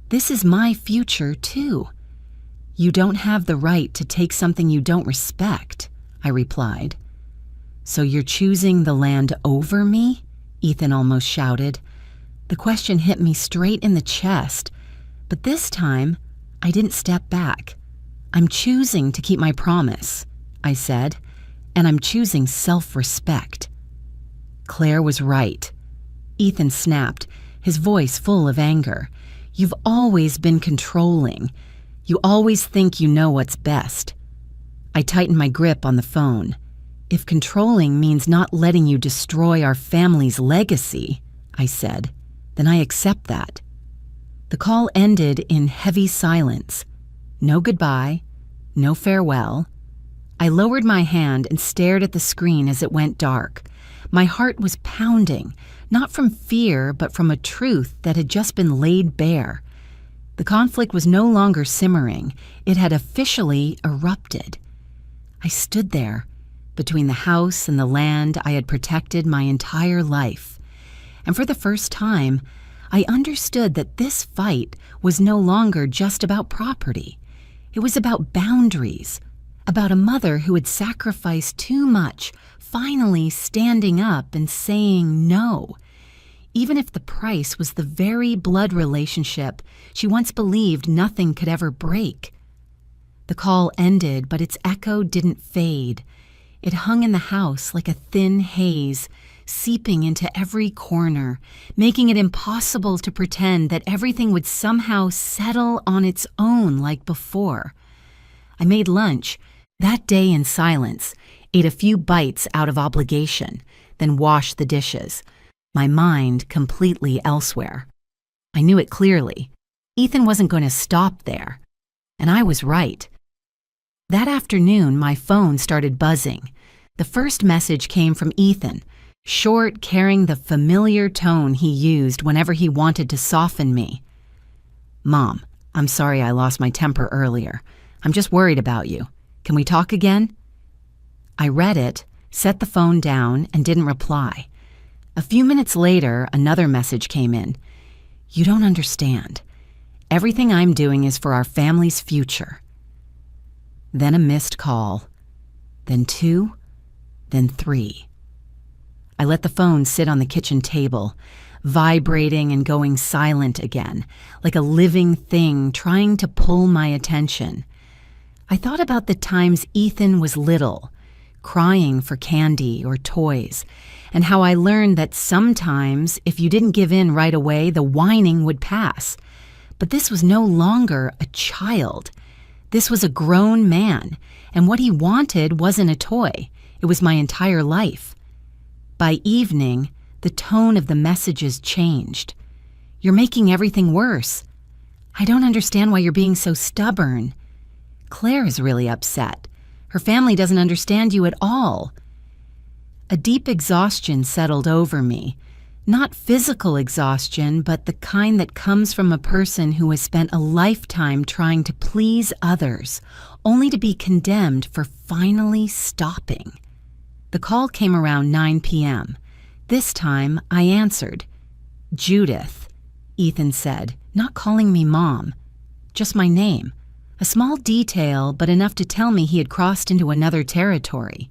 This is my future, too." "You don't have the right to take something you don't respect," I replied. "So you're choosing the land over me?" Ethan almost shouted. The question hit me straight in the chest, but this time I didn't step back. "I'm choosing to keep my promise," I said, "and I'm choosing self-respect." Claire was right. Ethan snapped, his voice full of anger. "You've always been controlling. You always think you know what's best." I tightened my grip on the phone. "If controlling means not letting you destroy our family's legacy," I said, "then I accept that." The call ended in heavy silence. No goodbye, no farewell. I lowered my hand and stared at the screen as it went dark. My heart was pounding, not from fear, but from a truth that had just been laid bare. The conflict was no longer simmering. It had officially erupted. I stood there, between the house and the land I had protected my entire life. And for the first time, I understood that this fight was no longer just about property. It was about boundaries, about a mother who had sacrificed too much, finally standing up and saying no, even if the price was the very blood relationship she once believed nothing could ever break. The call ended, but its echo didn't fade. It hung in the house like a thin haze, seeping into every corner, making it impossible to pretend that everything would somehow settle on its own like before. I made lunch, that day in silence, ate a few bites out of obligation, then washed the dishes, my mind completely elsewhere. I knew it clearly. Ethan wasn't going to stop there. And I was right. That afternoon, my phone started buzzing. The first message came from Ethan, short, carrying the familiar tone he used whenever he wanted to soften me. "Mom, I'm sorry I lost my temper earlier. I'm just worried about you. Can we talk again?" I read it, set the phone down, and didn't reply. A few minutes later, another message came in. "You don't understand. Everything I'm doing is for our family's future." Then a missed call. Then 2. Then 3. I let the phone sit on the kitchen table, vibrating and going silent again, like a living thing trying to pull my attention. I thought about the times Ethan was little, crying for candy or toys, and how I learned that sometimes if you didn't give in right away, the whining would pass. But this was no longer a child. This was a grown man, and what he wanted wasn't a toy. It was my entire life. By evening, the tone of the messages changed. "You're making everything worse. I don't understand why you're being so stubborn. Claire is really upset. Her family doesn't understand you at all." A deep exhaustion settled over me. Not physical exhaustion, but the kind that comes from a person who has spent a lifetime trying to please others, only to be condemned for finally stopping. The call came around 9 p.m. This time, I answered. "Judith," Ethan said, not calling me Mom, just my name. A small detail, but enough to tell me he had crossed into another territory.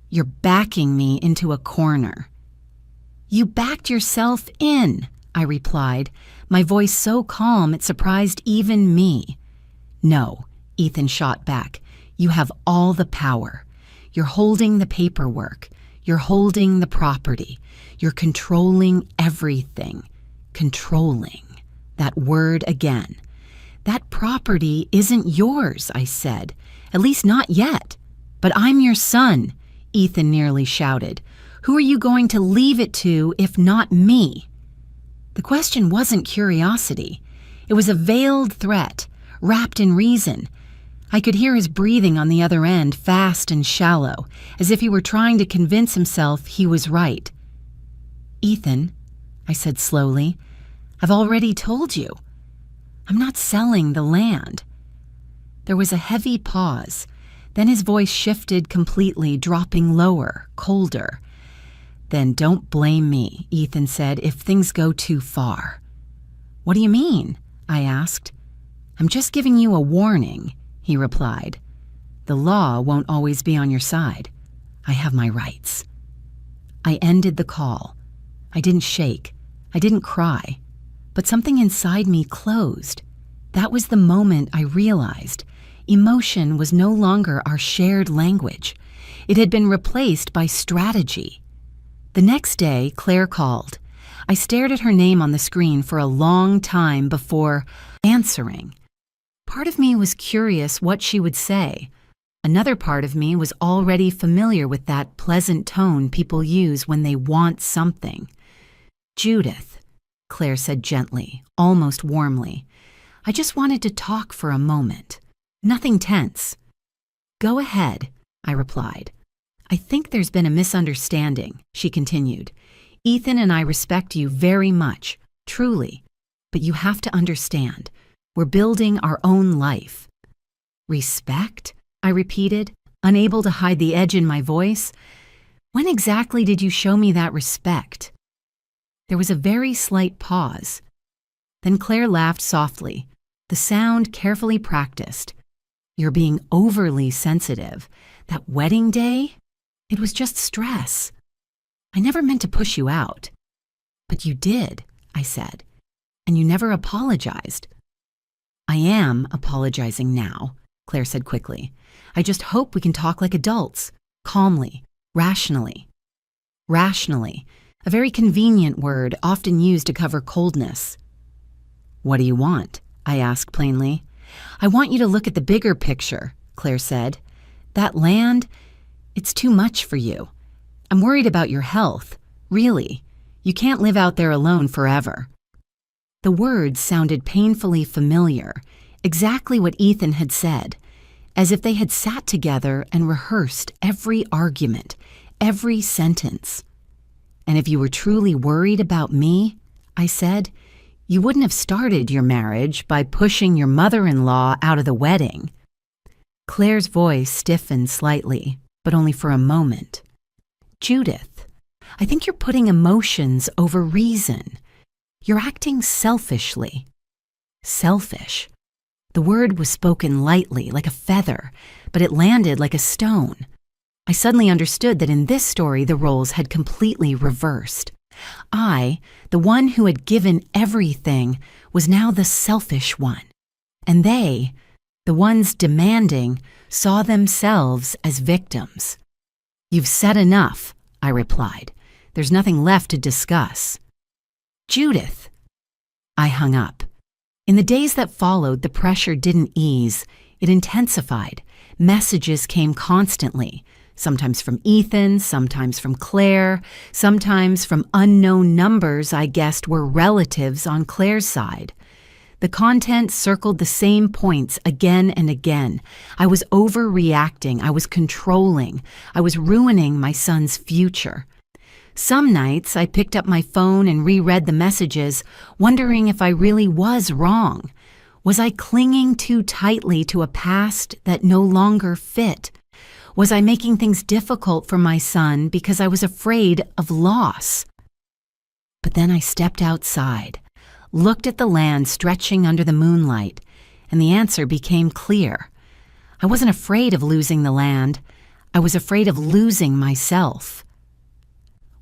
"You're backing me into a corner." "You backed yourself in," I replied, my voice so calm it surprised even me. "No," Ethan shot back. "You have all the power. You're holding the paperwork. You're holding the property. You're controlling everything. Controlling. That word again. That property isn't yours," I said. "At least not yet. But I'm your son," Ethan nearly shouted. "Who are you going to leave it to if not me?" The question wasn't curiosity. It was a veiled threat, wrapped in reason. I could hear his breathing on the other end, fast and shallow, as if he were trying to convince himself he was right. "Ethan," I said slowly, "I've already told you. I'm not selling the land." There was a heavy pause. Then his voice shifted completely, dropping lower, colder. "Then don't blame me," Ethan said, "if things go too far." "What do you mean?" I asked. "I'm just giving you a warning," he replied. "The law won't always be on your side. I have my rights." I ended the call. I didn't shake. I didn't cry. But something inside me closed. That was the moment I realized emotion was no longer our shared language. It had been replaced by strategy. The next day, Claire called. I stared at her name on the screen for a long time before answering. Part of me was curious what she would say. Another part of me was already familiar with that pleasant tone people use when they want something. "Judith," Claire said gently, almost warmly. "I just wanted to talk for a moment. Nothing tense." "Go ahead," I replied. "I think there's been a misunderstanding," she continued. "Ethan and I respect you very much, truly. But you have to understand, we're building our own life." "Respect?" I repeated, unable to hide the edge in my voice. "When exactly did you show me that respect?" There was a very slight pause. Then Claire laughed softly, the sound carefully practiced. "You're being overly sensitive. That wedding day? It was just stress. I never meant to push you out." "But you did," I said, "and you never apologized." "I am apologizing now," Claire said quickly. "I just hope we can talk like adults, calmly, rationally." Rationally, a very convenient word often used to cover coldness. "What do you want?" I asked plainly. "I want you to look at the bigger picture," Claire said. "That land, it's too much for you. I'm worried about your health, really. You can't live out there alone forever." The words sounded painfully familiar, exactly what Ethan had said, as if they had sat together and rehearsed every argument, every sentence. "And if you were truly worried about me," I said, "you wouldn't have started your marriage by pushing your mother-in-law out of the wedding." Claire's voice stiffened slightly, but only for a moment. "Judith, I think you're putting emotions over reason. You're acting selfishly." Selfish. The word was spoken lightly, like a feather, but it landed like a stone. I suddenly understood that in this story the roles had completely reversed. I, the one who had given everything, was now the selfish one. And they, the ones demanding, saw themselves as victims. "You've said enough," I replied. "There's nothing left to discuss." "Judith." I hung up. In the days that followed, the pressure didn't ease. It intensified. Messages came constantly, sometimes from Ethan, sometimes from Claire, sometimes from unknown numbers I guessed were relatives on Claire's side. The content circled the same points again and again. I was overreacting. I was controlling. I was ruining my son's future. Some nights I picked up my phone and reread the messages, wondering if I really was wrong. Was I clinging too tightly to a past that no longer fit? Was I making things difficult for my son because I was afraid of loss? But then I stepped outside, looked at the land stretching under the moonlight, and the answer became clear. I wasn't afraid of losing the land. I was afraid of losing myself.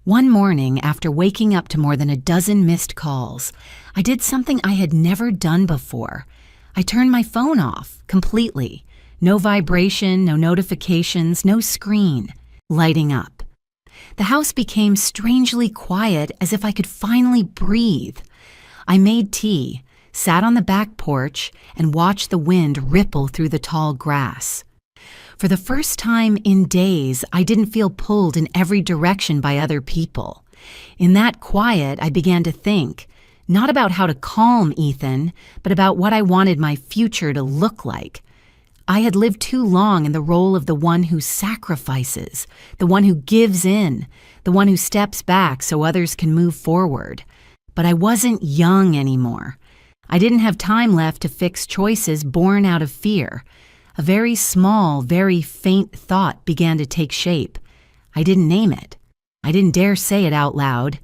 One morning, after waking up to more than a dozen missed calls, I did something I had never done before. I turned my phone off completely. No vibration, no notifications, no screen lighting up. The house became strangely quiet, as if I could finally breathe. I made tea, sat on the back porch, and watched the wind ripple through the tall grass. For the first time in days, I didn't feel pulled in every direction by other people. In that quiet, I began to think, not about how to calm Ethan, but about what I wanted my future to look like. I had lived too long in the role of the one who sacrifices, the one who gives in, the one who steps back so others can move forward. But I wasn't young anymore. I didn't have time left to fix choices born out of fear. A very small, very faint thought began to take shape. I didn't name it. I didn't dare say it out loud,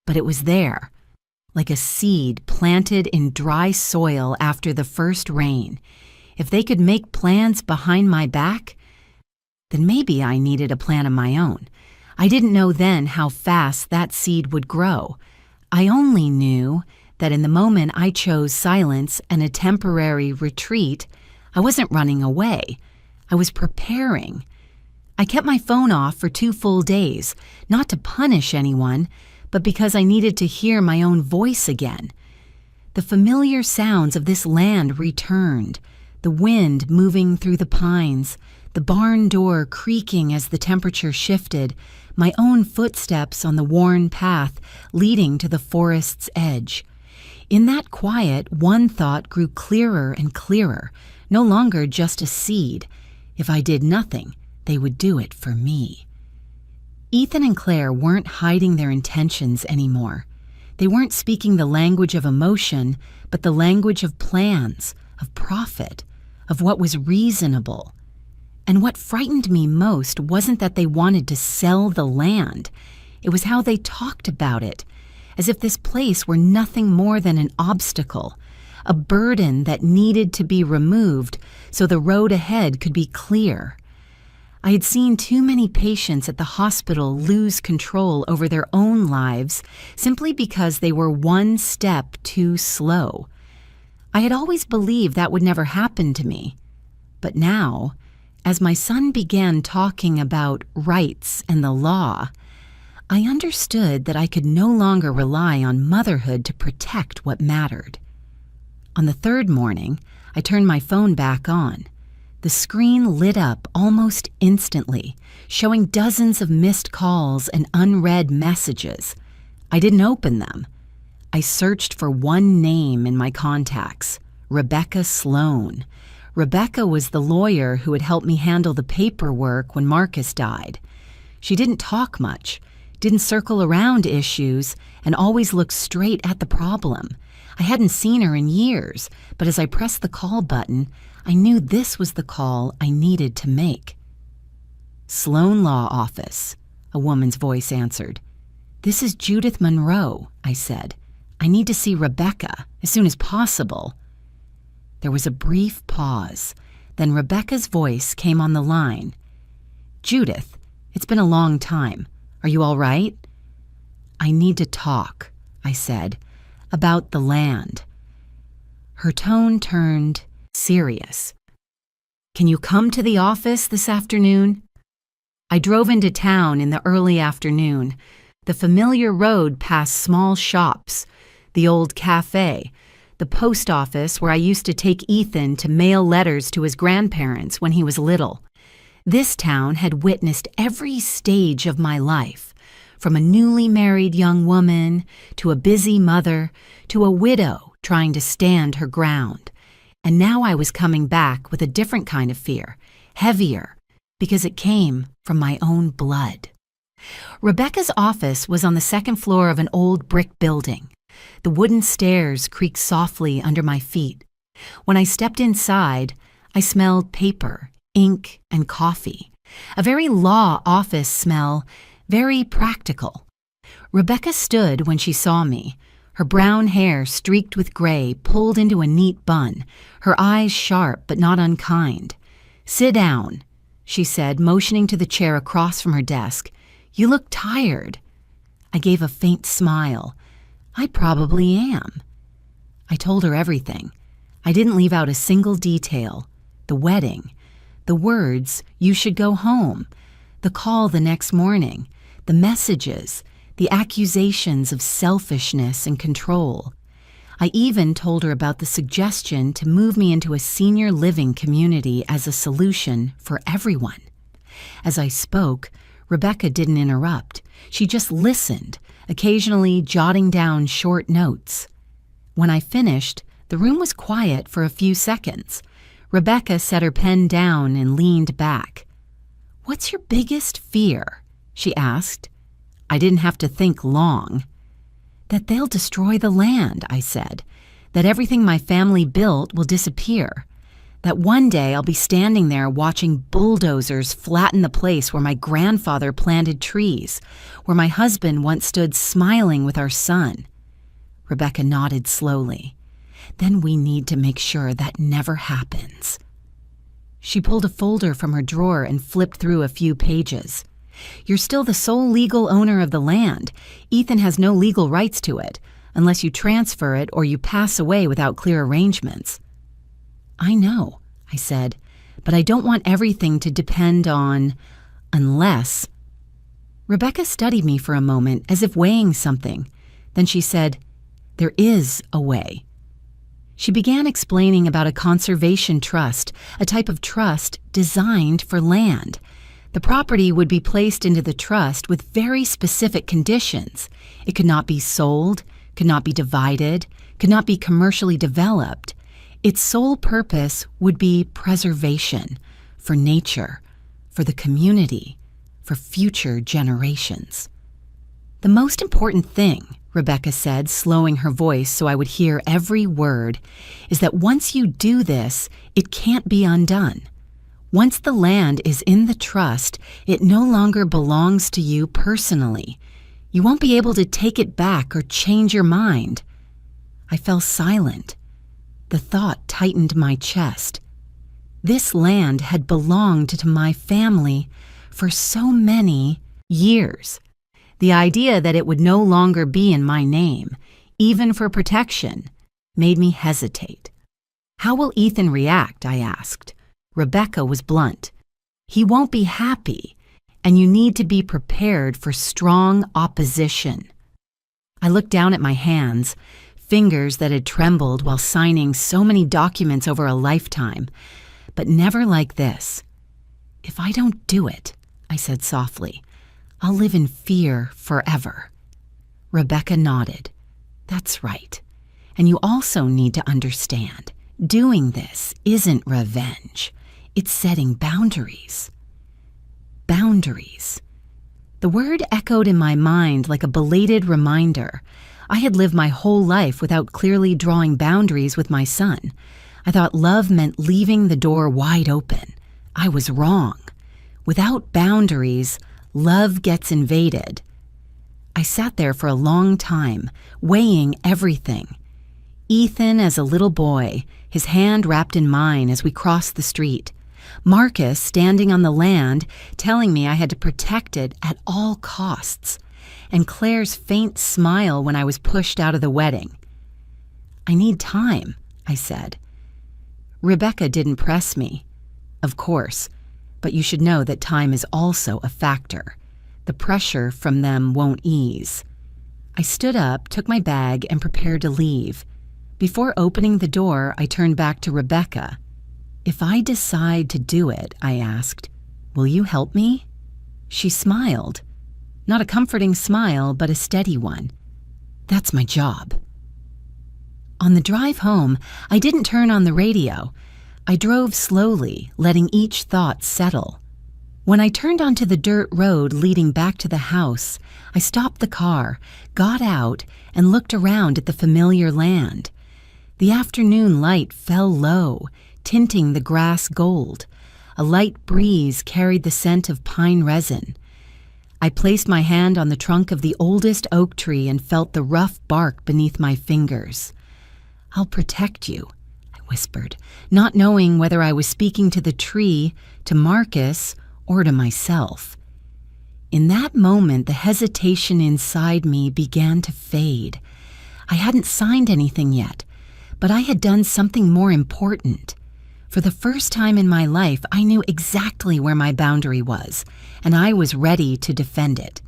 but it was there, like a seed planted in dry soil after the first rain. If they could make plans behind my back, then maybe I needed a plan of my own. I didn't know then how fast that seed would grow. I only knew that in the moment I chose silence and a temporary retreat, I wasn't running away. I was preparing. I kept my phone off for 2 full days, not to punish anyone, but because I needed to hear my own voice again. The familiar sounds of this land returned, the wind moving through the pines, the barn door creaking as the temperature shifted, my own footsteps on the worn path leading to the forest's edge. In that quiet, one thought grew clearer and clearer, no longer just a seed. If I did nothing, they would do it for me. Ethan and Claire weren't hiding their intentions anymore. They weren't speaking the language of emotion, but the language of plans, of profit, of what was reasonable. And what frightened me most wasn't that they wanted to sell the land. It was how they talked about it, as if this place were nothing more than an obstacle, a burden that needed to be removed so the road ahead could be clear. I had seen too many patients at the hospital lose control over their own lives simply because they were one step too slow. I had always believed that would never happen to me. But now, as my son began talking about rights and the law, I understood that I could no longer rely on motherhood to protect what mattered. On the 3rd morning, I turned my phone back on. The screen lit up almost instantly, showing dozens of missed calls and unread messages. I didn't open them. I searched for one name in my contacts, Rebecca Sloan. Rebecca was the lawyer who had helped me handle the paperwork when Marcus died. She didn't talk much, didn't circle around issues, and always looked straight at the problem. I hadn't seen her in years, but as I pressed the call button, I knew this was the call I needed to make. "Sloan Law Office," a woman's voice answered. "This is Judith Monroe," I said. "I need to see Rebecca as soon as possible." There was a brief pause. Then Rebecca's voice came on the line. "Judith, it's been a long time. Are you all right?" "I need to talk," I said, "about the land." Her tone turned serious. "Can you come to the office this afternoon?" I drove into town in the early afternoon. The familiar road past small shops, the old cafe, the post office where I used to take Ethan to mail letters to his grandparents when he was little. This town had witnessed every stage of my life, from a newly married young woman to a busy mother to a widow trying to stand her ground. And now I was coming back with a different kind of fear, heavier, because it came from my own blood. Rebecca's office was on the second floor of an old brick building. The wooden stairs creaked softly under my feet. When I stepped inside, I smelled paper, ink, and coffee. A very law office smell, very practical. Rebecca stood when she saw me, her brown hair streaked with gray pulled into a neat bun, her eyes sharp but not unkind. "Sit down," she said, motioning to the chair across from her desk. "You look tired." I gave a faint smile. "I probably am." I told her everything. I didn't leave out a single detail. The wedding, the words, "You should go home," the call the next morning, the messages, the accusations of selfishness and control. I even told her about the suggestion to move me into a senior living community as a solution for everyone. As I spoke, Rebecca didn't interrupt. She just listened, occasionally jotting down short notes. When I finished, the room was quiet for a few seconds. Rebecca set her pen down and leaned back. "What's your biggest fear?" she asked. I didn't have to think long. "That they'll destroy the land," I said. "That everything my family built will disappear. That one day I'll be standing there watching bulldozers flatten the place where my grandfather planted trees, where my husband once stood smiling with our son." Rebecca nodded slowly. "Then we need to make sure that never happens." She pulled a folder from her drawer and flipped through a few pages. "You're still the sole legal owner of the land. Ethan has no legal rights to it, unless you transfer it or you pass away without clear arrangements." "I know," I said, "but I don't want everything to depend on unless." Rebecca studied me for a moment as if weighing something. Then she said, "There is a way." She began explaining about a conservation trust, a type of trust designed for land. The property would be placed into the trust with very specific conditions. It could not be sold, could not be divided, could not be commercially developed. Its sole purpose would be preservation, for nature, for the community, for future generations. "The most important thing," Rebecca said, slowing her voice so I would hear every word, "is that once you do this, it can't be undone. Once the land is in the trust, it no longer belongs to you personally. You won't be able to take it back or change your mind." I fell silent. The thought tightened my chest. This land had belonged to my family for so many years. The idea that it would no longer be in my name, even for protection, made me hesitate. "How will Ethan react?" I asked. Rebecca was blunt. "He won't be happy, and you need to be prepared for strong opposition." I looked down at my hands, fingers that had trembled while signing so many documents over a lifetime, but never like this. "If I don't do it," I said softly, "I'll live in fear forever." Rebecca nodded. "That's right. And you also need to understand, doing this isn't revenge. It's setting boundaries." Boundaries. The word echoed in my mind like a belated reminder. I had lived my whole life without clearly drawing boundaries with my son. I thought love meant leaving the door wide open. I was wrong. Without boundaries, love gets invaded. I sat there for a long time, weighing everything. Ethan as a little boy, his hand wrapped in mine as we crossed the street. Marcus standing on the land, telling me I had to protect it at all costs. And Claire's faint smile when I was pushed out of the wedding. "I need time," I said. Rebecca didn't press me. Of course, But you should know that time is also a factor. The pressure from them won't ease. I stood up, took my bag, and prepared to leave. Before opening the door, I turned back to Rebecca. "If I decide to do it," I asked, "will you help me?" She smiled. Not a comforting smile, but a steady one. "That's my job." On the drive home, I didn't turn on the radio. I drove slowly, letting each thought settle. When I turned onto the dirt road leading back to the house, I stopped the car, got out, and looked around at the familiar land. The afternoon light fell low, tinting the grass gold. A light breeze carried the scent of pine resin. I placed my hand on the trunk of the oldest oak tree and felt the rough bark beneath my fingers. "I'll protect you," I whispered, not knowing whether I was speaking to the tree, to Marcus, or to myself. In that moment, the hesitation inside me began to fade. I hadn't signed anything yet, but I had done something more important. For the first time in my life, I knew exactly where my boundary was, and I was ready to defend it.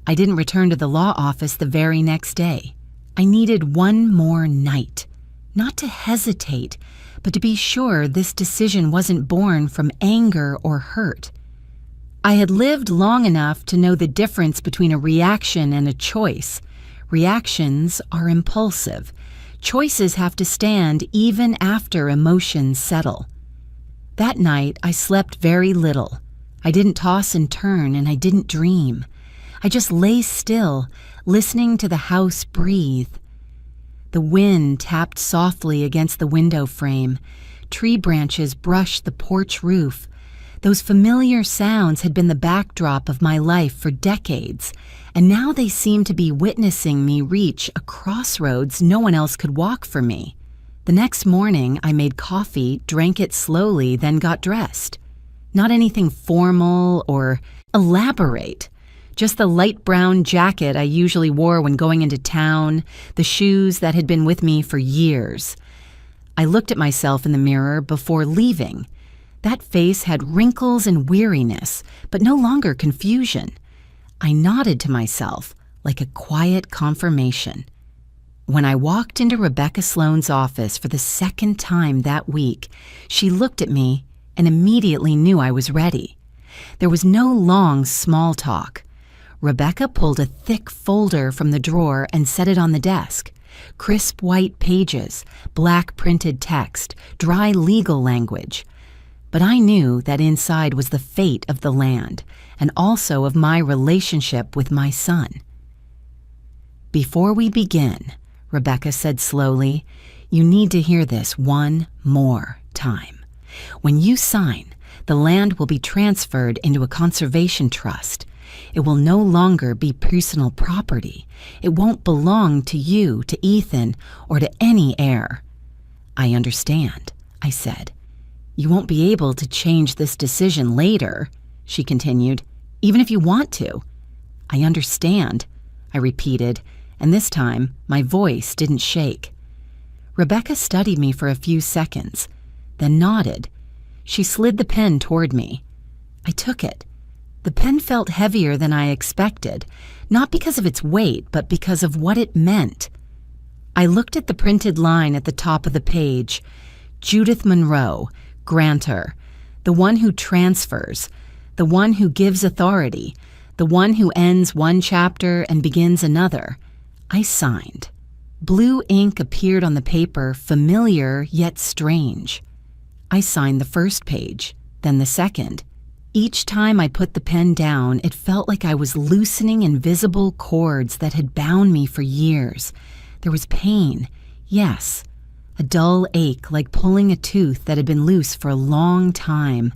I didn't return to the law office the very next day. I needed one more night, not to hesitate, but to be sure this decision wasn't born from anger or hurt. I had lived long enough to know the difference between a reaction and a choice. Reactions are impulsive. Choices have to stand even after emotions settle. That night, I slept very little. I didn't toss and turn, and I didn't dream. I just lay still, listening to the house breathe. The wind tapped softly against the window frame. Tree branches brushed the porch roof. Those familiar sounds had been the backdrop of my life for decades, and now they seemed to be witnessing me reach a crossroads no one else could walk for me. The next morning, I made coffee, drank it slowly, then got dressed. Not anything formal or elaborate, just the light brown jacket I usually wore when going into town, the shoes that had been with me for years. I looked at myself in the mirror before leaving. That face had wrinkles and weariness, but no longer confusion. I nodded to myself like a quiet confirmation. When I walked into Rebecca Sloane's office for the second time that week, she looked at me and immediately knew I was ready. There was no long small talk. Rebecca pulled a thick folder from the drawer and set it on the desk. Crisp white pages, black printed text, dry legal language. But I knew that inside was the fate of the land, and also of my relationship with my son. "Before we begin," Rebecca said slowly, "you need to hear this one more time. When you sign, the land will be transferred into a conservation trust. It will no longer be personal property. It won't belong to you, to Ethan, or to any heir." "I understand," I said. "You won't be able to change this decision later," she continued, "even if you want to." "I understand," I repeated, and this time my voice didn't shake. Rebecca studied me for a few seconds, then nodded. She slid the pen toward me. I took it. The pen felt heavier than I expected, not because of its weight, but because of what it meant. I looked at the printed line at the top of the page. Judith Monroe, grantor, the one who transfers, the one who gives authority, the one who ends one chapter and begins another. I signed. Blue ink appeared on the paper, familiar yet strange. I signed the first page, then the second. Each time I put the pen down, it felt like I was loosening invisible cords that had bound me for years. There was pain, yes, a dull ache like pulling a tooth that had been loose for a long time.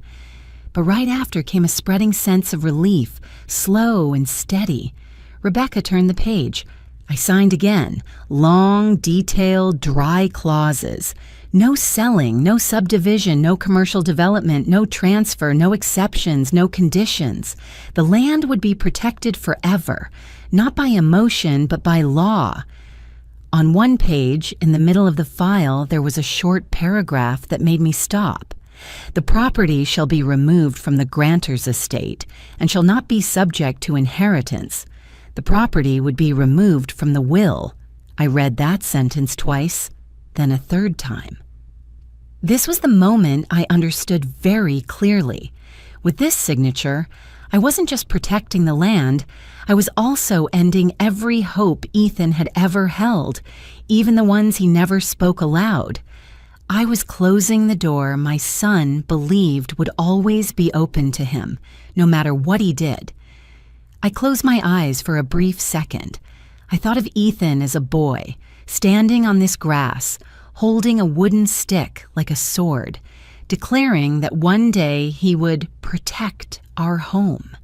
But right after came a spreading sense of relief, slow and steady. Rebecca turned the page. I signed again, long, detailed, dry clauses. No selling, no subdivision, no commercial development, no transfer, no exceptions, no conditions. The land would be protected forever, not by emotion, but by law. On one page, in the middle of the file, there was a short paragraph that made me stop. The property shall be removed from the grantor's estate and shall not be subject to inheritance. The property would be removed from the will. I read that sentence twice, then a third time. This was the moment I understood very clearly. With this signature, I wasn't just protecting the land, I was also ending every hope Ethan had ever held, even the ones he never spoke aloud. I was closing the door my son believed would always be open to him, no matter what he did. I closed my eyes for a brief second. I thought of Ethan as a boy, standing on this grass, holding a wooden stick like a sword, declaring that one day he would protect our home.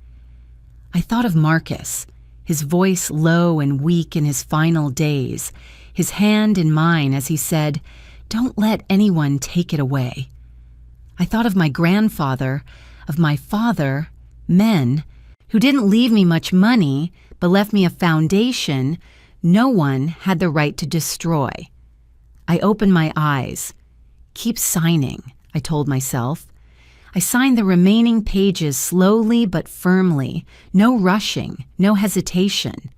I thought of Marcus, his voice low and weak in his final days, his hand in mine as he said, "Don't let anyone take it away." I thought of my grandfather, of my father, men, who didn't leave me much money, but left me a foundation no one had the right to destroy. I opened my eyes. "Keep signing," I told myself. I signed the remaining pages slowly but firmly, no rushing, no hesitation.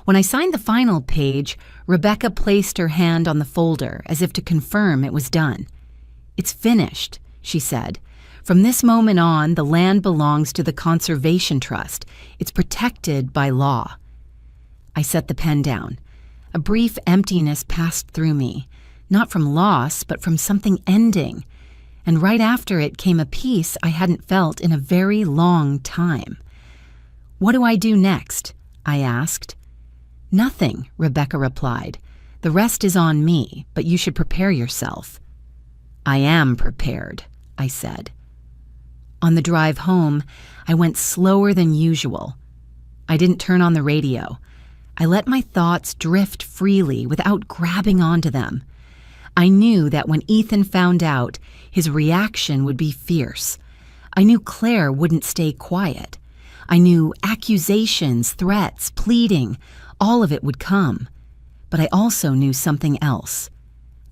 When I signed the final page, Rebecca placed her hand on the folder as if to confirm it was done. "It's finished," she said. "From this moment on, the land belongs to the Conservation Trust. It's protected by law." I set the pen down. A brief emptiness passed through me, not from loss, but from something ending. And right after it came a peace I hadn't felt in a very long time. "What do I do next?" I asked. "Nothing," Rebecca replied. "The rest is on me, but you should prepare yourself." "I am prepared," I said. On the drive home, I went slower than usual. I didn't turn on the radio. I let my thoughts drift freely without grabbing onto them. I knew that when Ethan found out, his reaction would be fierce. I knew Claire wouldn't stay quiet. I knew accusations, threats, pleading, all of it would come. But I also knew something else.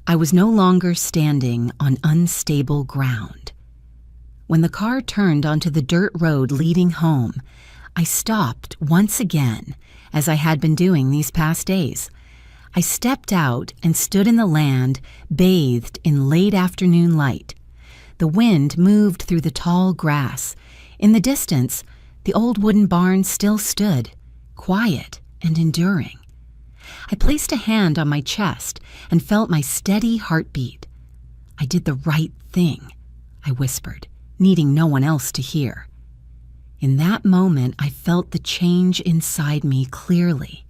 I was no longer standing on unstable ground. When the car turned onto the dirt road leading home, I stopped once again, as I had been doing these past days. I stepped out and stood in the land, bathed in late afternoon light. The wind moved through the tall grass. In the distance, the old wooden barn still stood, quiet and enduring. I placed a hand on my chest and felt my steady heartbeat. "I did the right thing," I whispered, needing no one else to hear. In that moment, I felt the change inside me clearly.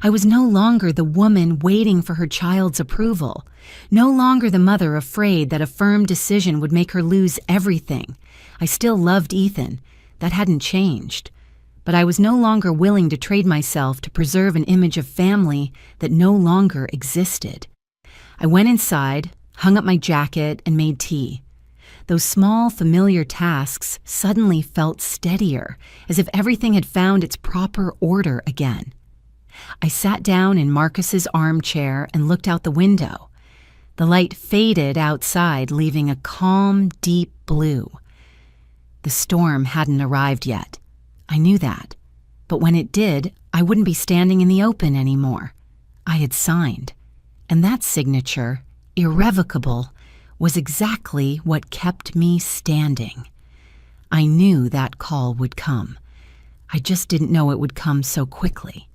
I was no longer the woman waiting for her child's approval, no longer the mother afraid that a firm decision would make her lose everything. I still loved Ethan. That hadn't changed. But I was no longer willing to trade myself to preserve an image of family that no longer existed. I went inside, hung up my jacket, and made tea. Those small, familiar tasks suddenly felt steadier, as if everything had found its proper order again. I sat down in Marcus's armchair and looked out the window. The light faded outside, leaving a calm, deep blue. The storm hadn't arrived yet. I knew that. But when it did, I wouldn't be standing in the open anymore. I had signed. And that signature, irrevocable, was exactly what kept me standing. I knew that call would come. I just didn't know it would come so quickly.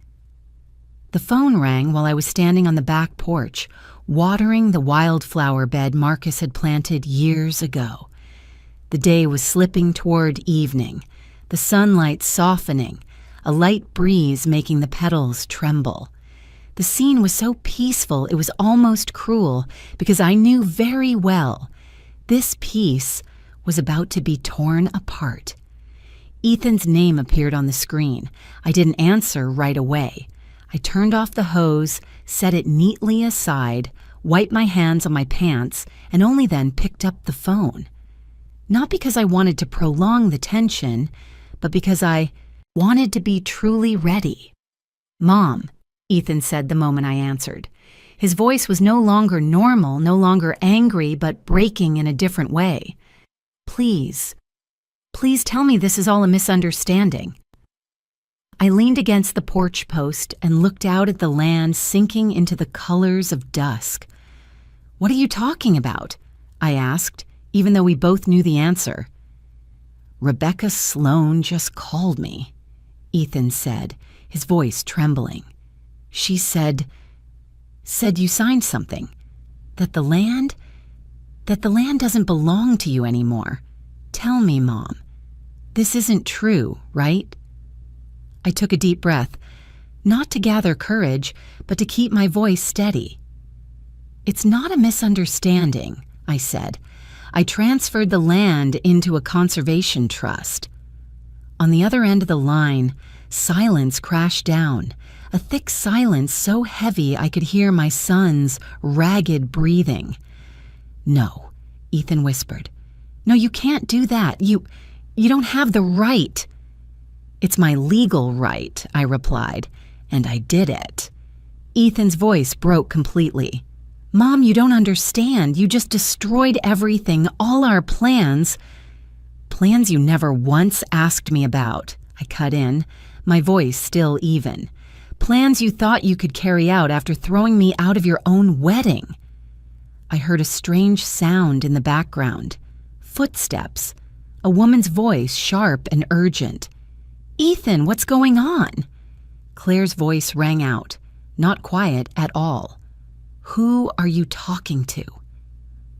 The phone rang while I was standing on the back porch, watering the wildflower bed Marcus had planted years ago. The day was slipping toward evening, the sunlight softening, a light breeze making the petals tremble. The scene was so peaceful it was almost cruel, because I knew very well this piece was about to be torn apart. Ethan's name appeared on the screen. I didn't answer right away. I turned off the hose, set it neatly aside, wiped my hands on my pants, and only then picked up the phone. Not because I wanted to prolong the tension, but because I wanted to be truly ready. "Mom," Ethan said the moment I answered. His voice was no longer normal, no longer angry, but breaking in a different way. Please tell me this is all a misunderstanding. I leaned against the porch post and looked out at the land sinking into the colors of dusk. What are you talking about? I asked, even though we both knew the answer. Rebecca Sloan just called me, Ethan said, his voice trembling. She said you signed something, that the land doesn't belong to you anymore. Tell me, Mom, this isn't true, right? I took a deep breath, not to gather courage, but to keep my voice steady. It's not a misunderstanding, I said. I transferred the land into a conservation trust. On the other end of the line, silence crashed down, a thick silence so heavy I could hear my son's ragged breathing. No, Ethan whispered. No, you can't do that. You don't have the right. It's my legal right, I replied, and I did it. Ethan's voice broke completely. Mom, you don't understand. You just destroyed everything, all our plans. Plans you never once asked me about, I cut in, my voice still even. Plans you thought you could carry out after throwing me out of your own wedding. I heard a strange sound in the background. Footsteps. A woman's voice, sharp and urgent. Ethan, what's going on? Claire's voice rang out, not quiet at all. Who are you talking to?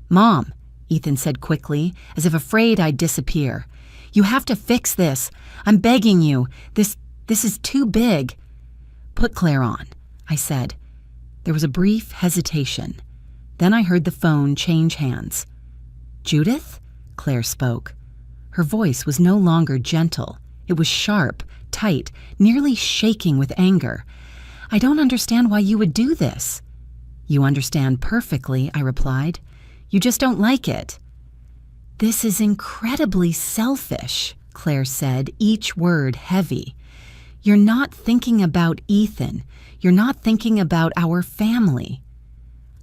Mom, Ethan said quickly, as if afraid I'd disappear. You have to fix this. I'm begging you. This is too big. Put Claire on, I said. There was a brief hesitation. Then I heard the phone change hands. Judith? Claire spoke. Her voice was no longer gentle. It was sharp, tight, nearly shaking with anger. I don't understand why you would do this. You understand perfectly, I replied. You just don't like it. This is incredibly selfish, Claire said, each word heavy. You're not thinking about Ethan. You're not thinking about our family.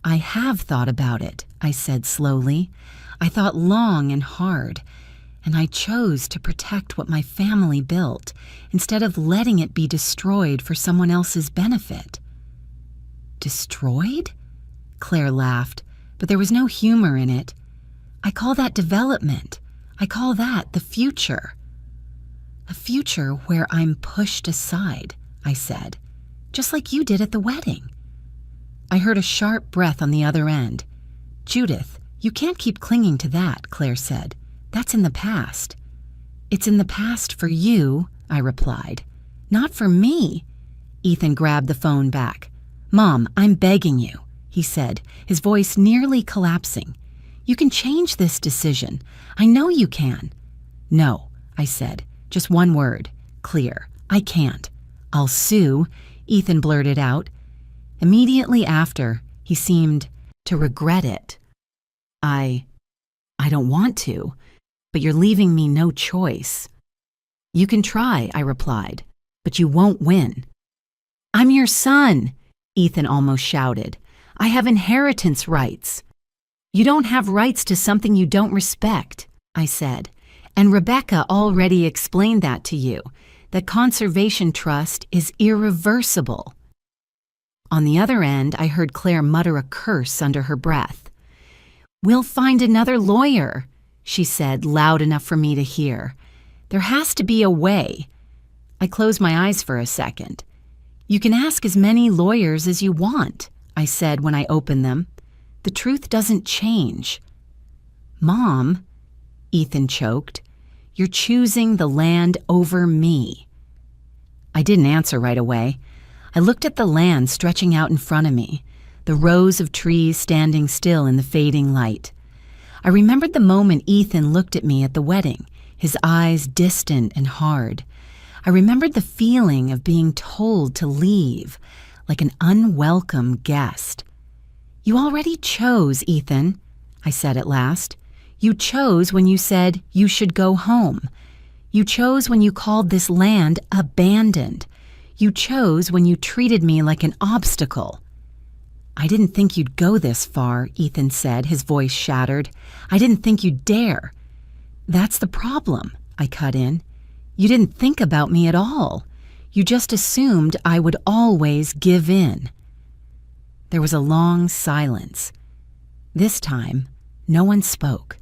I have thought about it, I said slowly. I thought long and hard, and I chose to protect what my family built instead of letting it be destroyed for someone else's benefit. Destroyed? Claire laughed, but there was no humor in it. I call that development. I call that the future. A future where I'm pushed aside, I said, just like you did at the wedding. I heard a sharp breath on the other end. Judith, you can't keep clinging to that, Claire said. That's in the past. It's in the past for you, I replied. Not for me. Ethan grabbed the phone back. Mom, I'm begging you, he said, his voice nearly collapsing. You can change this decision. I know you can. No, I said. Just one word. Clear. I can't. I'll sue, Ethan blurted out. Immediately after, he seemed to regret it. I don't want to, but you're leaving me no choice. You can try, I replied, but you won't win. I'm your son, Ethan almost shouted. I have inheritance rights. You don't have rights to something you don't respect, I said. And Rebecca already explained that to you, that conservation trust is irreversible. On the other end, I heard Claire mutter a curse under her breath. We'll find another lawyer, she said, loud enough for me to hear. There has to be a way. I closed my eyes for a second. You can ask as many lawyers as you want, I said when I opened them. The truth doesn't change. Mom, Ethan choked, you're choosing the land over me. I didn't answer right away. I looked at the land stretching out in front of me, the rows of trees standing still in the fading light. I remembered the moment Ethan looked at me at the wedding, his eyes distant and hard. I remembered the feeling of being told to leave, like an unwelcome guest. You already chose, Ethan, I said at last. You chose when you said you should go home. You chose when you called this land abandoned. You chose when you treated me like an obstacle. "I didn't think you'd go this far," Ethan said, his voice shattered. "I didn't think you'd dare." "That's the problem," I cut in. "You didn't think about me at all. You just assumed I would always give in." There was a long silence. This time, no one spoke.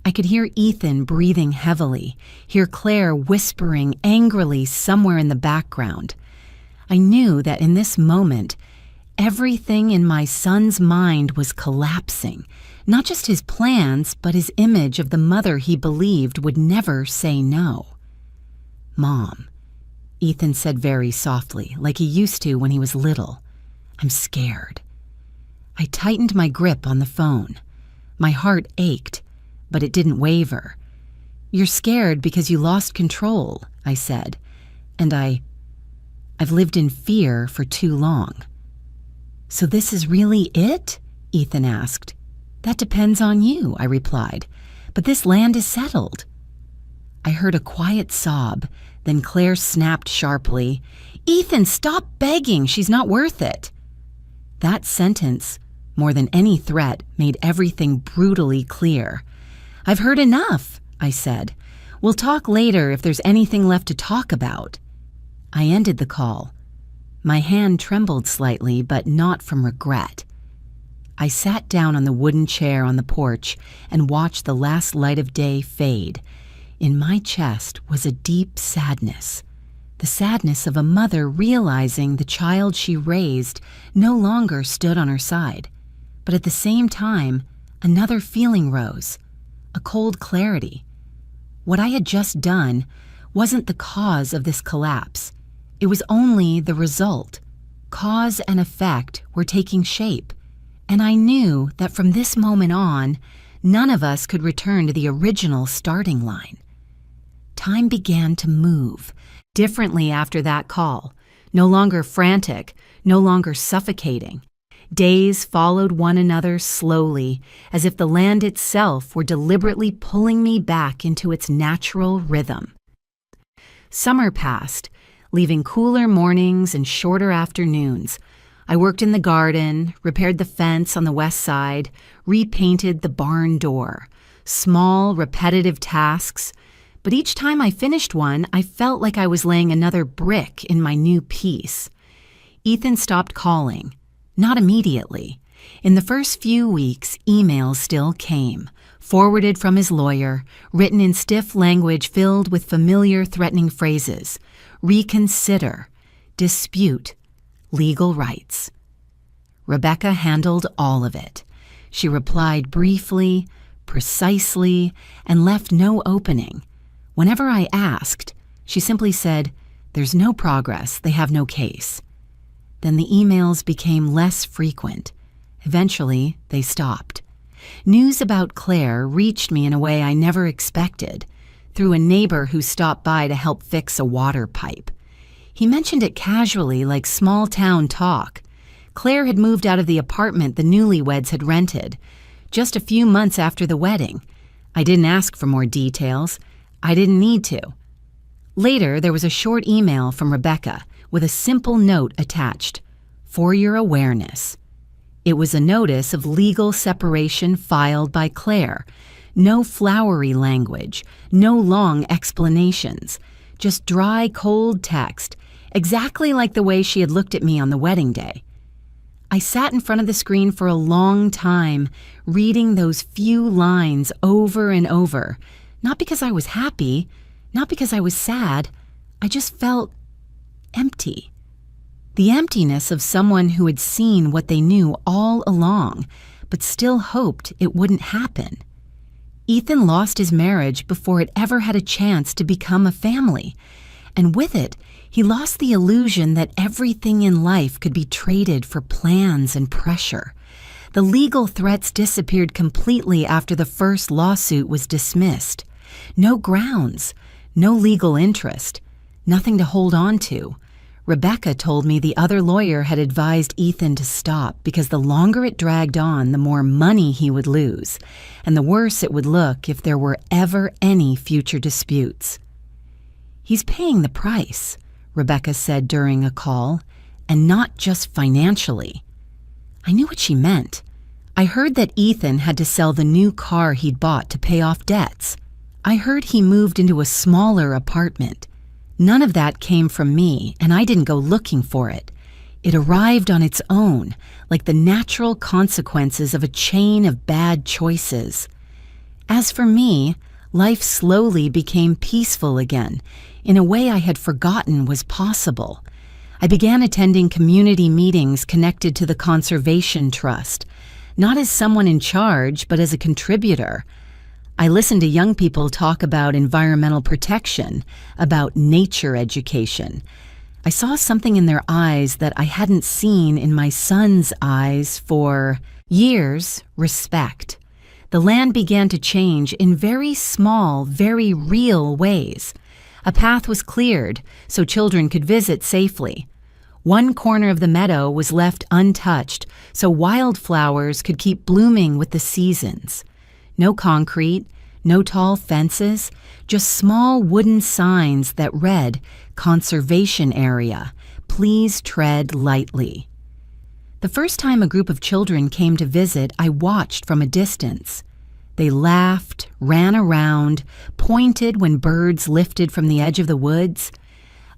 I could hear Ethan breathing heavily, hear Claire whispering angrily somewhere in the background. I knew that in this moment, everything in my son's mind was collapsing, not just his plans, but his image of the mother he believed would never say no. "Mom," Ethan said very softly, like he used to when he was little, "I'm scared." I tightened my grip on the phone. My heart ached, but it didn't waver. "You're scared because you lost control," I said, "and I've lived in fear for too long." "So this is really it?" Ethan asked. "That depends on you," I replied, "but this land is settled." I heard a quiet sob, then Claire snapped sharply, "Ethan, stop begging, she's not worth it." That sentence, more than any threat, made everything brutally clear. "I've heard enough," I said. "We'll talk later if there's anything left to talk about." I ended the call. My hand trembled slightly, but not from regret. I sat down on the wooden chair on the porch and watched the last light of day fade. In my chest was a deep sadness, the sadness of a mother realizing the child she raised no longer stood on her side. But at the same time, another feeling rose, a cold clarity. What I had just done wasn't the cause of this collapse. It was only the result. Cause and effect were taking shape, and I knew that from this moment on, none of us could return to the original starting line. Time began to move, differently after that call, no longer frantic, no longer suffocating. Days followed one another slowly, as if the land itself were deliberately pulling me back into its natural rhythm. Summer passed, leaving cooler mornings and shorter afternoons. I worked in the garden, repaired the fence on the west side, repainted the barn door. Small, repetitive tasks, but each time I finished one, I felt like I was laying another brick in my new piece. Ethan stopped calling. Not immediately. In the first few weeks, emails still came, forwarded from his lawyer, written in stiff language filled with familiar threatening phrases. Reconsider, dispute, legal rights. Rebecca handled all of it. She replied briefly, precisely, and left no opening. Whenever I asked, she simply said, "There's no progress, they have no case." Then the emails became less frequent. Eventually, they stopped. News about Claire reached me in a way I never expected, through a neighbor who stopped by to help fix a water pipe. He mentioned it casually, like small-town talk. Claire had moved out of the apartment the newlyweds had rented, just a few months after the wedding. I didn't ask for more details. I didn't need to. Later, there was a short email from Rebecca with a simple note attached, "For your awareness." It was a notice of legal separation filed by Claire. No flowery language, no long explanations, just dry, cold text, exactly like the way she had looked at me on the wedding day. I sat in front of the screen for a long time, reading those few lines over and over, not because I was happy, not because I was sad. I just felt empty. The emptiness of someone who had seen what they knew all along, but still hoped it wouldn't happen. Ethan lost his marriage before it ever had a chance to become a family, and with it, he lost the illusion that everything in life could be traded for plans and pressure. The legal threats disappeared completely after the first lawsuit was dismissed. No grounds, no legal interest, nothing to hold on to. Rebecca told me the other lawyer had advised Ethan to stop because the longer it dragged on, the more money he would lose, and the worse it would look if there were ever any future disputes. "He's paying the price," Rebecca said during a call, "and not just financially." I knew what she meant. I heard that Ethan had to sell the new car he'd bought to pay off debts. I heard he moved into a smaller apartment. None of that came from me, and I didn't go looking for it. It arrived on its own, like the natural consequences of a chain of bad choices. As for me, life slowly became peaceful again, in a way I had forgotten was possible. I began attending community meetings connected to the Conservation Trust, not as someone in charge, but as a contributor. I listened to young people talk about environmental protection, about nature education. I saw something in their eyes that I hadn't seen in my son's eyes for years: respect. The land began to change in very small, very real ways. A path was cleared so children could visit safely. One corner of the meadow was left untouched so wildflowers could keep blooming with the seasons. No concrete, no tall fences, just small wooden signs that read, "Conservation Area. Please tread lightly." The first time a group of children came to visit, I watched from a distance. They laughed, ran around, pointed when birds lifted from the edge of the woods.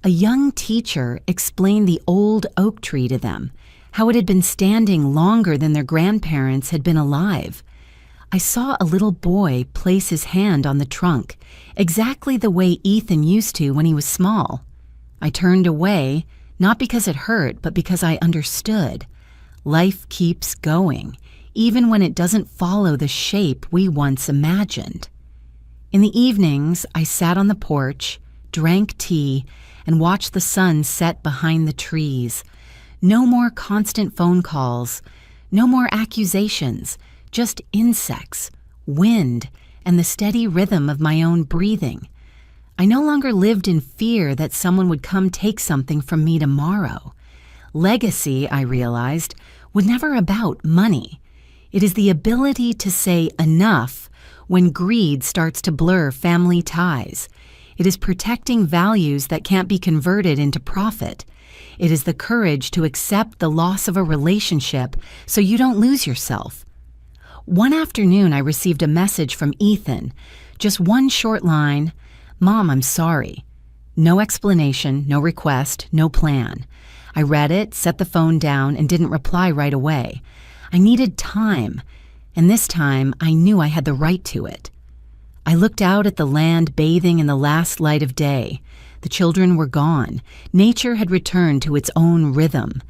A young teacher explained the old oak tree to them, how it had been standing longer than their grandparents had been alive. I saw a little boy place his hand on the trunk, exactly the way Ethan used to when he was small. I turned away, not because it hurt, but because I understood. Life keeps going, even when it doesn't follow the shape we once imagined. In the evenings, I sat on the porch, drank tea, and watched the sun set behind the trees. No more constant phone calls, no more accusations, just insects, wind, and the steady rhythm of my own breathing. I no longer lived in fear that someone would come take something from me tomorrow. Legacy, I realized, was never about money. It is the ability to say enough when greed starts to blur family ties. It is protecting values that can't be converted into profit. It is the courage to accept the loss of a relationship so you don't lose yourself. One afternoon, I received a message from Ethan. Just one short line: "Mom, I'm sorry." No explanation, no request, no plan. I read it, set the phone down, and didn't reply right away. I needed time, and this time I knew I had the right to it. I looked out at the land bathing in the last light of day. The children were gone. Nature had returned to its own rhythm.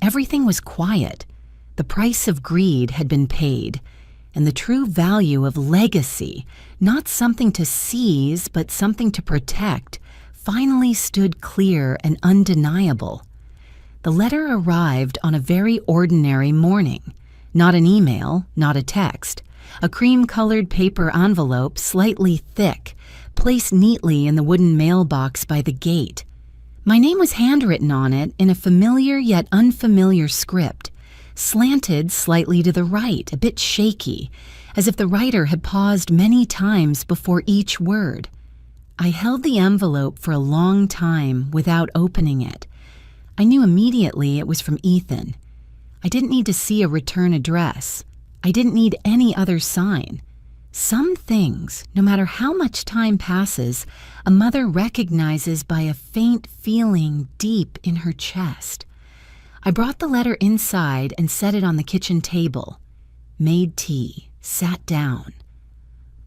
Everything was quiet. The price of greed had been paid. And the true value of legacy, not something to seize, but something to protect, finally stood clear and undeniable. The letter arrived on a very ordinary morning. Not an email, not a text. A cream-colored paper envelope, slightly thick, placed neatly in the wooden mailbox by the gate. My name was handwritten on it in a familiar yet unfamiliar script, slanted slightly to the right, a bit shaky, as if the writer had paused many times before each word. I held the envelope for a long time without opening it. I knew immediately it was from Ethan. I didn't need to see a return address. I didn't need any other sign. Some things, no matter how much time passes, a mother recognizes by a faint feeling deep in her chest. I brought the letter inside and set it on the kitchen table. Made tea, sat down.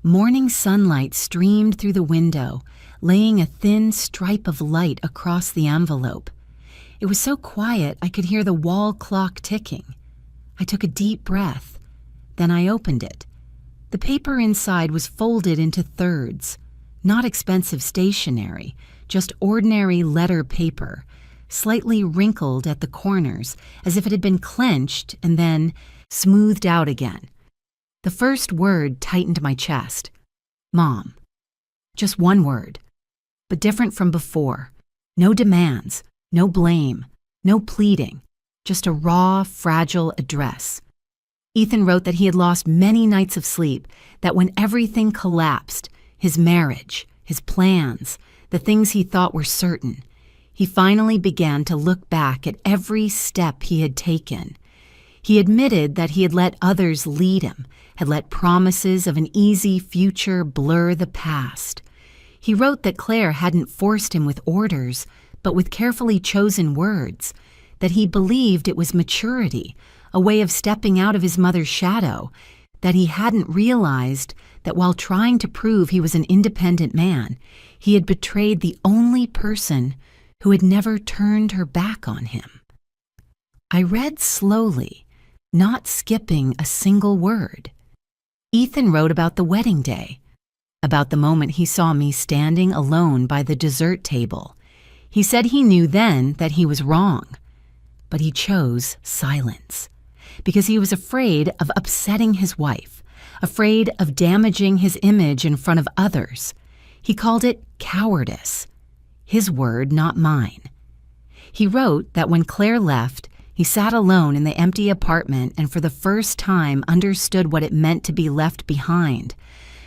Morning sunlight streamed through the window, laying a thin stripe of light across the envelope. It was so quiet I could hear the wall clock ticking. I took a deep breath. Then I opened it. The paper inside was folded into thirds. Not expensive stationery, just ordinary letter paper, slightly wrinkled at the corners, as if it had been clenched and then smoothed out again. The first word tightened my chest. Mom. Just one word, but different from before. No demands, no blame, no pleading, just a raw, fragile address. Ethan wrote that he had lost many nights of sleep, that when everything collapsed, his marriage, his plans, the things he thought were certain, he finally began to look back at every step he had taken. He admitted that he had let others lead him, had let promises of an easy future blur the past. He wrote that Claire hadn't forced him with orders, but with carefully chosen words, that he believed it was maturity, a way of stepping out of his mother's shadow, that he hadn't realized that while trying to prove he was an independent man, he had betrayed the only person who had never turned her back on him. I read slowly, not skipping a single word. Ethan wrote about the wedding day, about the moment he saw me standing alone by the dessert table. He said he knew then that he was wrong, but he chose silence because he was afraid of upsetting his wife, afraid of damaging his image in front of others. He called it cowardice, his word, not mine. He wrote that when Claire left, he sat alone in the empty apartment and for the first time understood what it meant to be left behind.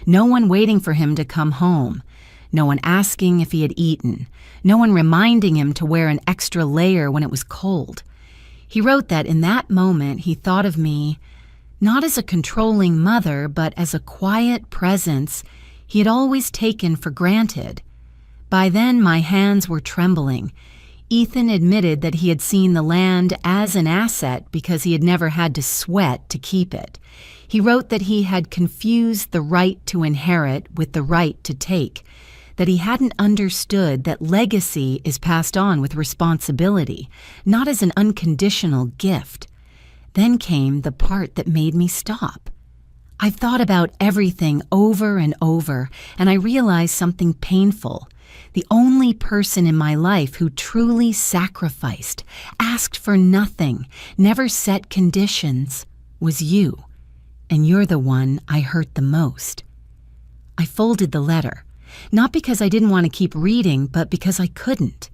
No one waiting for him to come home, no one asking if he had eaten, no one reminding him to wear an extra layer when it was cold. He wrote that in that moment he thought of me not as a controlling mother, but as a quiet presence he had always taken for granted. By then my hands were trembling. Ethan admitted that he had seen the land as an asset because he had never had to sweat to keep it. He wrote that he had confused the right to inherit with the right to take, that he hadn't understood that legacy is passed on with responsibility, not as an unconditional gift. Then came the part that made me stop. I've thought about everything over and over, and I realized something painful. The only person in my life who truly sacrificed, asked for nothing, never set conditions, was you. And you're the one I hurt the most. I folded the letter, not because I didn't want to keep reading, but because I couldn't.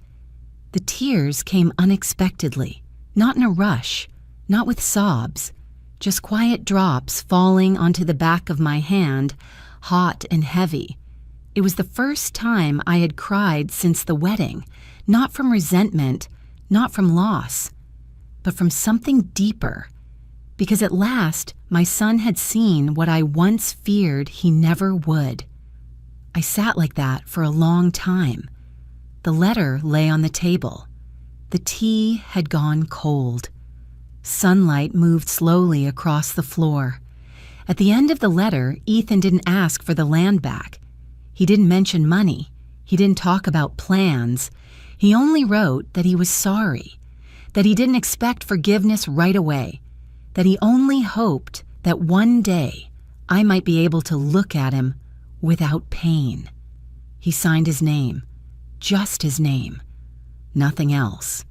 The tears came unexpectedly, not in a rush, not with sobs, just quiet drops falling onto the back of my hand, hot and heavy. It was the first time I had cried since the wedding, not from resentment, not from loss, but from something deeper, because at last my son had seen what I once feared he never would. I sat like that for a long time. The letter lay on the table. The tea had gone cold. Sunlight moved slowly across the floor. At the end of the letter, Ethan didn't ask for the land back. He didn't mention money. He didn't talk about plans. He only wrote that he was sorry, that he didn't expect forgiveness right away, that he only hoped that one day I might be able to look at him without pain. He signed his name, just his name, nothing else.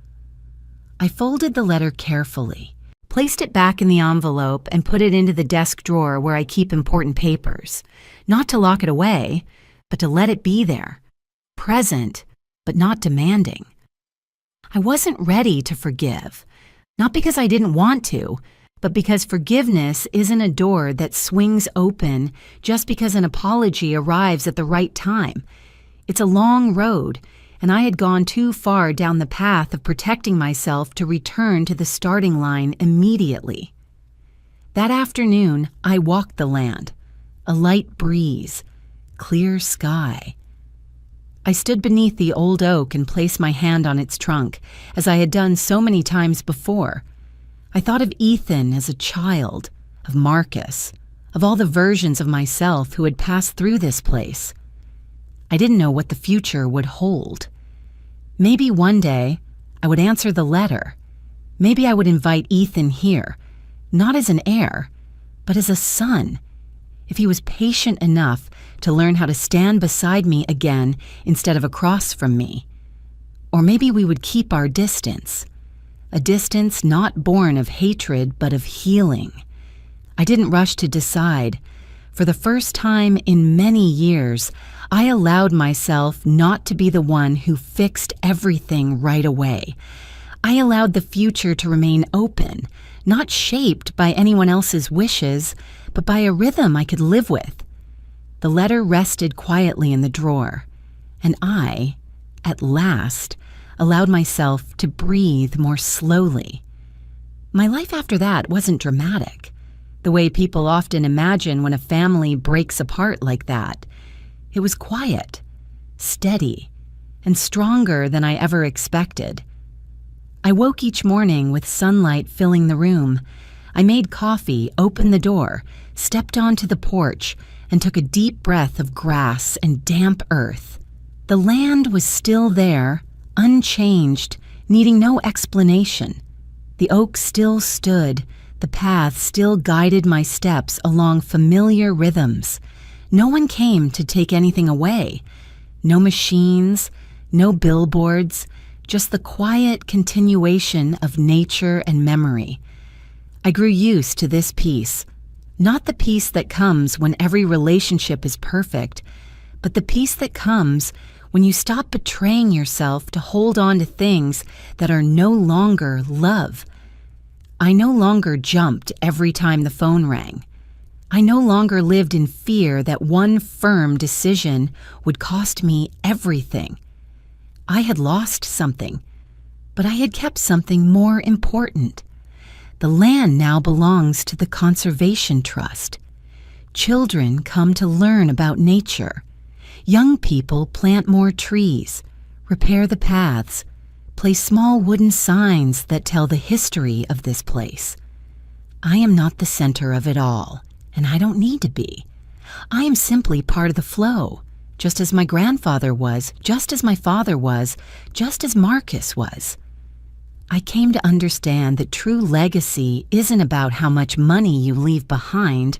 I folded the letter carefully, placed it back in the envelope, and put it into the desk drawer where I keep important papers, not to lock it away, but to let it be there, present, but not demanding. I wasn't ready to forgive, not because I didn't want to, but because forgiveness isn't a door that swings open just because an apology arrives at the right time. It's a long road, and I had gone too far down the path of protecting myself to return to the starting line immediately. That afternoon, I walked the land, a light breeze, clear sky. I stood beneath the old oak and placed my hand on its trunk, as I had done so many times before. I thought of Ethan as a child, of Marcus, of all the versions of myself who had passed through this place. I didn't know what the future would hold. Maybe one day I would answer the letter. Maybe I would invite Ethan here, not as an heir, but as a son, if he was patient enough to learn how to stand beside me again instead of across from me. Or maybe we would keep our distance, a distance not born of hatred but of healing. I didn't rush to decide. For the first time in many years, I allowed myself not to be the one who fixed everything right away. I allowed the future to remain open, not shaped by anyone else's wishes, but by a rhythm I could live with. The letter rested quietly in the drawer, and I, at last, allowed myself to breathe more slowly. My life after that wasn't dramatic, the way people often imagine when a family breaks apart like that. It was quiet, steady, and stronger than I ever expected. I woke each morning with sunlight filling the room. I made coffee, opened the door, stepped onto the porch, and took a deep breath of grass and damp earth. The land was still there, unchanged, needing no explanation. The oak still stood, the path still guided my steps along familiar rhythms. No one came to take anything away. No machines, no billboards, just the quiet continuation of nature and memory. I grew used to this peace, not the peace that comes when every relationship is perfect, but the peace that comes when you stop betraying yourself to hold on to things that are no longer love. I no longer jumped every time the phone rang. I no longer lived in fear that one firm decision would cost me everything. I had lost something, but I had kept something more important. The land now belongs to the Conservation Trust. Children come to learn about nature. Young people plant more trees, repair the paths, place small wooden signs that tell the history of this place. I am not the center of it all, and I don't need to be. I am simply part of the flow, just as my grandfather was, just as my father was, just as Marcus was. I came to understand that true legacy isn't about how much money you leave behind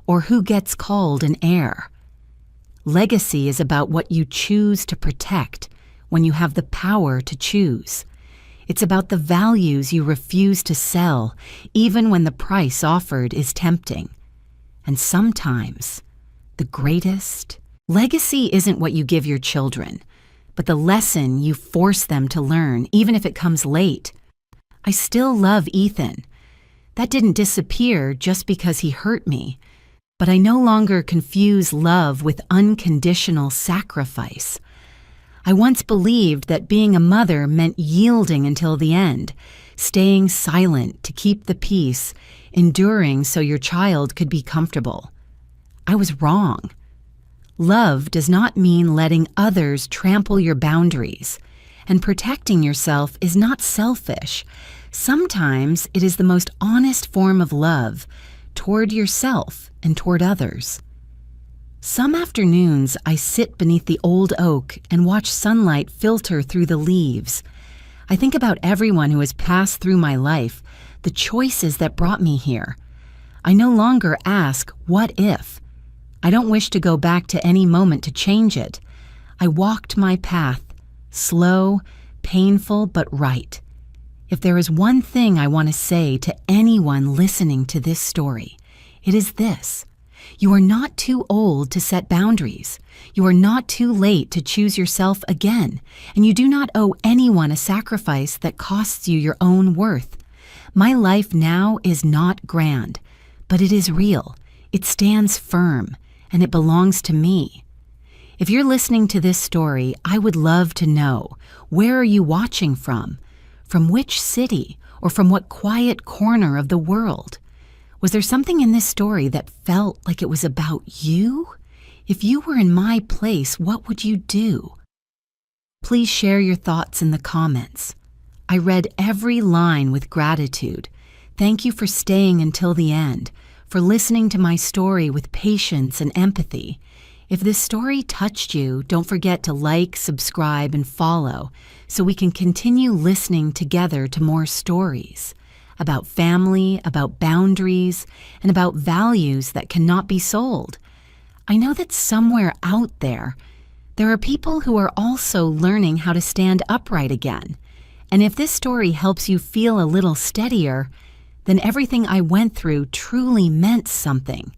or who gets called an heir. Legacy is about what you choose to protect when you have the power to choose. It's about the values you refuse to sell, even when the price offered is tempting. And sometimes, the greatest legacy isn't what you give your children, but the lesson you force them to learn, even if it comes late. I still love Ethan. That didn't disappear just because he hurt me, but I no longer confuse love with unconditional sacrifice. I once believed that being a mother meant yielding until the end, staying silent to keep the peace, enduring so your child could be comfortable. I was wrong. Love does not mean letting others trample your boundaries, and protecting yourself is not selfish. Sometimes it is the most honest form of love toward yourself and toward others. Some afternoons I sit beneath the old oak and watch sunlight filter through the leaves. I think about everyone who has passed through my life, the choices that brought me here. I no longer ask, what if? I don't wish to go back to any moment to change it. I walked my path, slow, painful, but right. If there is one thing I want to say to anyone listening to this story, it is this. You are not too old to set boundaries. You are not too late to choose yourself again, and you do not owe anyone a sacrifice that costs you your own worth. My life now is not grand, but it is real. It stands firm, and it belongs to me. If you're listening to this story, I would love to know, where are you watching from? From which city, or from what quiet corner of the world? Was there something in this story that felt like it was about you? If you were in my place, what would you do? Please share your thoughts in the comments. I read every line with gratitude. Thank you for staying until the end, for listening to my story with patience and empathy. If this story touched you, don't forget to like, subscribe, and follow so we can continue listening together to more stories about family, about boundaries, and about values that cannot be sold. I know that somewhere out there are people who are also learning how to stand upright again. And if this story helps you feel a little steadier, then everything I went through truly meant something.